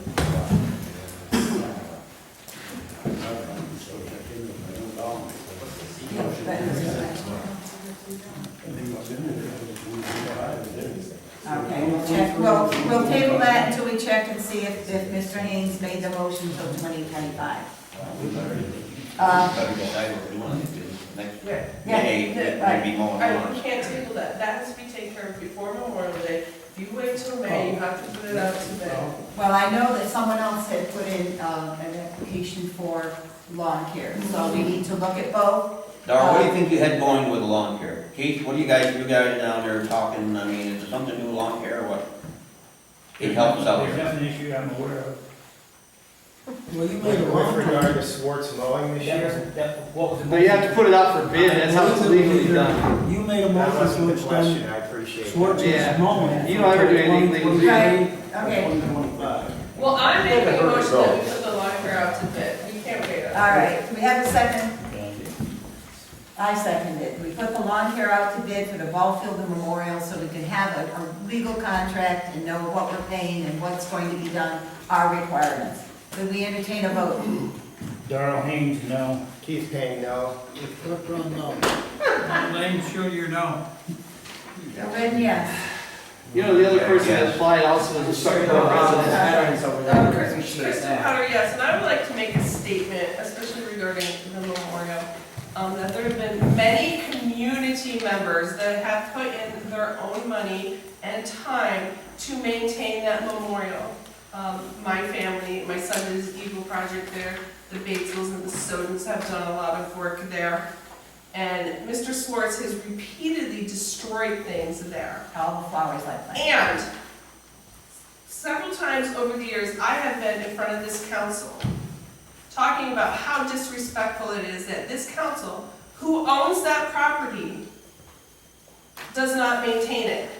Okay, we'll check, we'll table that until we check and see if Mr. Haynes made the motion until 2025. Better decide what we want to do next May, maybe more Right, on. we can't table that. That has to be taken care of before Memorial Day. If you wait till May, you have to put it out to bid. Well, I know that someone else had put in an application for lawn care, so we need to look at both. Darl, what do you think you had going with the lawn care? Keith, what do you guys down there talking, I mean, is it something new lawn care or what? It helps out There's here. nothing issue I'm aware of. Well, you With regard to Swartz mowing this year, What was the? But you have to put it out for bid. That's how it's legally done. You made a that motion wasn't to the question, extend I appreciate it. Swartz's Yeah. mowing. You don't ever do anything legally. Right, okay, 125. Well, I'm making a motion that we put the lawn care out to bid. You can't wait. all right, we have a second. I second it. We put the lawn care out to bid for the ball field and memorial so we can have a legal contract and know what we're paying and what's going to be done, our requirements. Do we entertain a vote? Darl Haynes, no. Keith Payne, no. Kirk Rhone, no. Darl Haynes, sure you know. Then yes. You know, the other person that applied also was a Starrucca resident. Veterans over there, we appreciate Kristen that. Powder, yes, and I would like to make a statement, especially regarding the memorial, that there have been many community members that have put in their own money and time to maintain that memorial. My family, my son did his Eagle project there, the Batzels and the Sodens have done a lot of work there. And Mr. Swartz has repeatedly destroyed things there. All the flowers like that. And several times over the years, I have been in front of this council talking about how disrespectful it is that this council, who owns that property, does not maintain it.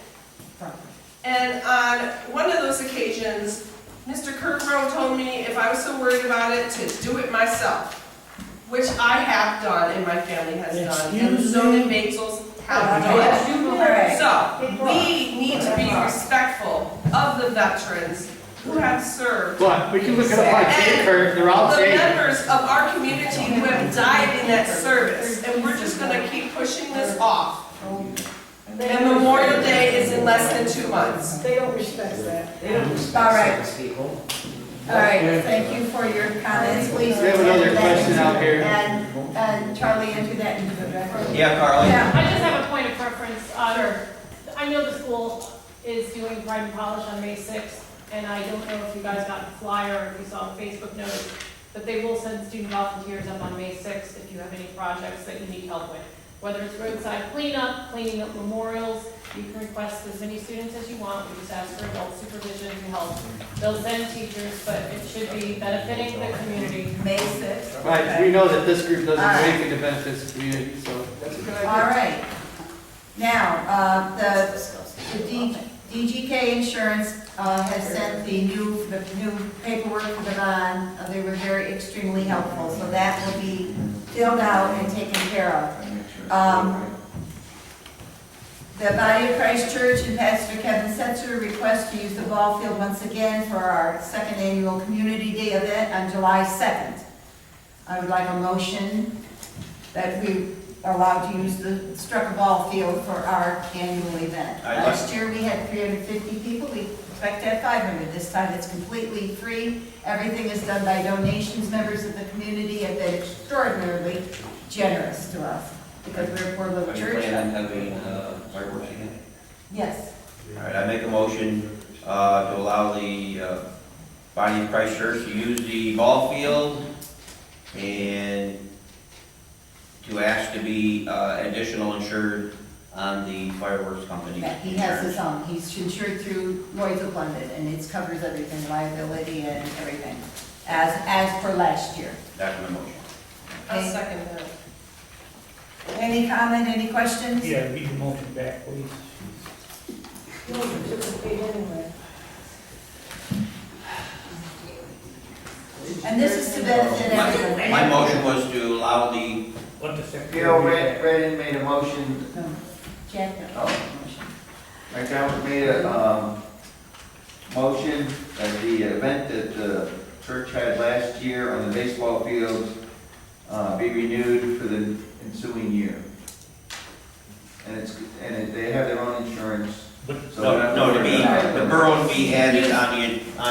And on one of those occasions, Mr. Kirk Rhone told me if I was so worried about it, to do it myself, which I have done and my family has done, and the zoning Batzels have done. So, we need to be respectful of the veterans who have served. But we can look it up on Kirk, they're all The dated. members of our community who have died in that service, and we're just gonna keep pushing this off. And Memorial Day is in less than 2 months. They don't respect that. They don't All respect right. service people. All right, thank you for your comments, please. We have another enter that question into- out here. And Charlie, enter that into the record. Yeah, Carly? Yeah. I just have a point of preference. I know the school is doing Pride and Polish on May 6th, and I don't know if you guys got the flyer or if you saw the Facebook notice, but they will send student volunteers up on May 6th if you have any projects that you need help with. Whether it's roadside cleanup, cleaning up memorials, You can request as many students as you want, we just ask for adult supervision to help build them teachers, but it should be benefiting the community. May 6th. Right, we know that this group doesn't All right. make anything to benefit the community, so that's a good idea. All right. Now, the DGK Insurance has sent the new paperwork for the bond. They were very extremely helpful, so that will be filled out and taken care of. The Body of Christ Church and Pastor Kevin Setzer request to use the ball field once again for our second annual Community Day event on July 2nd. I would like a motion that we are allowed to use the Starrucca ball field for our annual event. Last year we had 350 people, we expect to have 500. This time it's completely free. Everything is done by donations. Members of the community have been extraordinarily generous to us because we're a poor little Are you church. planning on having fireworks again? Yes. All right, I make a motion to allow the Body of Christ Church to use the ball field and to ask to be additional insured on the fireworks company. Yeah, he has his own. He's insured through Lloyd's of London, and it covers everything, liability and everything, as per last year. That's my motion. I'll second that. Any comment, any questions? Yeah, read the motion back, please. And this is to benefit everyone. My motion was to allow the, What the secretary? Gail Redden made a motion, No, Jack, no. Mike Howard made a, motion that the event that the church had last year on the baseball field, be renewed for the ensuing year. And they have their own insurance. So no, to be, the borough would be added on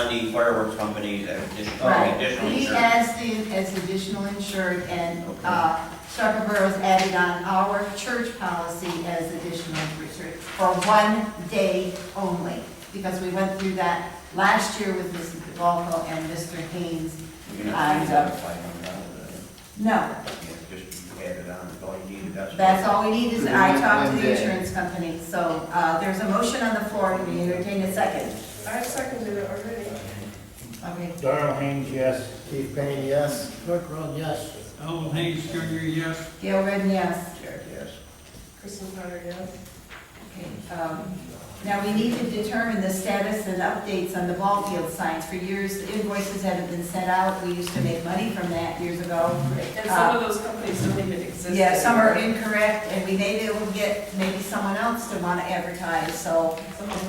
the fireworks companies as additional Right. additional He insurance. adds as additional insured, and Starrucca Borough's added on our church policy as additional insured for 1 day only, because we went through that last year with Mrs. DeValco and Mr. Haynes. You're not going to use that $500. No, Yeah, just add it on, that's all you need, that's all we need is, I talked to the insurance company, so there's a motion on the floor, can we entertain a second? I seconded it already. Okay. Darl Haynes, yes. Keith Payne, yes. Kirk Rhone, yes. Darl Haynes Jr., yes. Gail Redden, yes. Jack, yes. Kristen Carter, yes. Okay, now we need to determine the status and updates on the ball field signs. For years, the invoices haven't been sent out. We used to make money from that years ago. And some of those companies don't even exist. Yeah, some are anymore. incorrect, and we may be able to get maybe someone else to want to advertise. So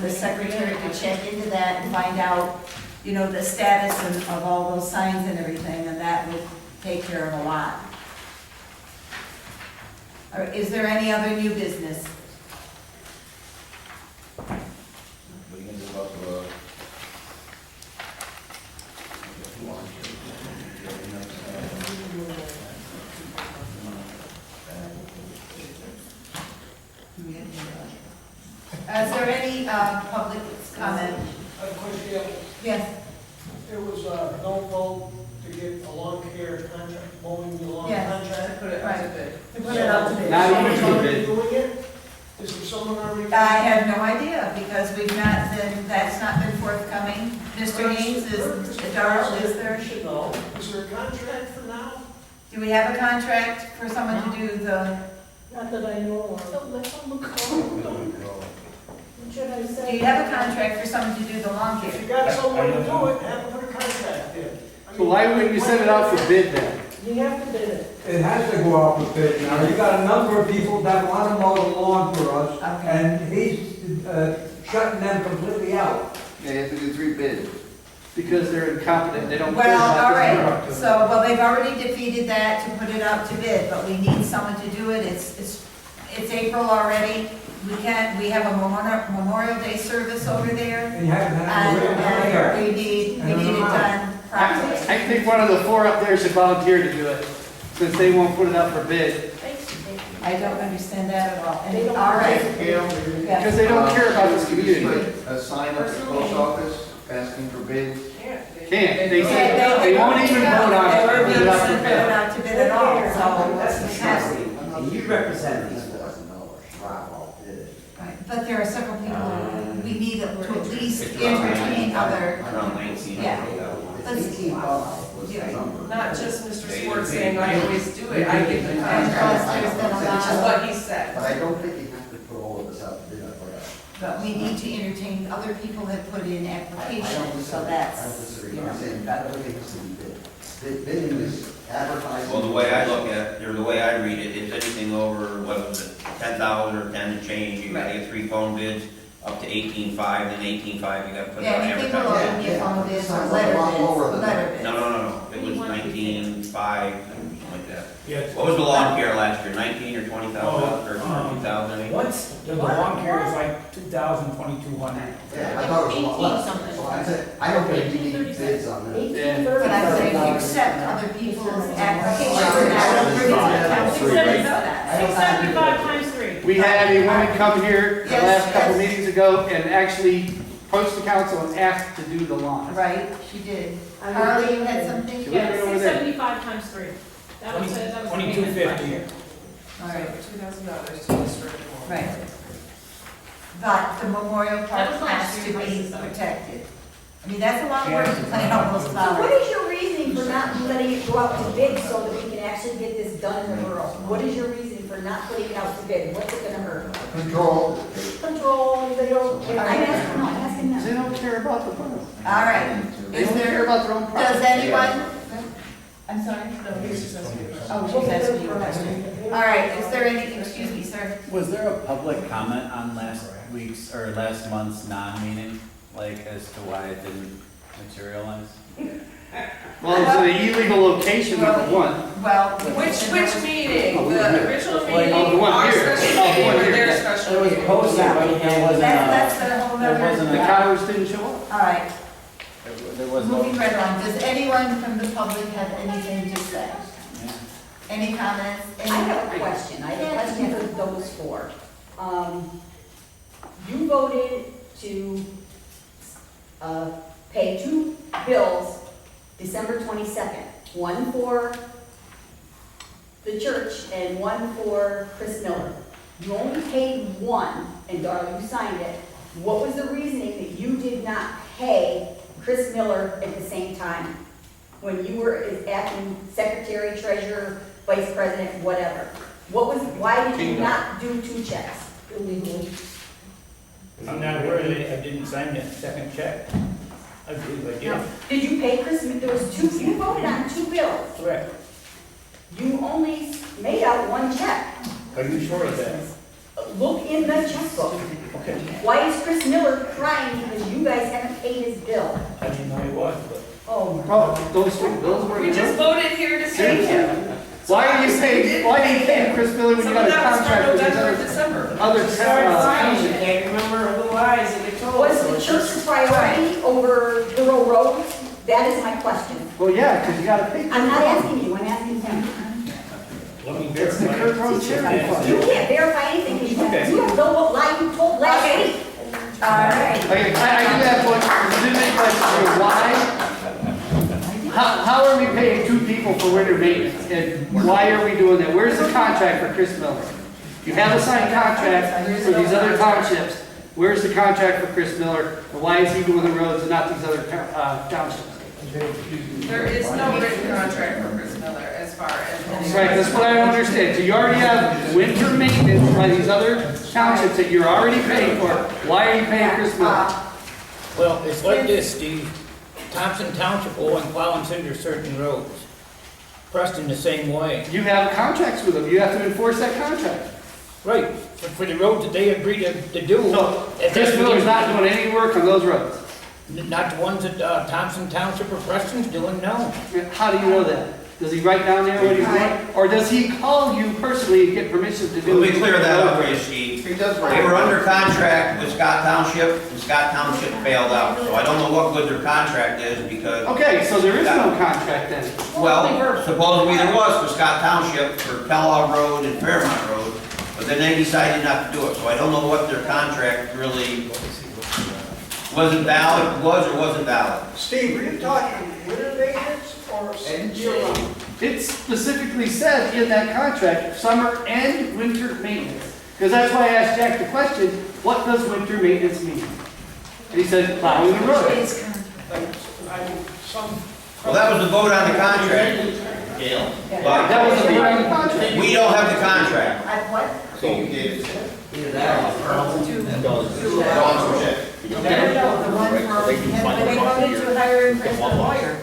the secretary could check into that and find out, you know, the status of all those signs and everything, and that would take care of a lot. Is there any other new business? What are you going to do about the, Is there any public comment? I have a question. Yes, There was no vote to get a lawn care contract, mowing the lawn Yes. contract. Put it out to bid. to put it out to bid. Now you Someone's can already bid. doing it? Is there someone already? I have no idea, because we've not been, that's not been forthcoming. Mr. Haynes is, Darl, is there? You should know. Is there a contract for now? Do we have a contract for someone to do the, Not that I know of. Should I say? do you have a contract for someone to do the lawn If you care? got someone to do it, have them put a contract in. So why wouldn't you send it out for bid then? You have to bid it. It has to go out for bid now. You got a number of people that want to mow the lawn for us, Okay. and he's shutting them completely out. Yeah, you have to do 3 bids. Because they're incompetent, they don't care Well, about all this right, work. so, well, they've already defeated that to put it out to bid, but we need someone to do it. It's April already. We have a Memorial Day service over there, And you haven't had a and we need it done properly. I think one of the 4 up there should volunteer to do it, since they won't put it out for bid. I don't understand that at all. They And, don't- all right, Gail? yes. Because they don't care about this community. A sign up at the post office asking for bids. Can't, they Yeah, said, they won't even vote on They it, were put being it out sent for to put it bid. out to bid at all, so. That's disgusting. And you represent these boys. Right. But there are several people, we need to at least entertain other, Around 19. yeah. Let's, 18.5 was the number. Not just Mr. Swartz saying, I always do it, I get the and contract, plus there's been a which is lot what of, he said. But I don't think you have to put all of this out to bid, I forgot. but we need to entertain, other people have put in I don't applications, so disagree. I don't that's, disagree, you I'm know. saying that everything has to be bid. Bidding is advertising. Well, the way I look at it, or the way I read it, is anything over, what was it, 10,000 or 10 and change, you gotta get 3 phone bids, up to 18.5, then 18.5, you gotta put it Yeah, on anything below advertising. the phone bids or Sounds like a letter lot bids, lower than letter that. bids. No, it was 19.5, something like that. Yeah, What was the lawn care last year, 19 or 20,000, or 2,000? once, the lawn care is like 2,000, 2,200. Yeah, I thought it was a lot less. 18 something. So I said, I don't think you need bids on that. 1830. But I'm saying accept other people's applications, and I don't bring it to the council. 675 times 3. We had a woman come here the Yes, last couple yes. meetings ago and actually approached the council and asked to do the lawn. Right, she did. Harley, you had something? Yeah, over there. 675 times 3. That was, that was. 2250. All right, $2,000 to the strip mall. right. But the Memorial That Park was last has year, to be prices, though. protected. I mean, that's a lot of work to plant all those So flowers. what is your reasoning for not letting it go out to bid so that we can actually get this done in the borough? What is your reasoning for not putting it out to bid? What's it gonna hurt? Control. Control, they don't, I'm asking, no, I'm asking them. They don't care about the borough. All right. They Is don't care there, about their own property. does anyone? I'm sorry? No, he's just asking. Oh, she's asking you a question. All right, is there any, excuse me, sir? Was there a public comment on last week's or last month's non-meeting, like as to why it didn't materialize? Well, it's an illegal location, number one. Well. Which meeting? Oh, we were The here. original Oh, meeting, the one our here. special Oh, the meeting, one or here. their It special was meeting? posted, but there wasn't That's a whole there nother. wasn't The cows didn't show up. All right, there was no. moving right on. Does anyone from the public have anything to say? Yeah. Any comments? I have a question. I have a question for those four. You voted to pay 2 bills December 22nd. One for the church and one for Chris Miller. You only paid one, and Darl, you signed it. What was the reasoning that you did not pay Chris Miller at the same time? When you were acting secretary, treasurer, vice president, whatever? Why did you not do 2 checks illegally? I'm not aware that I didn't sign that second check. I believe I did. No. Did you pay Chris, there was 2, you voted on 2 bills. Correct. You only made out 1 check. Are you sure of that? Look in the checkbook. Okay. Why is Chris Miller crying because you guys haven't paid his bill? I didn't know it was, but. Oh, my. Oh, those 2 bills were. We just voted here to save him. Why are you paying Chris Miller when you Some got of a that was from contract with these November, other, December. other towns? You can't remember who lies and they told Was us. the church's priority over borough roads? That is my question. Well, yeah, because you gotta pay. I'm not asking you, I'm asking him. Let me It's the verify. Kirk Rhone charity fund. You can't verify anything because you don't know what lie you told last week. All right. Okay, I do have one legitimate question here. Why? How are we paying 2 people for winter maintenance? And why are we doing that? Where's the contract for Chris Miller? You have a signed contract for these other townships. Where's the contract for Chris Miller? And why is he doing the roads and not these other townships? There is no written contract for Chris Miller as far as. Right, that's what I don't understand. So you already have winter maintenance by these other townships that you're already paying for. Why are you paying Chris Miller? Well, it's like this, Steve. Thompson Township will plow and cinder certain roads. Preston the same way. You have contracts with them. You have to enforce that contract. Right, but for the roads that they agree to do. So if Chris that's Miller's not doing any work on those roads. Not the ones that Thompson Township or Preston's doing, no. How do you know that? Does he write down there what he's doing? Or does he call you personally and get permission to do? Let me clear that up for you, Steve. He does They were under contract with Scott Township, and Scott Township bailed out. So I don't know what good their contract is because, Okay, so there is no contract then. well, supposedly there was for Scott Township for PLOW Road and Fairmont Road, but then they decided not to do it. So I don't know what their contract really wasn't valid, was or wasn't valid. Steve, were you talking winter maintenance or year-round? It specifically said in that contract, summer and winter maintenance. Because that's why I asked Jack the question, what does winter maintenance mean? And he said, plowing the road. Well, that was the vote on the contract, Gail. But That was the vote on the contract. we don't have the contract. What? So you gave it to No, the one for, they voted to hire him as the lawyer,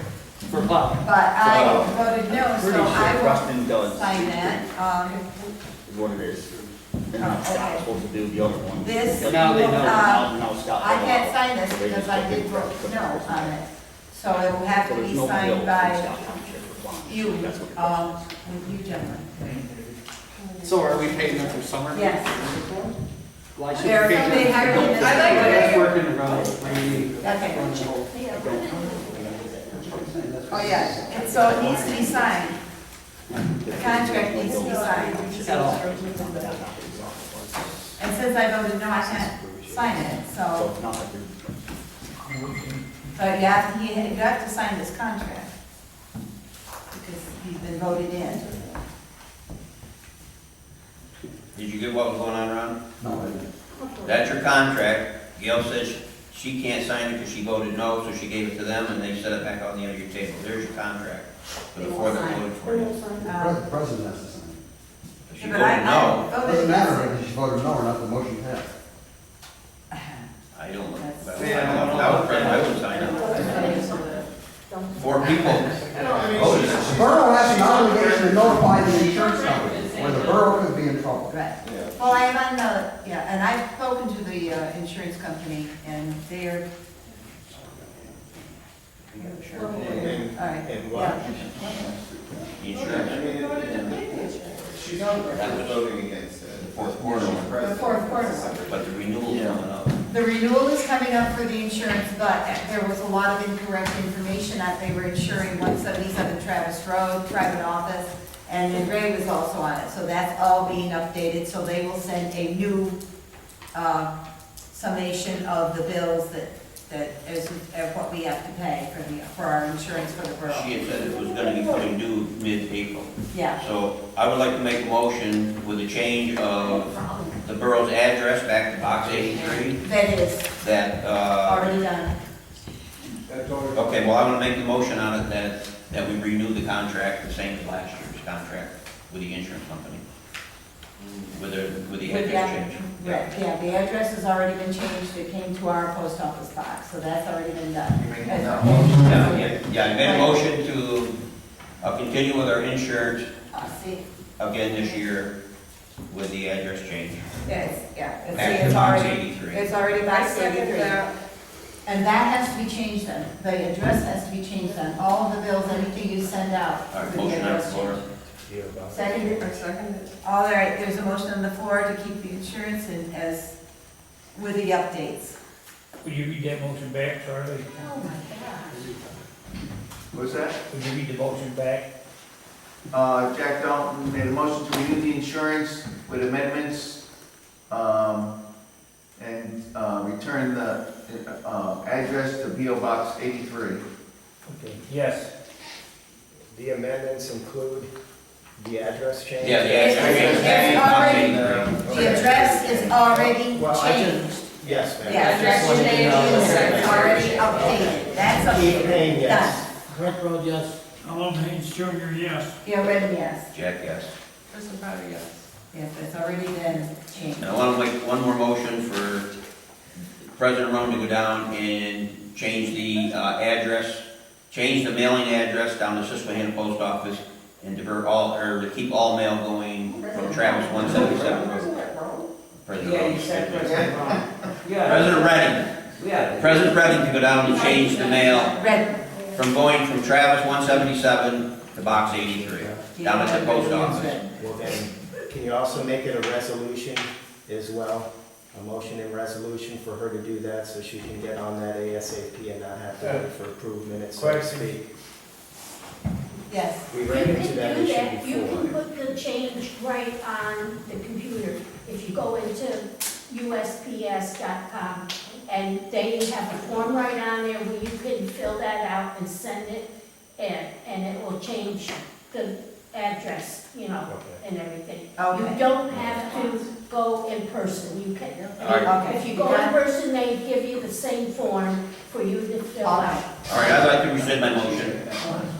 For plowing. but I voted no, so I will sign that. Is what it is. And Oh, Scott's okay. supposed to do the other one. This, But now they know. Now Scott. I can't sign this because I did vote no on it. So it will have to be signed by you, with you gentlemen. So are we paying them for summer? Yes. Why should There are we pay somebody them? hired in this. Let's work in the road. Okay. Oh, yeah, and so it needs to be signed. The contract needs to be signed. At all. And since I voted no, I can't sign it, So so, it's not like you're. but you have to sign this contract. Because he's been voted in. Did you get what was going on, Ron? No, I didn't. That's your contract. Gail says she can't sign it because she voted no, so she gave it to them and they set it back on the end of your table. There's your contract for the four that voted for you. The president has to sign it. If she But voted no, I voted Doesn't matter yes. if she voted no or not, the motion passed. I don't, That's- I was present, I would sign it. Four people voted. The borough has an obligation to notify the insurance company, or the borough could be in trouble. Right. Well, I am on the, yeah, and I've spoken to the insurance company, and they're, all right, And what? yeah. The insurance, She's voting against it. the fourth quarter, The fourth quarter. but the renewal's coming up. The renewal is coming up for the insurance, but there was a lot of incorrect information that they were insuring 177 Travis Road, private office, and then Ray was also on it, so that's all being updated, so they will send a new summation of the bills that is what we have to pay for our insurance for the borough. She had said it was gonna be coming due mid-April. Yeah, So I would like to make a motion with a change of the borough's address back to box 83, that is that, already done. okay, well, I want to make the motion on it that we renew the contract the same as last year's contract with the insurance company. With the address change. Right, yeah, the address has already been changed, it came to our post office box, so that's already been done. Yeah, I made a motion to continue with our insurance See, again this year with the address change. yes, yeah, Back to it's box already, 83. it's already I box second 83. that. And that has to be changed then, the address has to be changed on all of the bills, anything you send out. All right, with the motion on the address floor. change. Seconded. I second it. All right, there's a motion on the floor to keep the insurance in as, with the updates. Would you read that motion back, Charlie? Oh, my gosh. What's that? Would you read the motion back? Jack Dalton made a motion to renew the insurance with amendments, and return the address to P.O. Box 83. Okay, yes. The amendments include the address change? Yeah, the address change. It's already, the address is already Well, I changed. just, yes, ma'am. Yeah, I just wanted to know. it's already updated, that's Keith Payne, updated, yes. done. Kirk Rhone, yes. Alan Haynes Jr., yes. Yeah, Redden, yes, Jack, yes. Kristen Powder, yes. yes, it's already been changed. And I want to make one more motion for President Rhone to go down and change the address, change the mailing address down to Susquehanna Post Office and divert all, or to keep all mail going from Travis 177 Road. President Yeah, Rhone. you said President Ron. Yeah. President Redding. Yeah. President Redding to go down and change the mail Redden, from going from Travis 177 to box 83, down at the post office. Well, then, can you also make it a resolution as well? A motion and resolution for her to do that so she can get on that ASAP and not have to wait for approved minutes, so to speak. yes. We You ran can into do that issue that, you before. can put the change right on the computer. If you go into USPS.com, and they have a form right on there where you can fill that out and send it, and it will change the address, you know, Okay. and everything. Okay. You don't have to go in person. You can, Okay. if you go in person, they give you the same form for you to fill out. All right, I'd like to rescind my motion,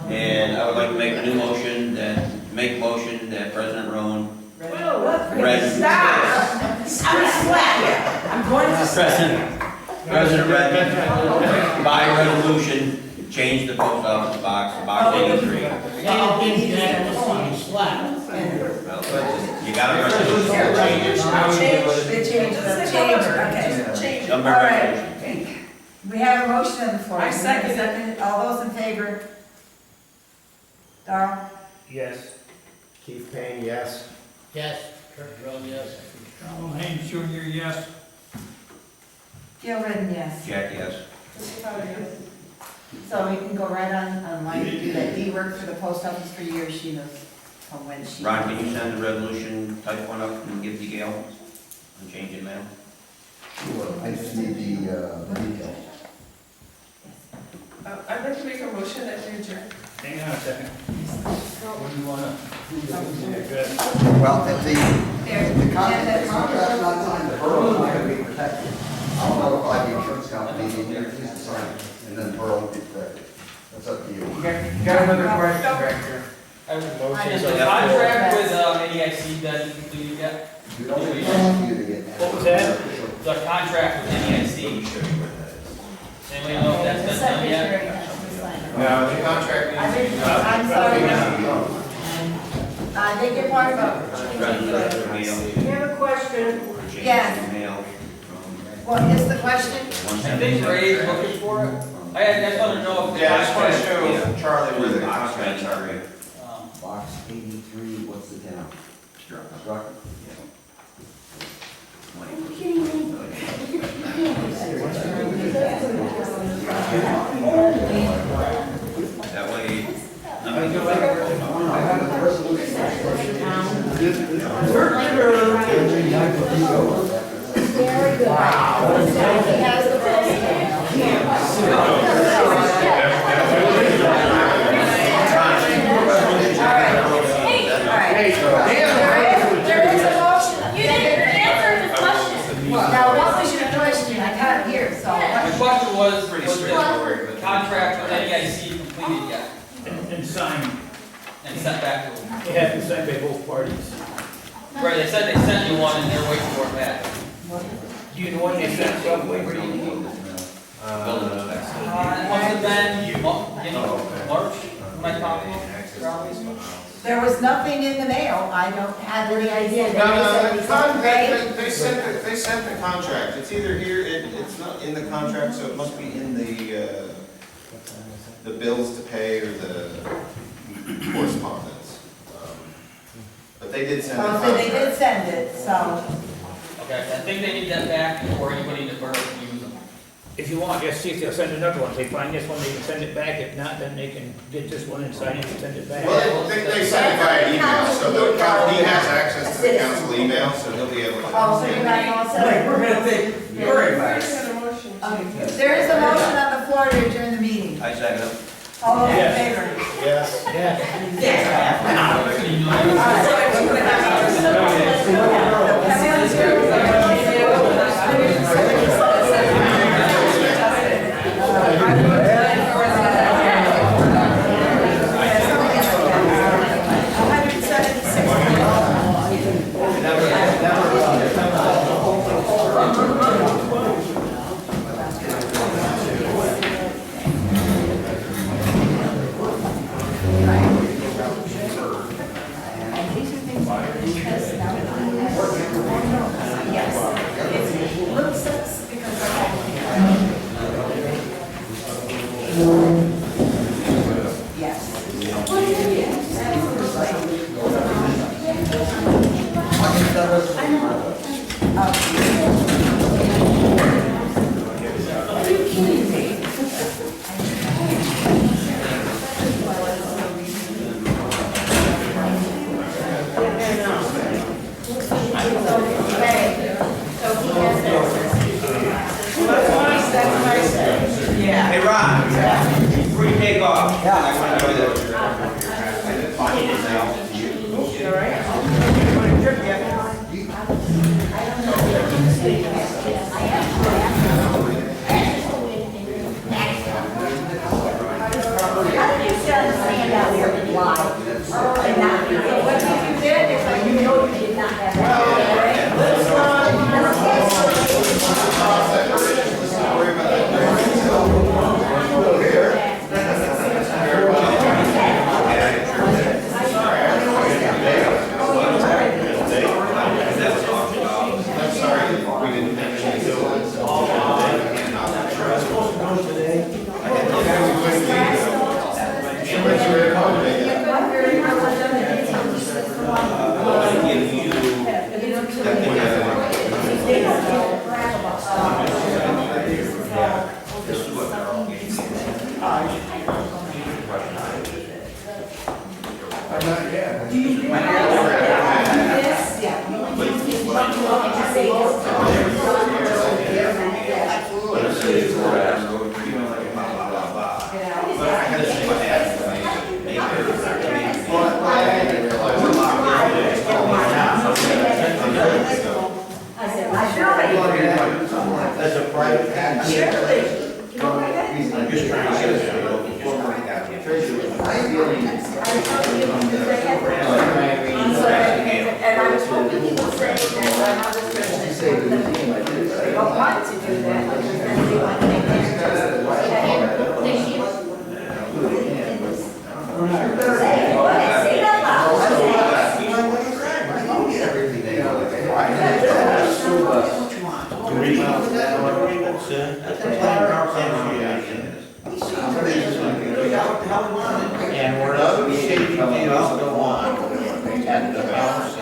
and I would like to make a new motion that President Rhone President Redmond, by resolution, change the post office box 83. You got it. Change. All right. We have a motion on the floor. I second it. All those in favor? Darl? Yes. Keith Payne, yes. Yes. Kirk Rhone, yes. Darl Haynes Jr., yes. Gail Redden, yes. Jack, yes. So we can go right on line to do that. Dee worked for the post office for years. She knows from when she. Ron, can you send the resolution, type one up and give to Gail and change it, ma'am? Sure, I just need the details. I'd like to make a motion that we adjourn. Hang on a second. What do you wanna? Well, if the contract's not signed, the borough's not gonna be protected. I'll notify the insurance company, and you refuse to sign it, and then the borough will be protected. That's up to you. Got another question back there. Is the contract with NEIC done completed yet? We don't need you to get. What was that? The contract with NEIC. Anybody know if that's done yet? No, the contract I'm sorry. They get part of it. You have a question? Yes. What is the question? I think Ray is looking for it. I just want to know if the Yeah, I just want to contract. show Charlie where the contracts are. Box 83, what's the town? Starrucca. That way. I have the resolution. Very good. Wow. He has the There is a motion. You didn't answer the question. Now, what was your question? I got it here, so. My question was Pretty the straightforward. contract with NEIC completed yet And signed. and sent back to them? It has to be signed by both parties. Right, they said they sent you one and they're waiting for it back. Do you know what they sent, Subway, where do you need? It must have been, March, when I talked to them, probably. There was nothing in the mail. I don't have any idea. No, They said they sent the contract. It's either here, it's not in the contract, so it must be in the bills to pay or the correspondence. But they did send the Oh, contract. so they did send it, so. Okay, I think they need that back before anybody in the borough can use them. If you want, just see if they'll send another one. If they find this one, they can send it back. If not, then they can get this one and sign it and send it back. Well, they sent it via email, so he has access to the council email, so he'll be able to. Oh, so you're not all set? We're gonna take your advice. Okay. There is a motion on the floor to adjourn the meeting. I second it. All those in favor? Yes. Hey, Ron, before you take off, I want to know that. I didn't find it now. All right. How did you stand out there and lie? And not be, what you did is like, you know you did not have that. That's a private package. I'm just trying to get it. And I was hoping he would say that another person don't want to do that, because then they want to make say that And we're not shaping it off the one at the house.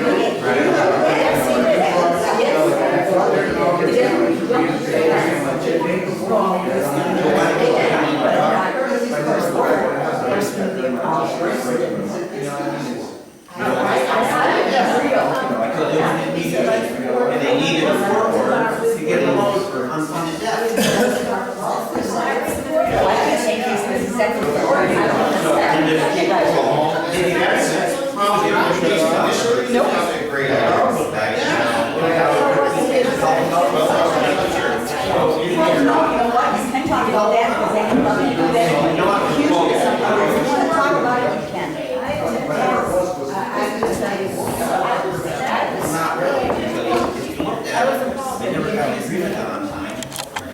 I